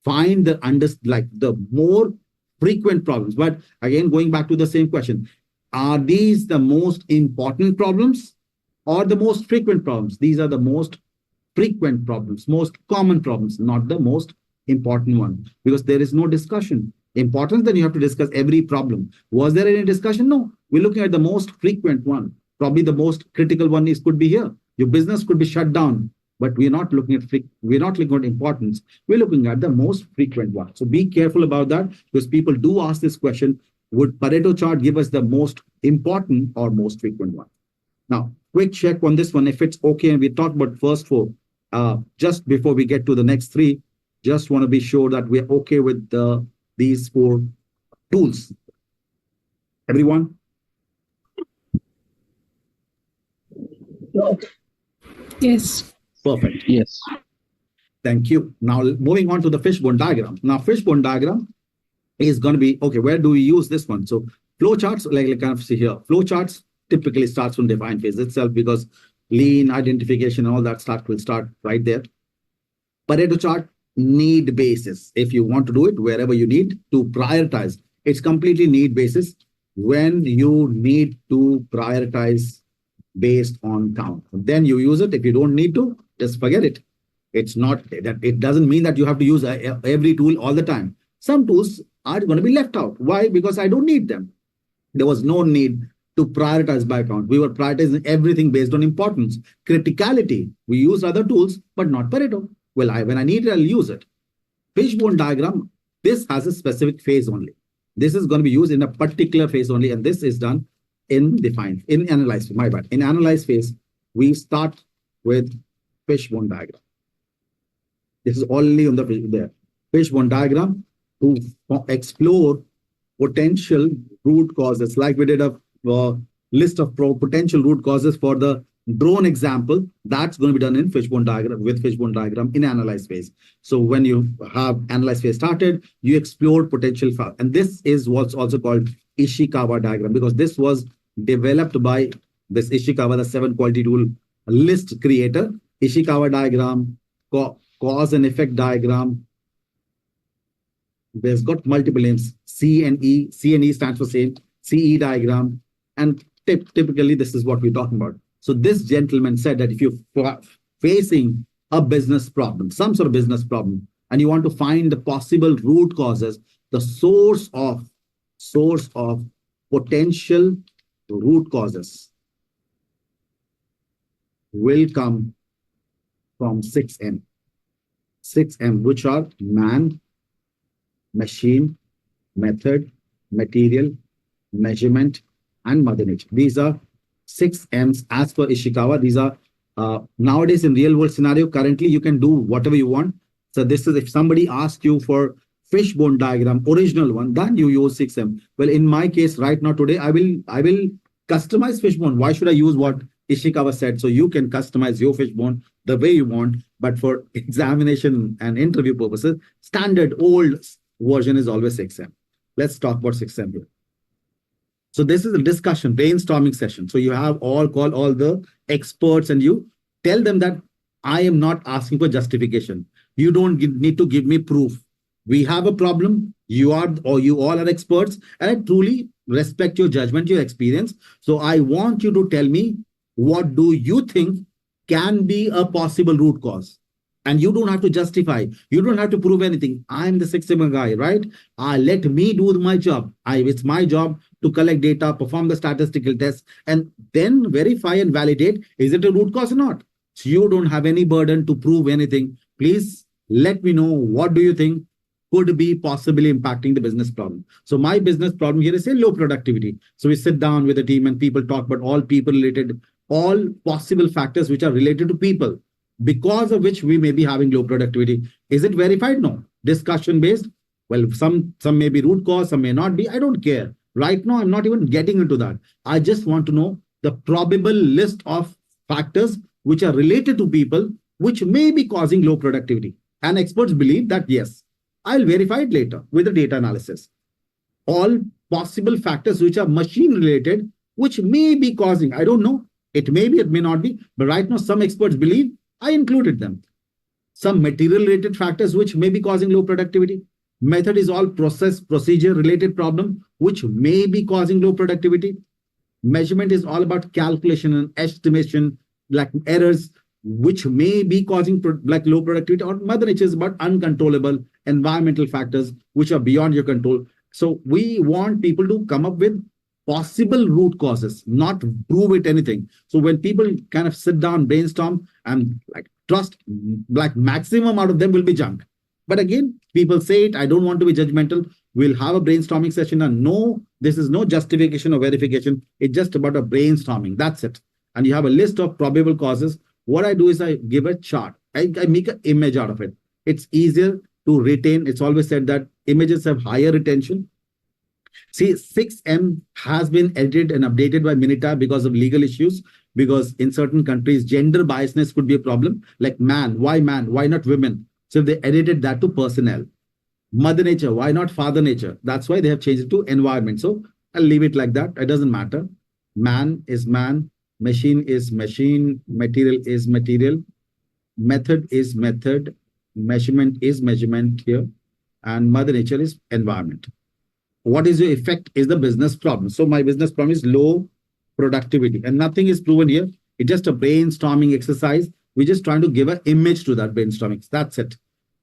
[SPEAKER 1] find the more frequent problems. But again, going back to the same question, are these the most important problems or the most frequent problems? These are the most frequent problems, most common problems, not the most important one, because there is no discussion. Importance, then you have to discuss every problem. Was there any discussion? No. We're looking at the most frequent one. Probably the most critical one could be here. Your business could be shut down, but we're not looking at importance. We're looking at the most frequent one. So be careful about that, because people do ask this question: would Pareto chart give us the most important or most frequent one? Now, quick check on this one if it's okay. And we talked about first 4. Just before we get to the next 3, just want to be sure that we're okay with these 4 tools. Everyone?
[SPEAKER 5] Yes.
[SPEAKER 1] Perfect.
[SPEAKER 3] Yes.
[SPEAKER 1] Thank you. Now, moving on to the fishbone diagram. Now, fishbone diagram is going to be, okay, where do we use this one? So flowcharts, like kind of see here, flowcharts typically starts from define phase itself, because lean identification and all that stuff will start right there. Pareto chart, need basis. If you want to do it wherever you need to prioritize, it's completely need basis. When you need to prioritize based on count, then you use it. If you don't need to, just forget it. It's not that it doesn't mean that you have to use every tool all the time. Some tools are going to be left out. Why? Because I don't need them. There was no need to prioritize by count. We were prioritizing everything based on importance, criticality. We use other tools, but not Pareto. Well, when I need it, I'll use it. Fishbone diagram, this has a specific phase only. This is going to be used in a particular phase only, and this is done in analyze. My bad. In analyze phase, we start with fishbone diagram. This is only on the fishbone diagram to explore potential root causes. Like we did a list of potential root causes for the drone example, that's going to be done in fishbone diagram with fishbone diagram in analyze phase. So when you have analyze phase started, you explore potential, and this is what's also called Ishikawa diagram, because this was developed by this Ishikawa, the 7 quality tool list creator. Ishikawa diagram, cause and effect diagram. There's got multiple names, C and E. C and E stands for same, CE diagram. And typically, this is what we're talking about. So this gentleman said that if you're facing a business problem, some sort of business problem, and you want to find the possible root causes, the source of potential root causes will come from 6M. 6M, which are man, machine, method, material, measurement, and mother nature. These are 6 M's as per Ishikawa. These are nowadays in real world scenario, currently you can do whatever you want. So this is if somebody asks you for fishbone diagram, original one, then you use 6M. Well, in my case right now today, I will customize fishbone. Why should I use what Ishikawa said? So you can customize your fishbone the way you want, but for examination and interview purposes, standard old version is always 6M. Let's talk about 6M here. So this is a discussion, brainstorming session. So you have call all the experts and you tell them that I am not asking for justification. You don't need to give me proof. We have a problem. You all are experts, and I truly respect your judgment, your experience. So I want you to tell me, what do you think can be a possible root cause? And you don't have to justify. You don't have to prove anything. I'm the 6 Sigma guy, right? Let me do my job. It's my job to collect data, perform the statistical tests, and then verify and validate, is it a root cause or not? So you don't have any burden to prove anything. Please let me know, what do you think could be possibly impacting the business problem? So my business problem here is say low productivity. So we sit down with the team and people talk about all people related, all possible factors which are related to people, because of which we may be having low productivity. Is it verified? No. Discussion based? Well, some may be root cause, some may not be. I don't care. Right now, I'm not even getting into that. I just want to know the probable list of factors which are related to people, which may be causing low productivity. And experts believe that, yes, I'll verify it later with the data analysis. All possible factors which are machine related, which may be causing, I don't know, it may be, it may not be, but right now some experts believe I included them. Some material related factors which may be causing low productivity. Method is all procedure related problem which may be causing low productivity. Measurement is all about calculation and estimation, like errors, which may be causing like low productivity. Or mother nature is about uncontrollable environmental factors which are beyond your control. So we want people to come up with possible root causes, not prove it anything. So when people kind of sit down, brainstorm, and like trust, like maximum out of them will be junk. But again, people say it, I don't want to be judgmental. We'll have a brainstorming session, and no, this is no justification or verification. It's just about a brainstorming. That's it. And you have a list of probable causes. What I do is I give a chart. I make an image out of it. It's easier to retain. It's always said that images have higher retention. See, 6M has been edited and updated by Minita because of legal issues, because in certain countries, gender biasness could be a problem. Like man, why not women? So they edited that to personnel. Mother nature, why not father nature? That's why they have changed it to environment. So I'll leave it like that. It doesn't matter. Man is man, machine is machine, material is material, method is method, measurement is measurement here, and mother nature is environment. What is your effect is the business problem. So my business problem is low productivity, and nothing is proven here. It's just a brainstorming exercise. We're just trying to give an image to that brainstorming. That's it.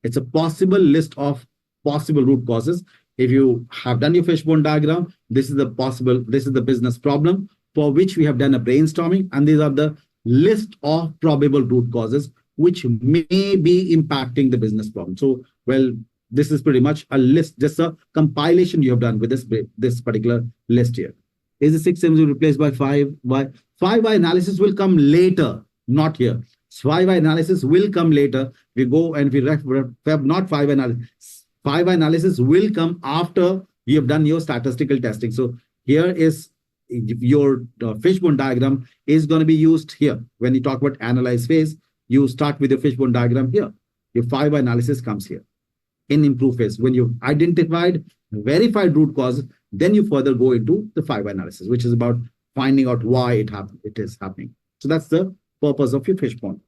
[SPEAKER 1] It's a possible list of possible root causes. If you have done your fishbone diagram, this is the business problem for which we have done a brainstorming, and these are the list of probable root causes which may be impacting the business problem. So, well, this is pretty much a list, just a compilation you have done with this particular list here. Is the 6 M's replaced by 5Y? 5Y analysis will come later, not here. 5Y analysis will come later. We go and we have not 5Y analysis. 5Y analysis will come after you have done your statistical testing. So here is your fishbone diagram is going to be used here. When you talk about analyze phase, you start with your fishbone diagram here. Your fiber analysis comes here. In improve phase, when you've identified, verified root cause, then you further go into the fiber analysis, which is about finding out why it is happening. So that's the purpose of your fishbone.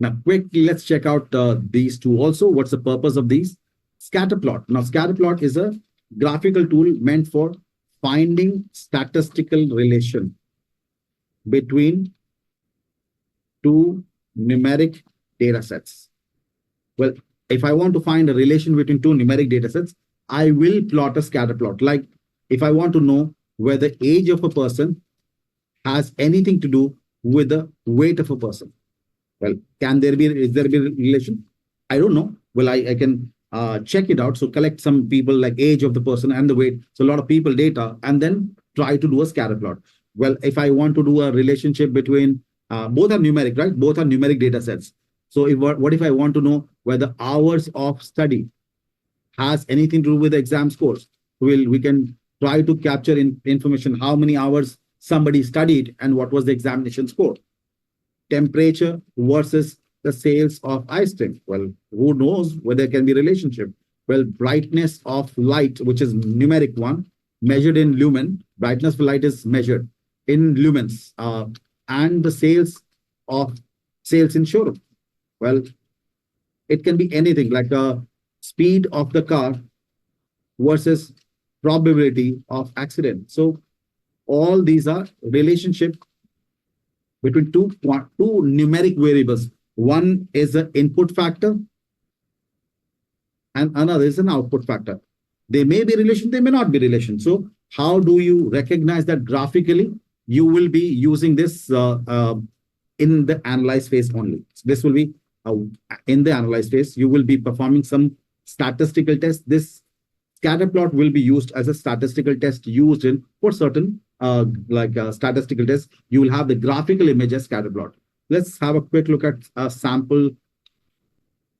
[SPEAKER 1] Now, quickly, let's check out these two also. What's the purpose of these? Scatterplot. Now, scatterplot is a graphical tool meant for finding statistical relation between two numeric data sets. Well, if I want to find a relation between two numeric data sets, I will plot a scatter plot. Like if I want to know whether age of a person has anything to do with the weight of a person. Well, is there a relation? I don't know. Well, I can check it out. So collect some people like age of the person and the weight. So a lot of people data and then try to do a scatter plot. Well, if I want to do a relationship between, both are numeric, right? Both are numeric data sets. So what if I want to know whether hours of study has anything to do with the exam scores? We can try to capture information, how many hours somebody studied and what was the examination score. Temperature versus the sales of ice cream. Well, who knows whether there can be a relationship? Well, brightness of light, which is numeric one, measured in lumen. Brightness of light is measured in lumens. And the sales in showroom. Well, it can be anything like the speed of the car versus probability of accident. So all these are relationship between two numeric variables. One is an input factor and another is an output factor. They may be relation, they may not be relation. So how do you recognize that graphically? You will be using this in the analyze phase only. So this will be in the analyze phase. You will be performing some statistical test. This scatter plot will be used as a statistical test used in for certain statistical tests. You will have the graphical image as scatter plot. Let's have a quick look at sample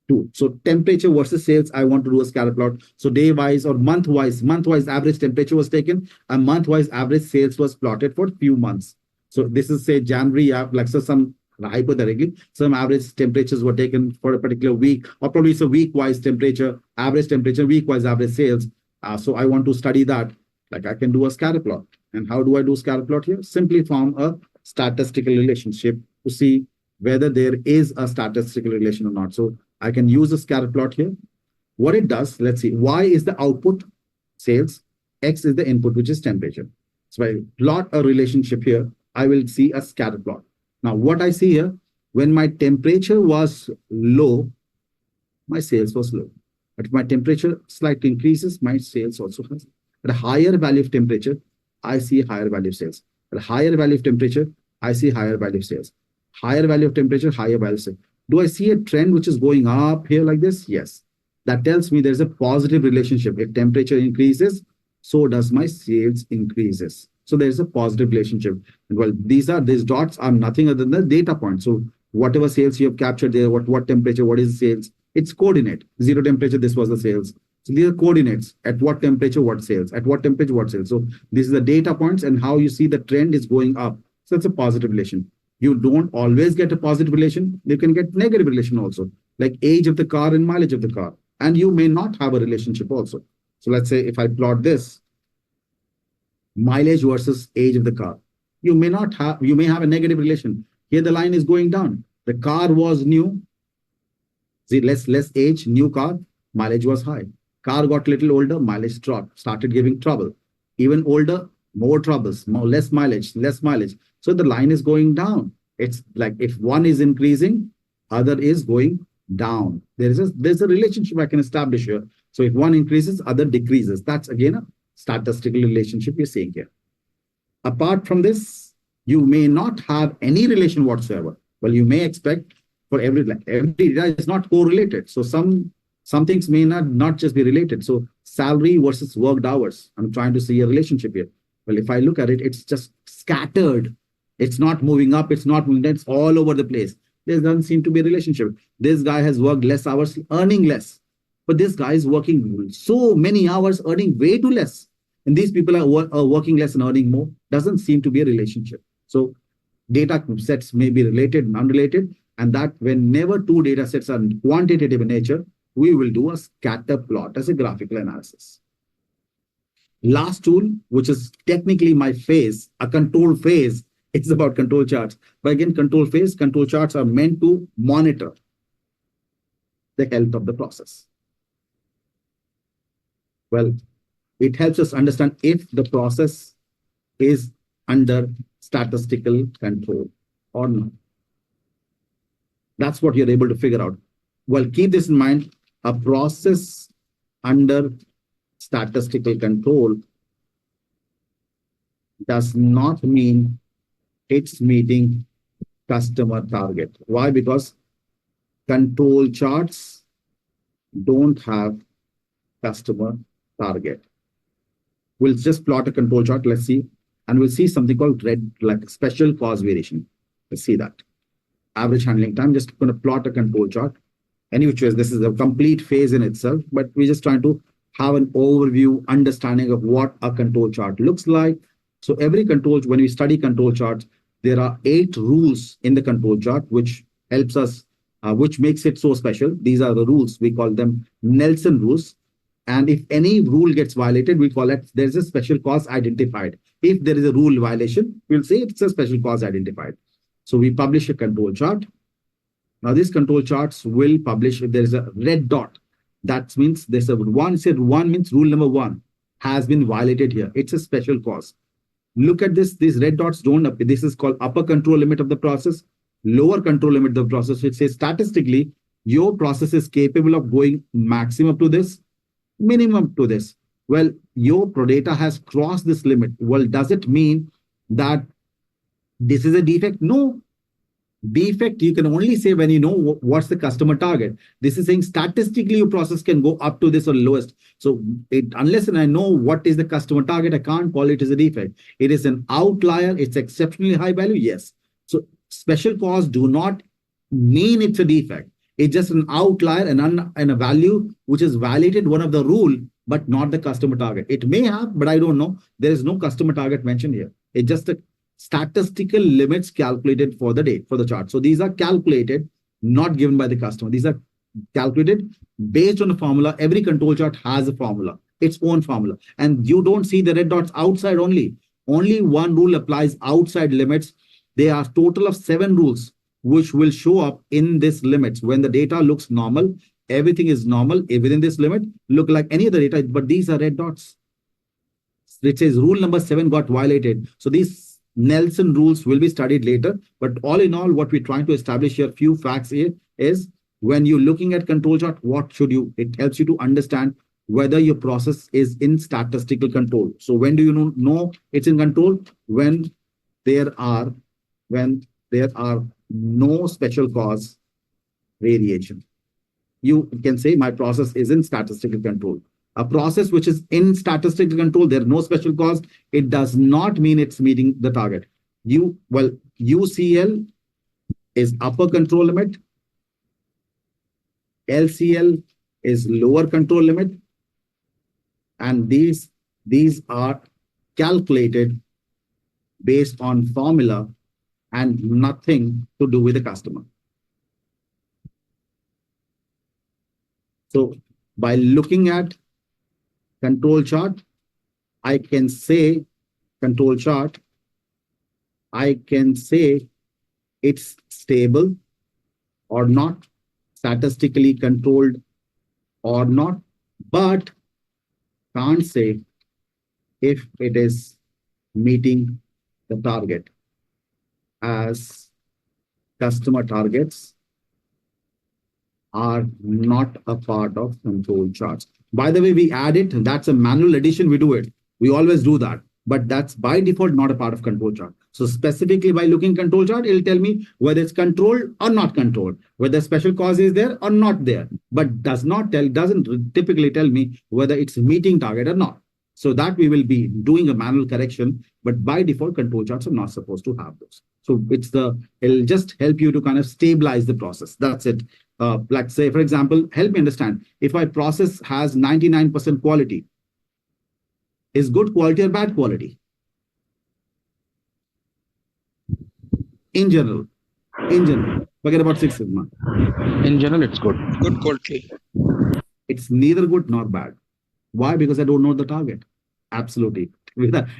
[SPEAKER 1] 2. So temperature versus sales, I want to do a scatter plot. So day-wise or month-wise average temperature was taken, and month-wise average sales was plotted for few months. So this is say January, hypothetically, some average temperatures were taken for a particular week, or probably it's a week-wise temperature, week-wise average sales. So I want to study that. Like I can do a scatter plot. And how do I do scatter plot here? Simply form a statistical relationship to see whether there is a statistical relation or not. So I can use a scatter plot here. What it does, let's see, Y is the output, sales, X is the input, which is temperature. So I plot a relationship here, I will see a scatter plot. Now, what I see here, when my temperature was low, my sales was low. But if my temperature slightly increases, my sales also has. At a higher value of temperature, I see higher value of sales. At a higher value of temperature, I see higher value of sales. Higher value of temperature, higher value of sales. Do I see a trend which is going up here like this? Yes. That tells me there's a positive relationship. If temperature increases, so does my sales increases. So there's a positive relationship. And well, these dots are nothing other than the data point. So whatever sales you have captured there, what temperature, what is sales? It's coordinate. 0 temperature, this was the sales. So these are coordinates. At what temperature, what sales? At what temperature, what sales? So this is the data points and how you see the trend is going up. So it's a positive relation. You don't always get a positive relation. You can get negative relation also, like age of the car and mileage of the car. And you may not have a relationship also. So let's say if I plot this, mileage versus age of the car, you may have a negative relation. Here the line is going down. The car was new. See, less age, new car, mileage was high. Car got little older, mileage dropped, started giving trouble. Even older, more troubles, less mileage. So the line is going down. It's like if one is increasing, other is going down. There's a relationship I can establish here. So if one increases, other decreases. That's again a statistical relationship you're seeing here. Apart from this, you may not have any relation whatsoever. Well, you may expect for every data is not correlated. So some things may not just be related. So salary versus worked hours. I'm trying to see a relationship here. Well, if I look at it, it's just scattered. It's not moving up. It's not moving down. It's all over the place. There doesn't seem to be a relationship. This guy has worked less hours, earning less. But this guy is working so many hours, earning way too less. And these people are working less and earning more. Doesn't seem to be a relationship. So data sets may be related and unrelated, and that whenever two data sets are quantitative in nature, we will do a scatter plot as a graphical analysis. Last tool, which is technically my phase, a control phase, it's about control charts. But again, control charts are meant to monitor the health of the process. Well, it helps us understand if the process is under statistical control or not. That's what you're able to figure out. Well, keep this in mind. A process under statistical control does not mean it's meeting customer target. Why? Because control charts don't have customer target. We'll just plot a control chart. Let's see. And we'll see something called like special cause variation. Let's see that. Average handling time. Just going to plot a control chart. Any which ways, this is a complete phase in itself, but we're just trying to have an overview understanding of what a control chart looks like. So every control, when we study control charts, there are 8 rules in the control chart, which helps us, which makes it so special. These are the rules. We call them Nelson rules. And if any rule gets violated, we call it, there's a special cause identified. If there is a rule violation, we'll say it's a special cause identified. So we publish a control chart. Now these control charts will publish if there is a red dot. That means there's a one means rule number 1 has been violated here. It's a special cause. Look at this. These red dots don't appear. This is called upper control limit of the process, lower control limit of the process. It says statistically, your process is capable of going maximum to this, minimum to this. Well, your data has crossed this limit. Well, does it mean that this is a defect? No. Defect, you can only say when you know what's the customer target. This is saying statistically your process can go up to this or lowest. So unless I know what is the customer target, I can't call it as a defect. It is an outlier. It's exceptionally high value. Yes. So special cause do not mean it's a defect. It's just an outlier and a value which has violated one of the rule, but not the customer target. It may have, but I don't know. There is no customer target mentioned here. It's just a statistical limits calculated for the day, for the chart. So these are calculated, not given by the customer. These are calculated based on a formula. Every control chart has a formula, its own formula. And you don't see the red dots outside only. Only one rule applies outside limits. There are total of 7 rules which will show up in this limits. When the data looks normal, everything is normal within this limit, look like any other data, but these are red dots. It says rule number 7 got violated. So these Nelson rules will be studied later, but all in all, what we're trying to establish here, few facts here is when you're looking at control chart, what should you, it helps you to understand whether your process is in statistical control. So when do you know it's in control? When there are no special cause variation. You can say my process is in statistical control. A process which is in statistical control, there's no special cause. It does not mean it's meeting the target. UCL is upper control limit. LCL is lower control limit. And these are calculated based on formula and nothing to do with the customer. So by looking at control chart, I can say control chart, I can say it's stable or not, statistically controlled or not, but can't say if it is meeting the target, as customer targets are not a part of control charts. By the way, we add it. That's a manual addition. We do it. We always do that. But that's by default not a part of control chart. So specifically by looking control chart, it'll tell me whether it's controlled or not controlled, whether special cause is there or not there, but doesn't typically tell me whether it's meeting target or not. So that we will be doing a manual correction, but by default control charts are not supposed to have those. So it'll just help you to kind of stabilize the process. That's it. Like say, for example, help me understand, if my process has 99% quality, is good quality or bad quality? In general, forget about Six Sigma.
[SPEAKER 3] In general, it's good.
[SPEAKER 2] Good quality.
[SPEAKER 1] It's neither good nor bad. Why? Because I don't know the target. Absolutely.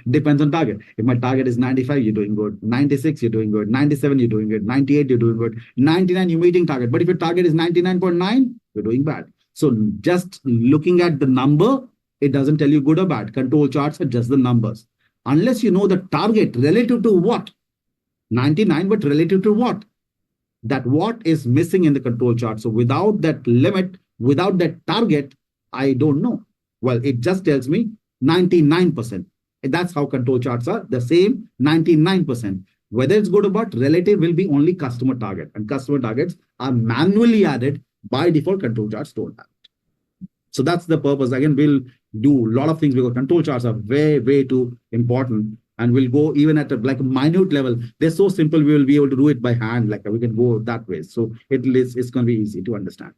[SPEAKER 1] Depends on target. If my target is 95, you're doing good. 96, you're doing good. 97, you're doing good. 98, you're doing good. 99, you're meeting target. But if your target is 99.9, you're doing bad. So just looking at the number, it doesn't tell you good or bad. Control charts are just the numbers. Unless you know the target relative to what? 99, but relative to what? That what is missing in the control chart. So without that limit, without that target, I don't know. Well, it just tells me 99%. And that's how control charts are, the same 99%. Whether it's good or bad, relative will be only customer target. And customer targets are manually added. By default, control charts don't have it. So that's the purpose. Again, we'll do a lot of things because control charts are way too important. And we'll go even at a minute level. They're so simple, we will be able to do it by hand. Like we can go that way. So it's going to be easy to understand.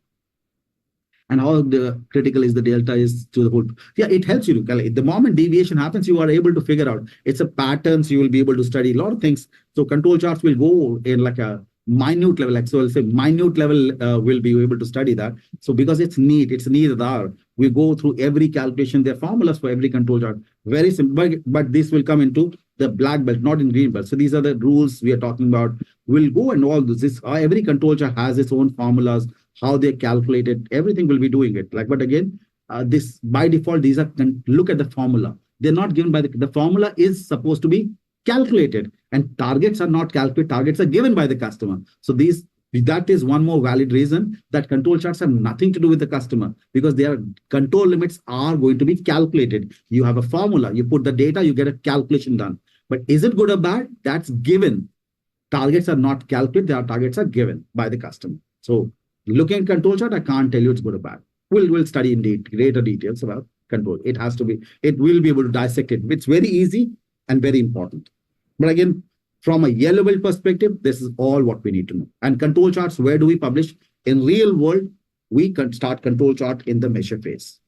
[SPEAKER 1] And how the critical is the delta is to the whole. Yeah, it helps you to calculate. The moment deviation happens, you are able to figure out. It's a pattern, so you will be able to study a lot of things. So control charts will go in like a minute level. Like so, I'll say minute level will be able to study that. So because it's neat, we go through every calculation. There are formulas for every control chart. Very simple, but this will come into the black belt, not in green belt. So these are the rules we are talking about. We'll go and all this. Every control chart has its own formulas, how they're calculated. Everything will be doing it. But again, this by default, these are look at the formula. They're not given by the formula is supposed to be calculated, and targets are not calculated. Targets are given by the customer. So that is one more valid reason that control charts have nothing to do with the customer, because their control limits are going to be calculated. You have a formula, you put the data, you get a calculation done. But is it good or bad? That's given. Targets are not calculated, their targets are given by the customer. So looking at control chart, I can't tell you it's good or bad. We'll study in greater details about control. It will be able to dissect it. It's very easy and very important. But again, from a yellow belt perspective, this is all what we need to know. And control charts, where do we publish? In real world, we can start control chart in the measure phase.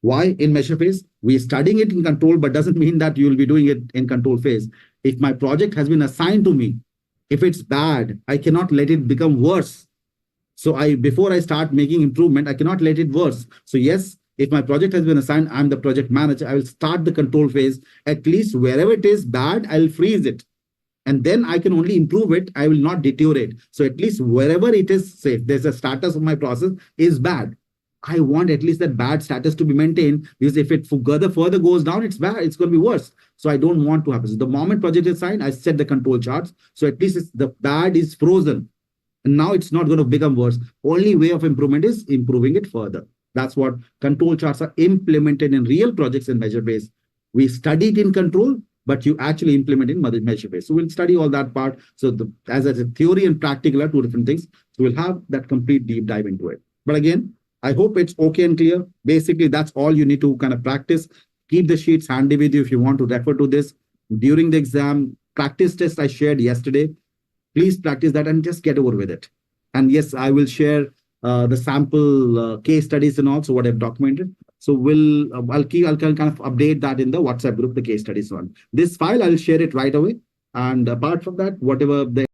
[SPEAKER 1] Why in measure phase? We're studying it in control, but doesn't mean that you will be doing it in control phase. If my project has been assigned to me, if it's bad, I cannot let it become worse. So before I start making improvement, I cannot let it worse. So yes, if my project has been assigned, I'm the project manager, I will start the control phase. At least wherever it is bad, I'll freeze it. And then I can only improve it. I will not deteriorate. So at least wherever it is safe, there's a status of my process is bad. I want at least that bad status to be maintained, because if it further goes down, it's bad. It's going to be worse. So I don't want to happen. So the moment project is signed, I set the control charts. So at least the bad is frozen. And now it's not going to become worse. Only way of improvement is improving it further. That's what control charts are implemented in real projects in measure phase. We studied in control, but you actually implement in measure phase. So we'll study all that part. So as a theory and practical are two different things. So we'll have that complete deep dive into it. But again, I hope it's okay and clear. Basically, that's all you need to kind of practice. Keep the sheets handy with you if you want to refer to this. During the exam, practice test I shared yesterday. Please practice that and just get over with it. And yes, I will share the sample case studies and also what I've documented. So I'll kind of update that in the WhatsApp group, the case studies one. This file, I'll share it right away. And apart from that, whatever the